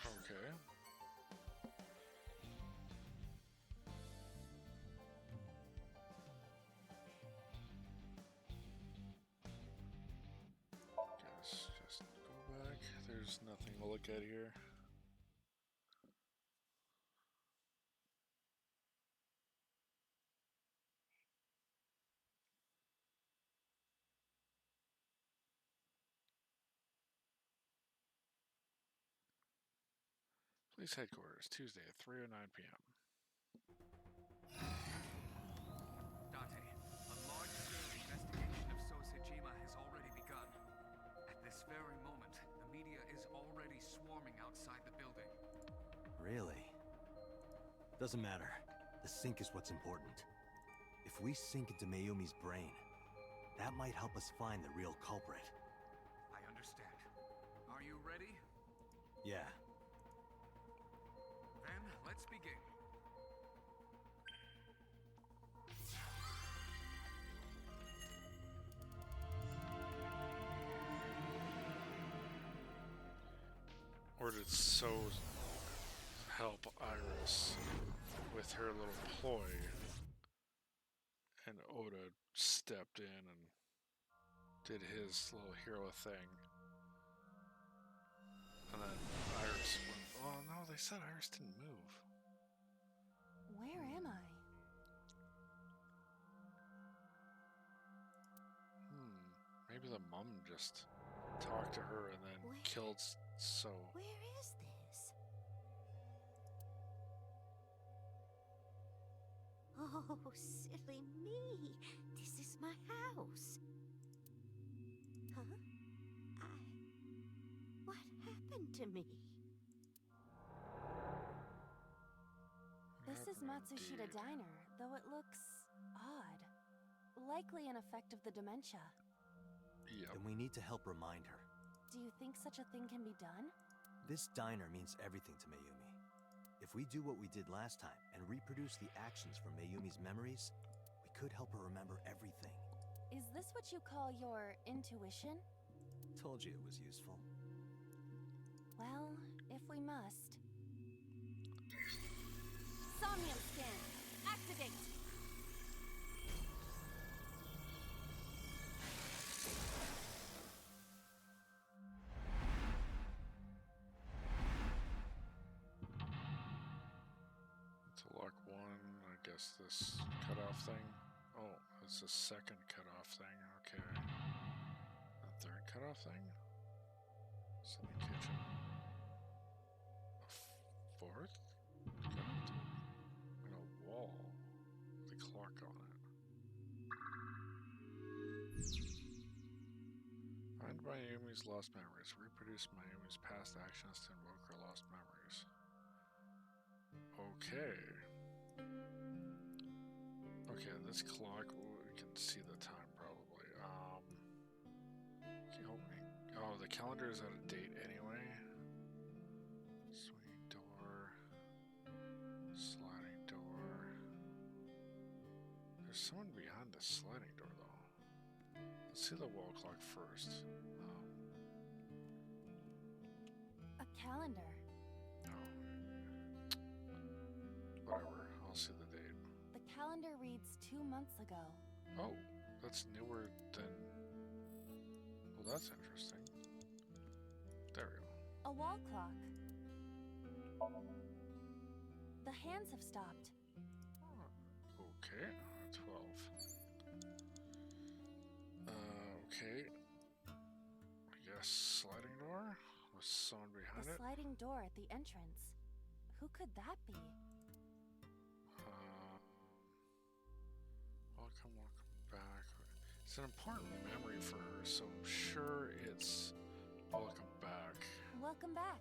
Okay. look at here? Police headquarters, Tuesday at 3:09 p.m. Date, a large-scale investigation of Sosejima has already begun. At this very moment, the media is already swarming outside the building. Really? Doesn't matter. The sync is what's important. If we sink into Mayumi's brain, that might help us find the real culprit. I understand. Are you ready? Yeah. Then, let's begin. Or did So help Iris with her little ploy, and Oda stepped in and did his little hero thing. And then Iris went, oh no, they said Iris didn't move. Where am I? Maybe the mom just talked to her and then killed So. Where is this? Oh, silly me. This is my house. Huh? What happened to me? This is Matsushita Diner, though it looks odd. Likely an effect of the dementia. Yep. Then we need to help remind her. Do you think such a thing can be done? This diner means everything to Mayumi. If we do what we did last time and reproduce the actions from Mayumi's memories, we could help her remember everything. Is this what you call your intuition? Told you it was useful. Well, if we must. Somnium scan! Activate! To lock one, I guess this cutoff thing. Oh, it's the second cutoff thing. Okay. The third cutoff thing? It's in the kitchen. A fourth cutoff thing? And a wall with a clock on it. Find Mayumi's lost memories. Reproduce Mayumi's past actions to invoke her lost memories. Okay. Okay, this clock, we can see the time probably. Can you help me? Oh, the calendar is out of date anyway. Swinging door. Sliding door. There's someone behind the sliding door though. Let's see the wall clock first. A calendar. Whatever, I'll see the date. The calendar reads 2 months ago. Oh, that's newer than... Well, that's interesting. There we go. A wall clock. The hands have stopped. Okay, 12. Okay. I guess sliding door? With someone behind The it? sliding door at the entrance. Who could that be? Welcome back. It's an important memory for her, so I'm sure it's welcome back. Welcome back.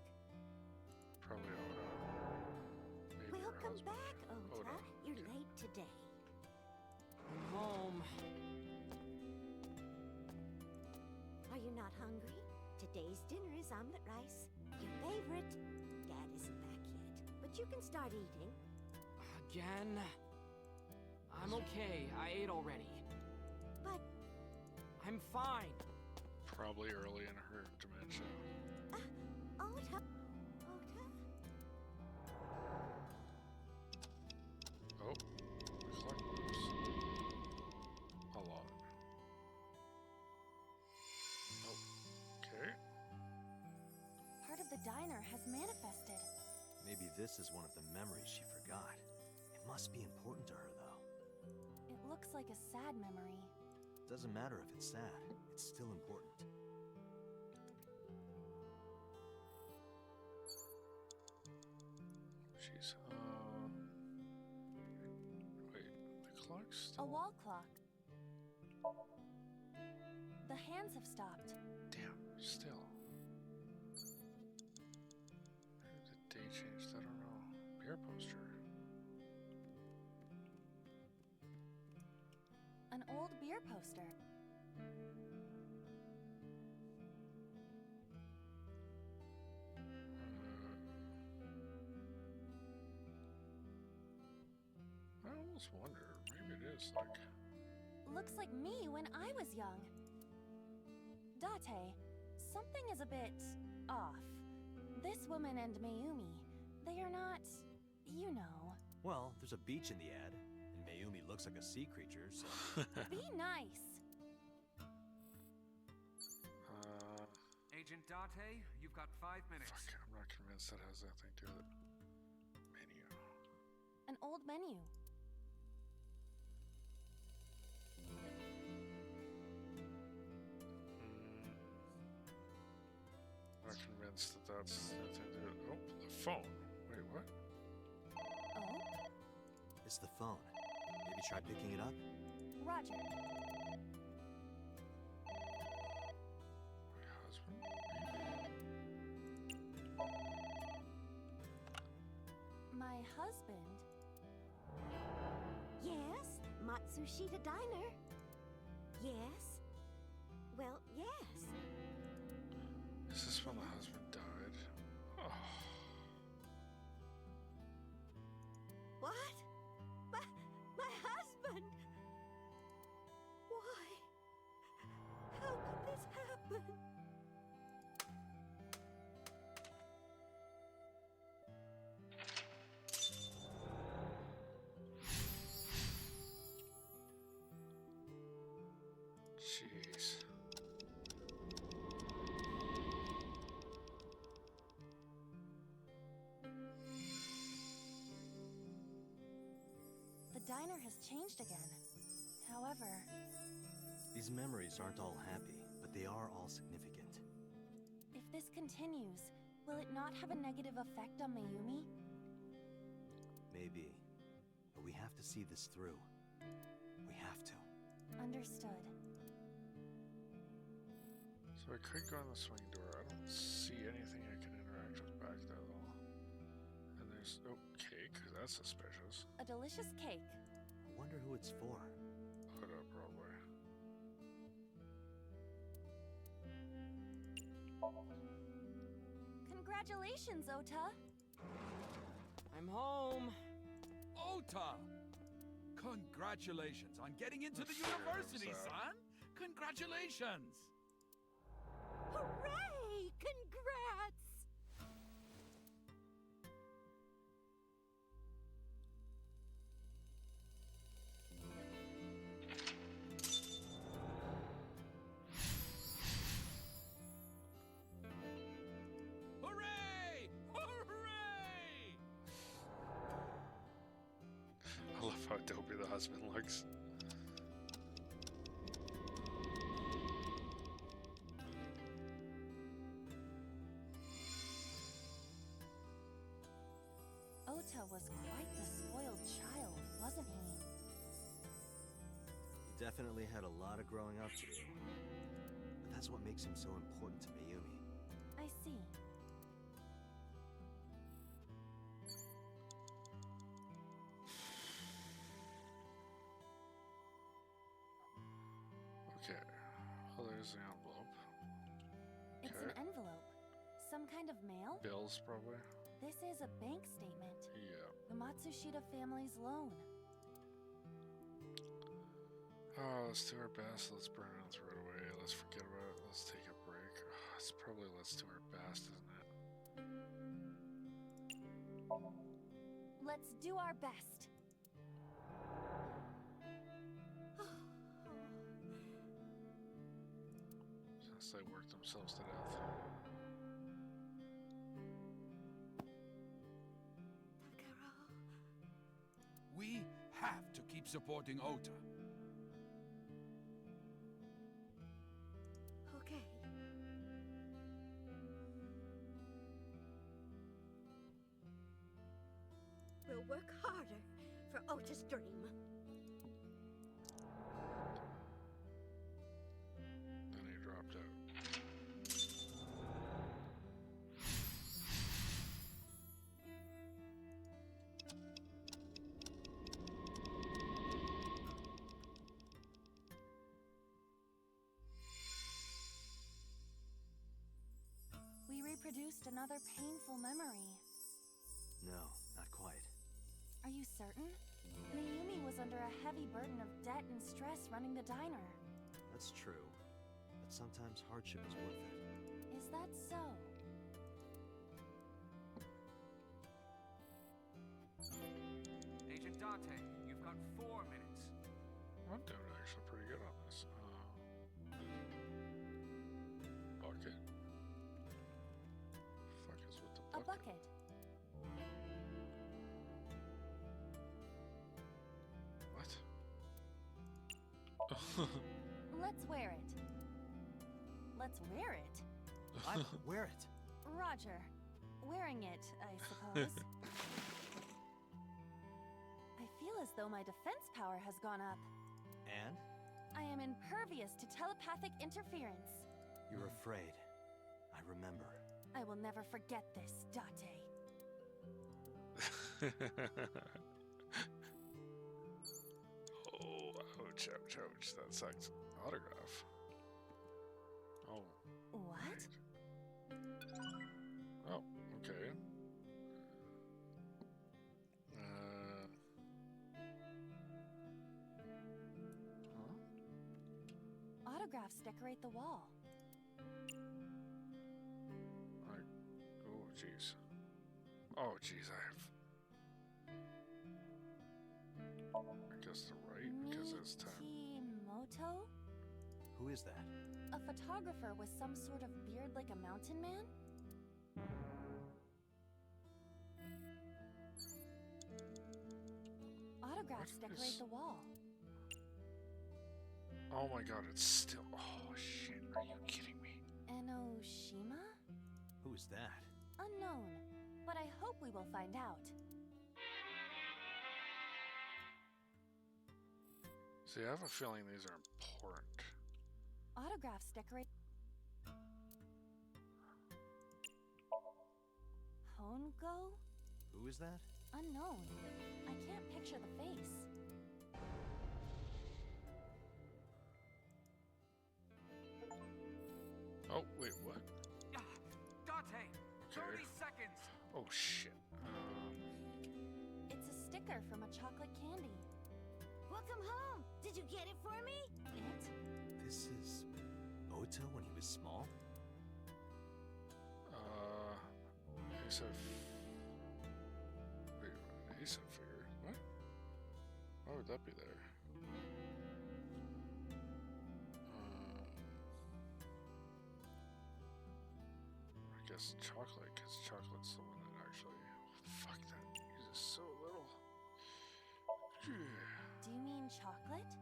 Probably Oda. Maybe Welcome back, Ota. You're late today. I'm home. Are you not hungry? Today's dinner is omelet rice. Your favorite. Dad isn't back yet, but you can start eating. Again? I'm okay. I ate already. But... I'm fine. Probably early in her dementia. Ota? Ota? Oh, the clock moves. A lot. Oh, okay. Part of the diner has manifested. Maybe this is one of the memories she forgot. It must be important to her, though. It looks like a sad memory. Doesn't matter if it's sad, it's still important. Jeez. Wait, the clock's A still... wall clock. The hands have stopped. Damn, still. Maybe the date changed, I don't know. Beer poster. An old beer poster. I almost wonder, maybe it is like... Looks like me when I was young. Date, something is a bit off. This woman and Mayumi, they are not, you know. Well, there's a beach in the ad, and Mayumi looks like a sea creature, so... Be nice. Agent Date, you've got 5 minutes. Fuck, I'm not convinced that has anything to do with it. Menu. An old menu. Not convinced that that's anything to do with... Oh, the phone. Wait, what? Oh? It's the phone. Maybe try picking it up? Roger. My husband? My husband? Yes, Matsushita Diner. Yes. Well, yes. Is this when the husband died? Oh. What? My husband? Why? How could this happen? Jeez. The diner has changed again. However, These memories aren't all happy, but they are all significant. if this continues, will it not have a negative effect on Mayumi? Maybe. But we have to see this through. We have to. Understood. So I could go in the swing door. I don't see anything I can interact with back there, though. And there's... Oh, cake. That's suspicious. A delicious cake. I wonder who it's for. Put up, probably. Congratulations, Ota! I'm home. Ota! Congratulations on getting into the university, son! Congratulations! Hooray! Congrats! Hooray! Hooray! I love how dopey the husband looks. Ota was quite the spoiled child, wasn't he? He definitely had a lot of growing up to do. But that's what makes him so important to Mayumi. I see. Okay. Well, there's the envelope. It's an envelope. Some kind of mail? Bills, probably. This is a bank statement. Yeah. The Matsushita family's loan. Oh, let's do our best. Let's burn it and throw it away. Let's forget about it. Let's take a break. Oh, it's probably let's do our best, isn't it? Let's do our best. Since they worked themselves to death. keep supporting Ota. Okay. We'll work harder for Ota's dream. Then he dropped out. We reproduced another painful memory. No, not quite. Are you certain? Mayumi was under a heavy burden of debt and stress running the diner. That's true. But sometimes hardship is worth it. Is that so? Agent Dante, you've got 4 minutes. I'm doing actually pretty good on this. Bucket. Fuck is with the A bucket? bucket. What? Let's wear it. Let's wear it? I wear it. Roger. Wearing it, I suppose. I feel as though my defense power has gone up. And? I am impervious to telepathic interference. You're afraid. I remember. I will never forget this, Date. Oh, ouch, ouch, ouch. That sucks. Autograph. Oh. What? Oh, okay. Autographs decorate the wall. Oh, jeez. Oh, jeez, I guess the right, because it's time. Moto? Who is that? A photographer with some sort of beard like a mountain man? Autographs decorate the wall. Oh my god, it's still. Oh shit, are you kidding me? Enoshima? Who's that? Unknown, but I hope we will find out. See, I have a feeling these are important. Autographs decorate. Hongo? Who is that? Unknown. I can't picture the face. Oh, wait, what? Dante, 30 seconds. Oh, shit. It's a sticker from a chocolate candy. Welcome home. Did you get it for me? It? This is Ota when he was small? Ace of... Wait, an Ace of figure? What? Why would that be there? I guess chocolate, because chocolate's the one that actually... Fuck, that uses so little. Do you mean chocolate?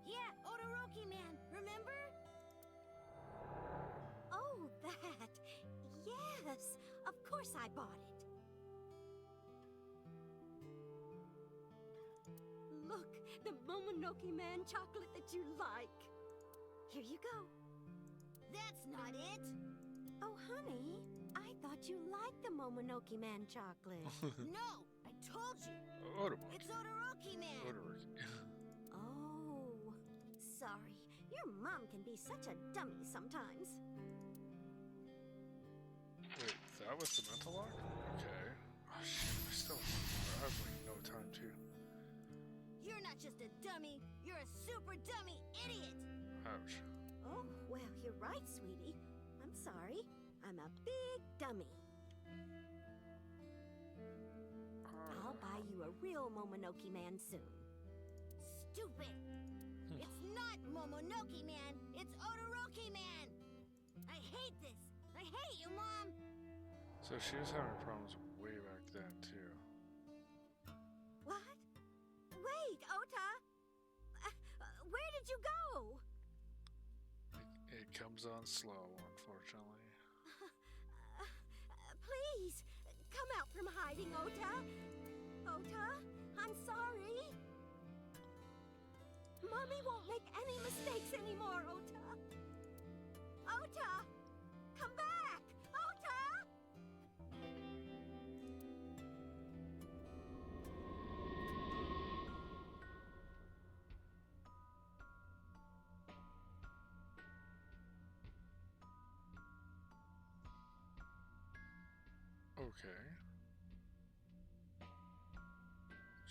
Yeah, Odoroki Man, remember? Oh, that. Yes, of course I bought it. Look, the Momonoke Man chocolate that you like. Here you go. That's not it. Oh, honey, I thought you liked the Momonoke Man chocolate. No, I told you. Odoroki. It's Odoroki Man. Odoroki. Oh, sorry. Your mom can be such a dummy sometimes. Wait, that was the mental lock? Okay. Oh shit, I still have one more. I have like no time to. You're not just a dummy, you're a super dummy idiot! Ouch. Oh, well, you're right, sweetie. I'm sorry. I'm a big dummy. I'll buy you a real Momonoke Man soon. Stupid! It's not Momonoke Man, it's Odoroki Man! I hate this! I hate you, Mom! So she was having problems way back then too. What? Wait! Ota! Where did you go? It comes on slow, unfortunately. Please, come out from hiding, Ota. Ota, I'm sorry. Mommy won't make any mistakes anymore, Ota. Ota! Come back! Ota! Okay.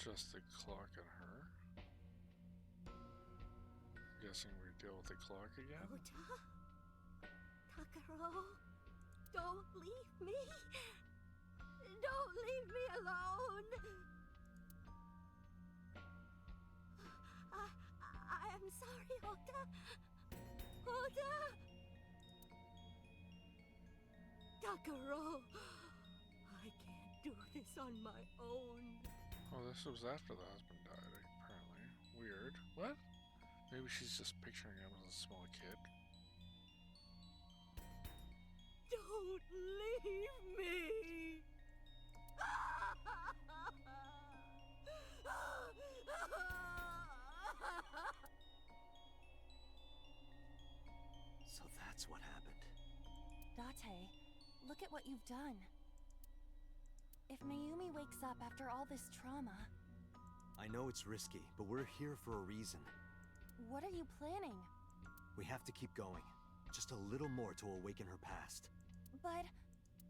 Just the clock and her. Guessing we deal with the clock again. Ota? Takaro, don't leave me. Don't leave me alone. I'm sorry, Ota. Ota! Takaro, I can't do this on my own. Oh, this was after the husband died, apparently. Weird. What? Maybe she's just picturing him as a small kid. Don't leave me! So that's what happened. Date, look at what you've done. If Mayumi wakes up after all this trauma... I know it's risky, but we're here for a reason. What are you planning? We have to keep going. Just a little more to awaken her past. But...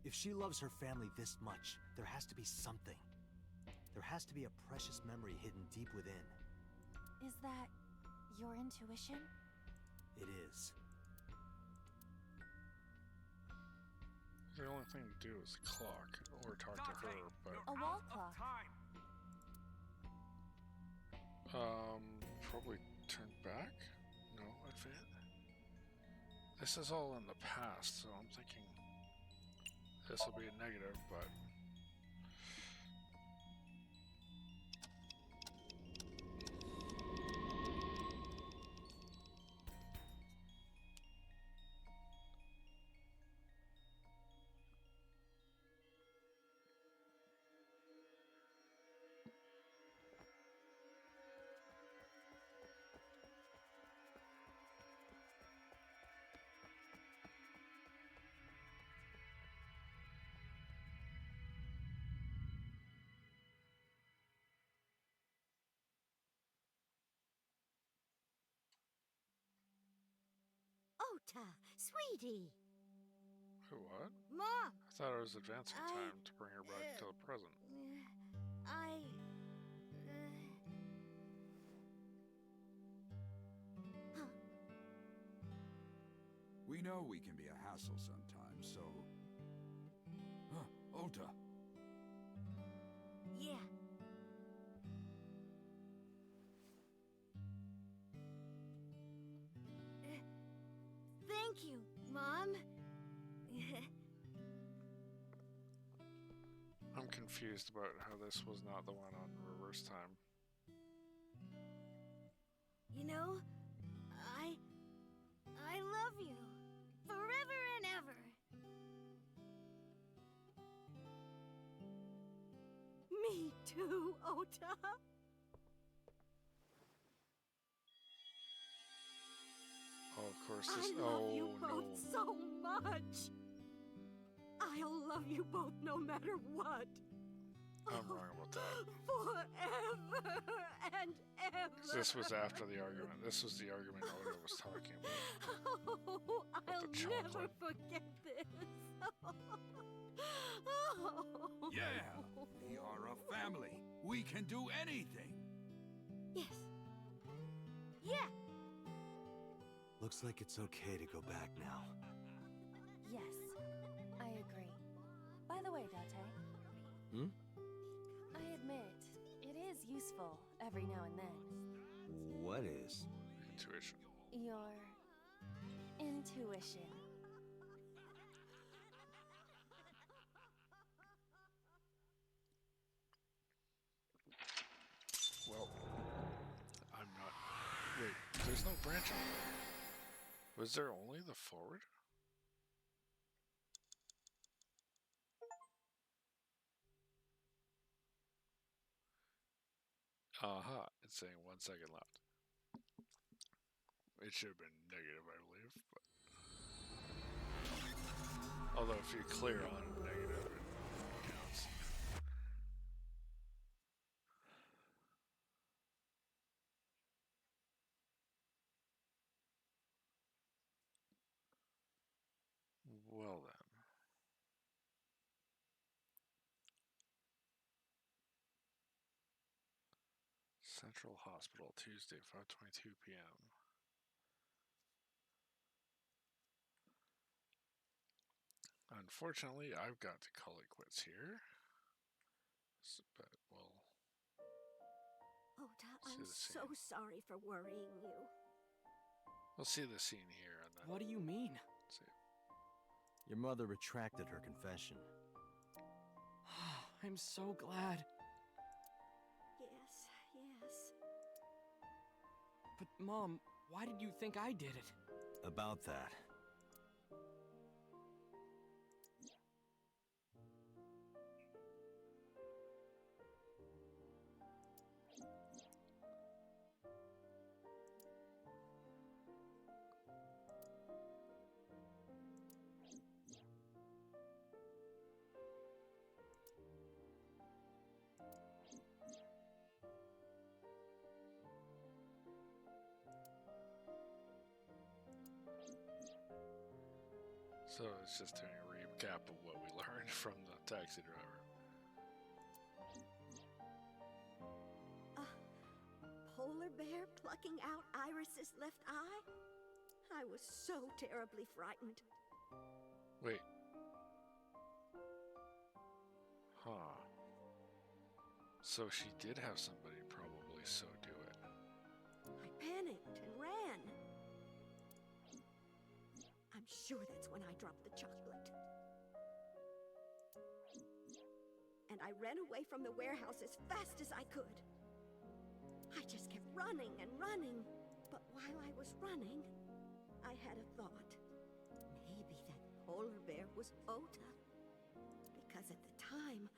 If she loves her family this much, there has to be something. There has to be a precious memory hidden deep within. Is that your intuition? It is. The only thing to do is the clock, or talk to her, but... A wall clock. Probably turn back? No, advance? This is all in the past, so I'm thinking this will be a negative, but... Ota, sweetie. What? Mom! I thought it was advancing time to bring her back to the present. We know we can be a hassle sometimes, so... Ota. Yeah. Thank you, Mom. I'm confused about how this was not the one on reverse time. You know, I love you. Forever and ever. Me too, Ota. Oh, of course this... I love you no. both so much. I'll love you both no matter what. I'm wrong about that. Forever and ever. 'Cause this was after the argument. This was the argument Oda was talking about. Oh, I'll the never chocolate. forget this. Yeah! We are a family. We can do anything. Yes. Yeah. Looks like it's okay to go back now. Yes, I agree. By the way, Date. Hmm? I admit, it is useful every now and then. What is? Intuition. Your intuition. Well, Wait, there's no branch on there. Was there only the forward? Aha, it's saying 1 second left. It should have been negative, I believe. But... although if you clear on negative, it counts. Well then. Central Hospital, Tuesday, 5:22 p.m. Unfortunately, I've got to call it quits here. But we'll Ota, I'm so sorry for worrying you. We'll see the scene here and then. What do you mean? See. Your mother retracted her confession. I'm so glad. Yes, yes. But Mom, why did you think I did it? About that. So it's just doing a recap of what we learned from the taxi driver. Polar bear plucking out Iris's left eye? I was so terribly frightened. Wait. Huh. So she did have somebody probably so do it. I panicked and ran. I'm sure that's when I dropped the chocolate. And I ran away from the warehouse as fast as I could. I just kept running and running. But while I was running, I had a thought. Maybe that polar bear was Ota. Because at the time,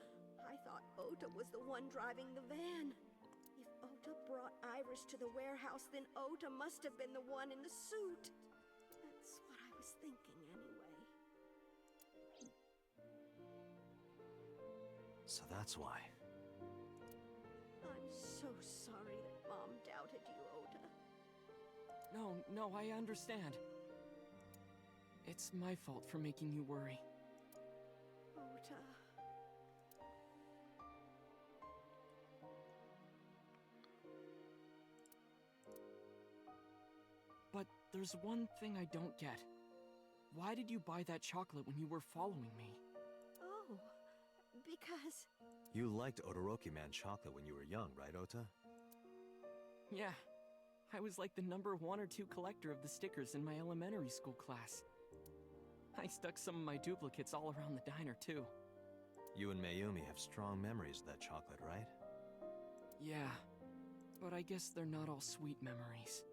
I thought Ota was the one driving the van. If Ota brought Iris to the warehouse, then Ota must have been the one in the suit. That's what I was thinking anyway. So that's why. I'm so sorry that Mom doubted you, Ota. No, I understand. It's my fault for making you worry. Ota. But there's one thing I don't get. Why did you buy that chocolate when you were following me? Oh, because... You liked Odoroki Man chocolate when you were young, right, Ota? Yeah. I was like the number 1 or 2 collector of the stickers in my elementary school class. I stuck some of my duplicates all around the diner, too. You and Mayumi have strong memories of that chocolate, right? Yeah, but I guess they're not all sweet memories.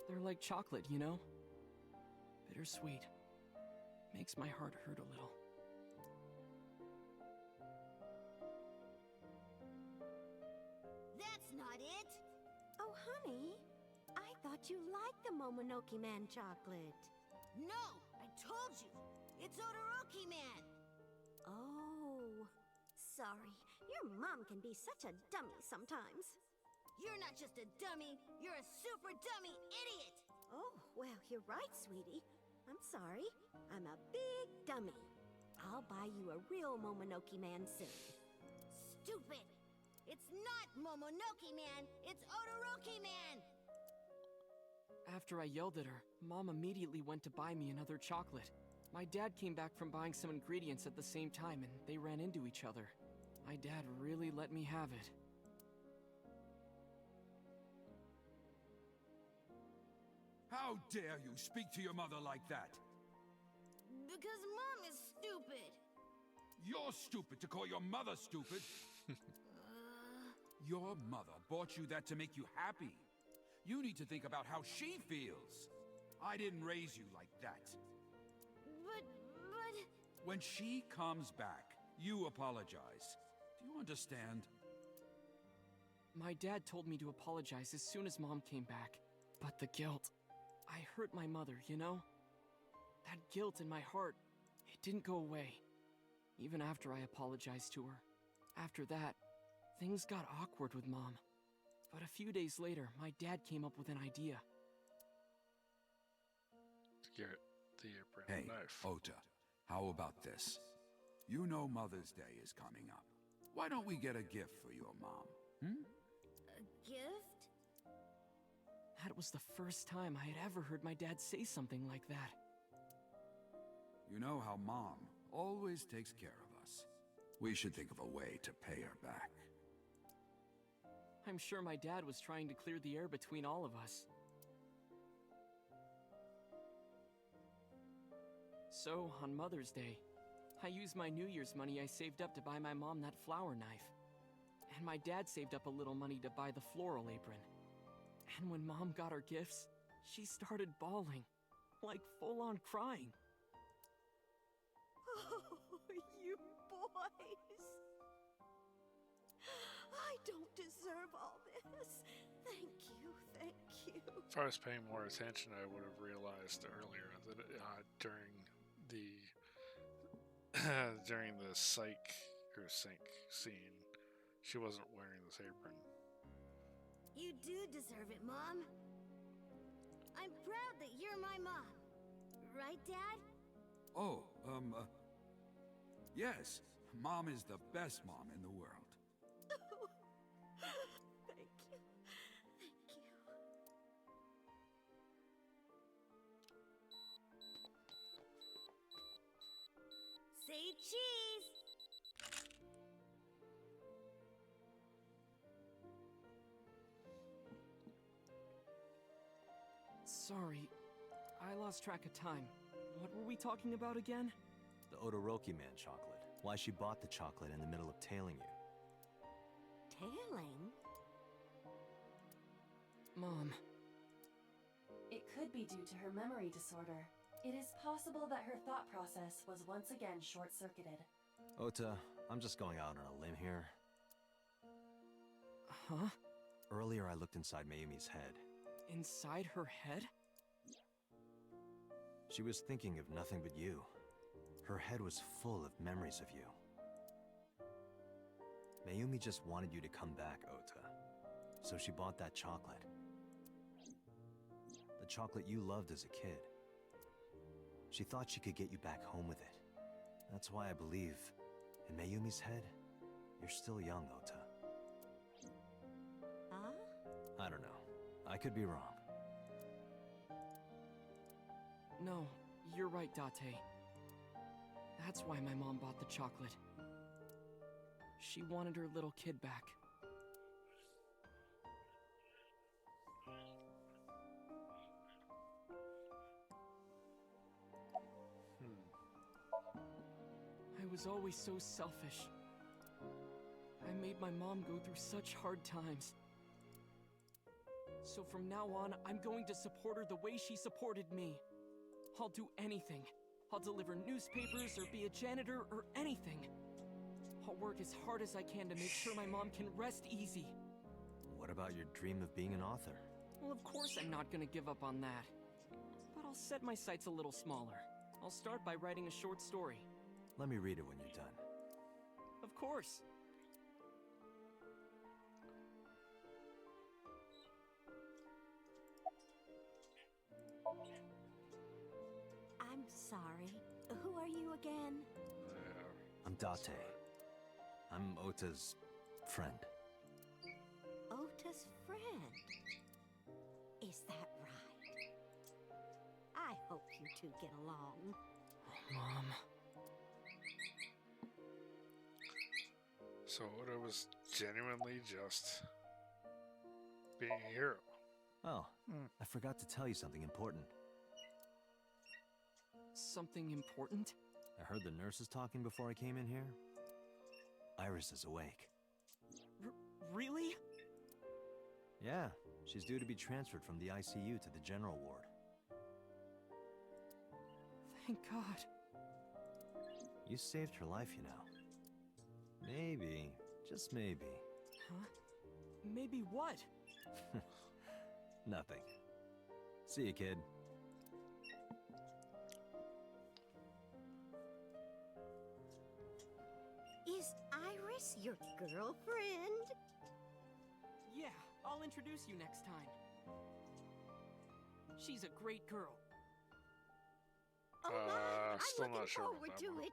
They're like chocolate, you know? Bittersweet. Makes my heart hurt a little. That's not it! Oh, honey, I thought you liked the Momonoke Man chocolate. No! I told you! It's Odoroki Man! Oh, sorry. Your mom can be such a dummy sometimes. You're not just a dummy, you're a super dummy idiot! Oh, well, you're right, sweetie. I'm sorry. I'm a big dummy. I'll buy you a real Momonoke Man soon. Stupid! It's not Momonoke Man, it's Odoroki Man! After I yelled at her, Mom immediately went to buy me another chocolate. My dad came back from buying some ingredients at the same time, and they ran into each other. My dad really let me have it. How dare you speak to your mother like that? Because Mom is stupid! You're stupid to call your mother stupid. Your mother bought you that to make you happy. You need to think about how she feels. I didn't raise you like that. But... When she comes back, you apologize. Do you understand? My dad told me to apologize as soon as Mom came back. But the guilt... I hurt my mother, you know? That guilt in my heart, it didn't go away. Even after I apologized to her. After that, things got awkward with Mom. But a few days later, my dad came up with an idea. To get the apron Hey, and knife. Ota, how about this? You know Mother's Day is coming up. Why don't we get a gift for your mom? A gift? That was the first time I had ever heard my dad say something like that. You know how Mom always takes care of us. We should think of a way to pay her back. I'm sure my dad was trying to clear the air between all of us. So, on Mother's Day, I used my New Year's money I saved up to buy my mom that flower knife. And my dad saved up a little money to buy the floral apron. And when Mom got her gifts, she started bawling. Like full-on crying. Oh, you boys. I don't deserve all this. Thank you, thank you. If I was paying more attention, I would have realized earlier that during the psych or sync scene, she wasn't wearing this apron. You do deserve it, Mom. I'm proud that you're my mom. Right, Dad? Oh, yes. Mom is the best mom in the world. Thank you. Thank you. Say cheese! Sorry, I lost track of time. What were we talking about again? The Odoroki Man chocolate. Why she bought the chocolate in the middle of tailing you. Tailing? Mom. It could be due to her memory disorder. It is possible that her thought process was once again short-circuited. Ota, I'm just going out on a limb here. Huh? Earlier I looked inside Mayumi's head. Inside her head? She was thinking of nothing but you. Her head was full of memories of you. Mayumi just wanted you to come back, Ota. So she bought that chocolate. The chocolate you loved as a kid. She thought she could get you back home with it. That's why I believe, in Mayumi's head, you're still young, Ota. Huh? I don't know. I could be wrong. No, you're right, Date. That's why my mom bought the chocolate. She wanted her little kid back. I was always so selfish. I made my mom go through such hard times. So from now on, I'm going to support her the way she supported me. I'll do anything. I'll deliver newspapers or be a janitor or anything. I'll work as hard as I can to make sure my mom can rest easy. What about your dream of being an author? Well, of course I'm not gonna give up on that. But I'll set my sights a little smaller. I'll start by writing a short story. Let me read it when you're done. Of course. I'm sorry. Who are you again? I'm Date. I'm Ota's friend. Ota's friend? Is that right? I hope you two get along. Mom. So Ota was genuinely just being a hero. Oh, I forgot to tell you something important. Something important? I heard the nurses talking before I came in here. Iris is awake. Really? Yeah, She's due to be transferred from the ICU to the general ward. Thank God. You saved her life, you know. Maybe, just maybe. Huh? Maybe what? Nothing. See you, kid. Is Iris your girlfriend? Yeah, I'll introduce you next time. She's a great girl. Oh my, I'm still looking not sure about forward that to one. it.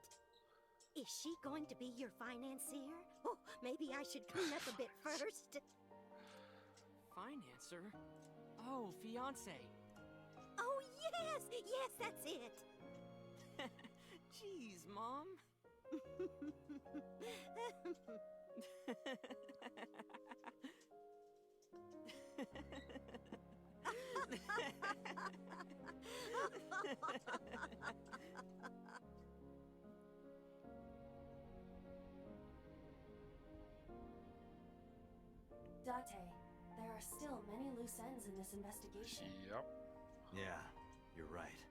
Is she going to be your financier? Oh, maybe I should clean up a bit first. Financer? Oh, fiance. Oh, yes! Yes, that's it! Jeez, Mom. Date, there are still many loose ends in this investigation. Yep. Yeah, you're right.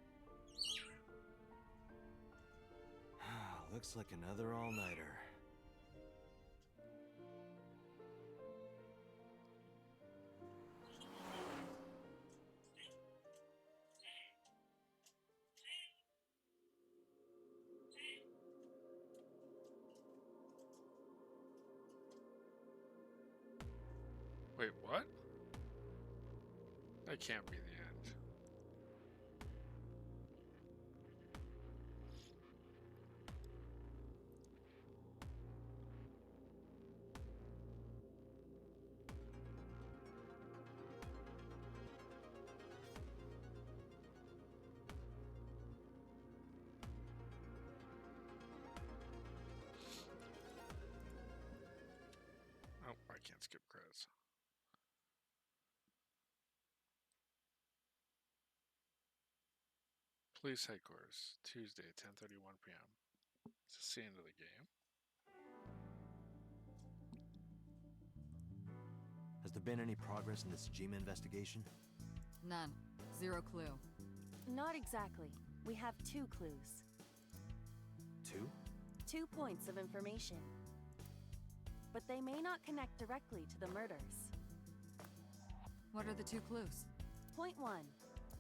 Looks like another all-nighter. Wait, what? That can't be the end. Oh, I can't skip credits. Police headquarters, Tuesday, 10:31 p.m. It's the end of the game. Has there been any progress in this Jima investigation? None. Zero clue. Not exactly. We have 2 clues. 2? 2 points of information. But they may not connect directly to the murders. What are the 2 clues? Point 1.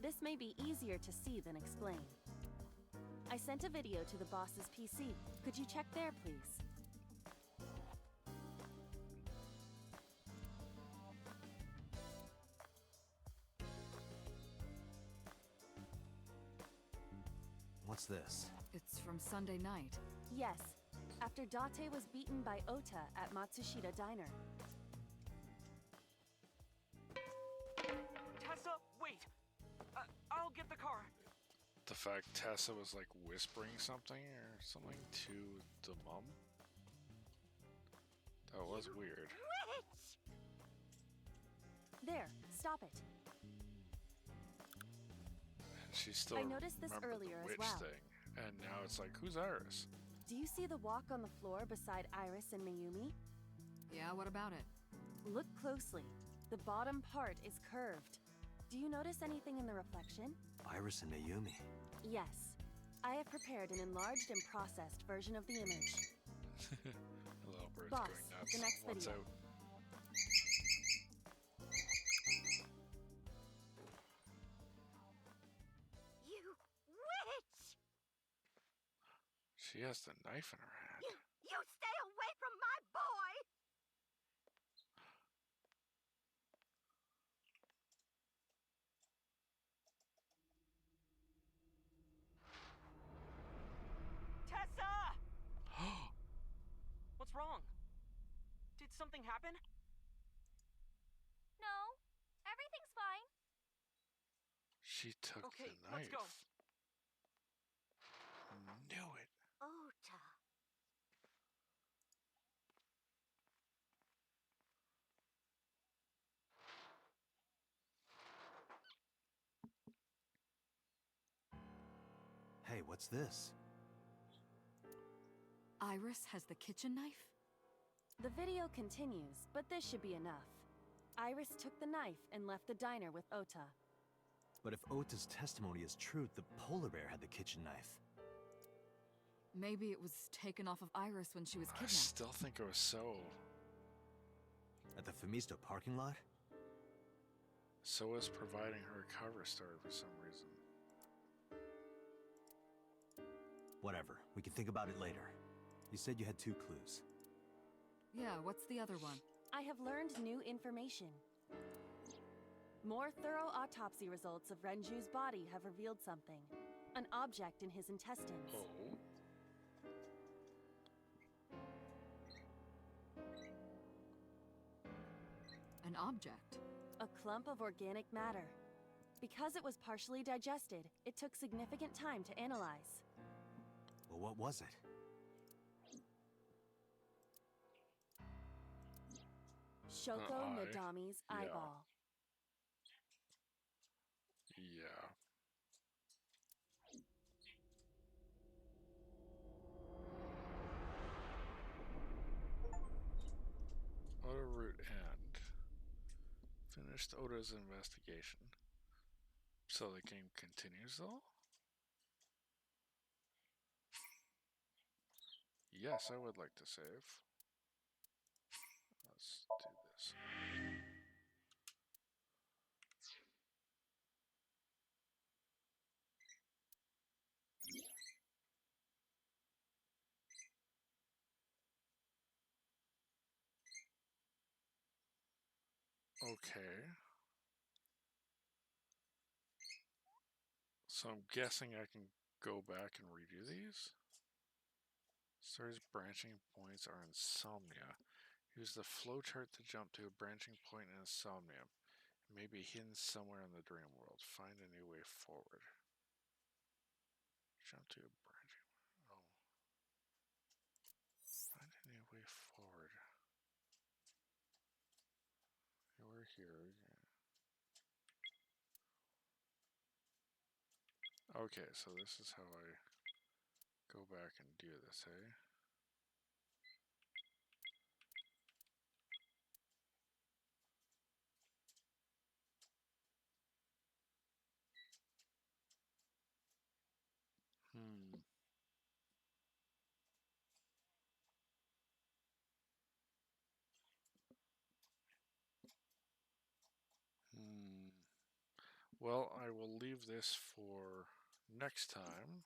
This may be easier to see than explain. I sent a video to the boss's PC. Could you check there, please? What's this? It's from Sunday night. Yes. After Date was beaten by Ota at Matsushita Diner. Tessa, wait! I'll get the car. The fact Tessa was like whispering something or something to the mom. That was weird. Witch! There, stop it. And she still I noticed this remembered earlier the as witch well. thing. And now it's like, who's Iris? Do you see the walk on the floor beside Iris and Mayumi? Yeah, what about it? Look closely. The bottom part is curved. Do you notice anything in the reflection? Iris and Mayumi. Yes. I have prepared an enlarged and processed version of the image. The little bird's Boss, going nuts. the next What's video. out? You witch! She has the knife in her hand. You stay away from my boy! Tessa! What's wrong? Did something happen? No, everything's fine. She took Okay, the knife. let's go. Knew it. Ota. Hey, what's this? Iris has the kitchen knife? The video continues, but this should be enough. Iris took the knife and left the diner with Ota. But if Ota's testimony is true, the polar bear had the kitchen knife. Maybe it was taken off of Iris when she was I kidnapped. still think it was so. At the Femisto parking lot? So is providing her a cover story for some reason. Whatever. We can think about it later. You said you had 2 clues. Yeah, what's the other one? I have learned new information. More thorough autopsy results of Renju's body have revealed something. An object in his intestines. Oh. An object? A clump of organic matter. Because it was partially digested, it took significant time to analyze. Well, what was it? Shoko Nadami's Yeah. eyeball. Yeah. Oda route end. Finished Oda's investigation. So the game continues though? Yes, I would like to save. Let's do this. Okay. So I'm guessing I can go back and redo these. Story's branching points are insomnia. Use the flowchart to jump to a branching point in Somnium. It may be hidden somewhere in the dream world. Find a new way forward. Jump to a branching. Oh. Find a new way forward. We're here. Okay, so this is how I go back and do this, eh? Well, I will leave this for next time.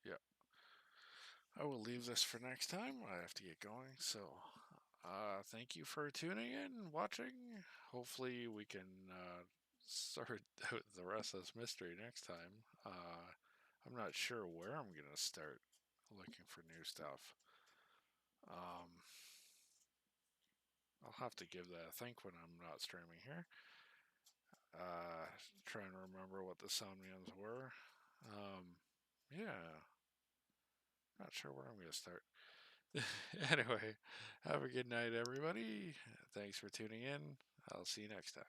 Yeah. I will leave this for next time. I have to get going. So, thank you for tuning in and watching. Hopefully, we can sort out the rest of this mystery next time. I'm not sure where I'm going to start looking for new stuff. I'll have to give that a think when I'm not streaming here. Trying to remember what the Somniums were. Yeah. Not sure where I'm going to start. Anyway, have a good night, everybody. Thanks for tuning in. I'll see you next time.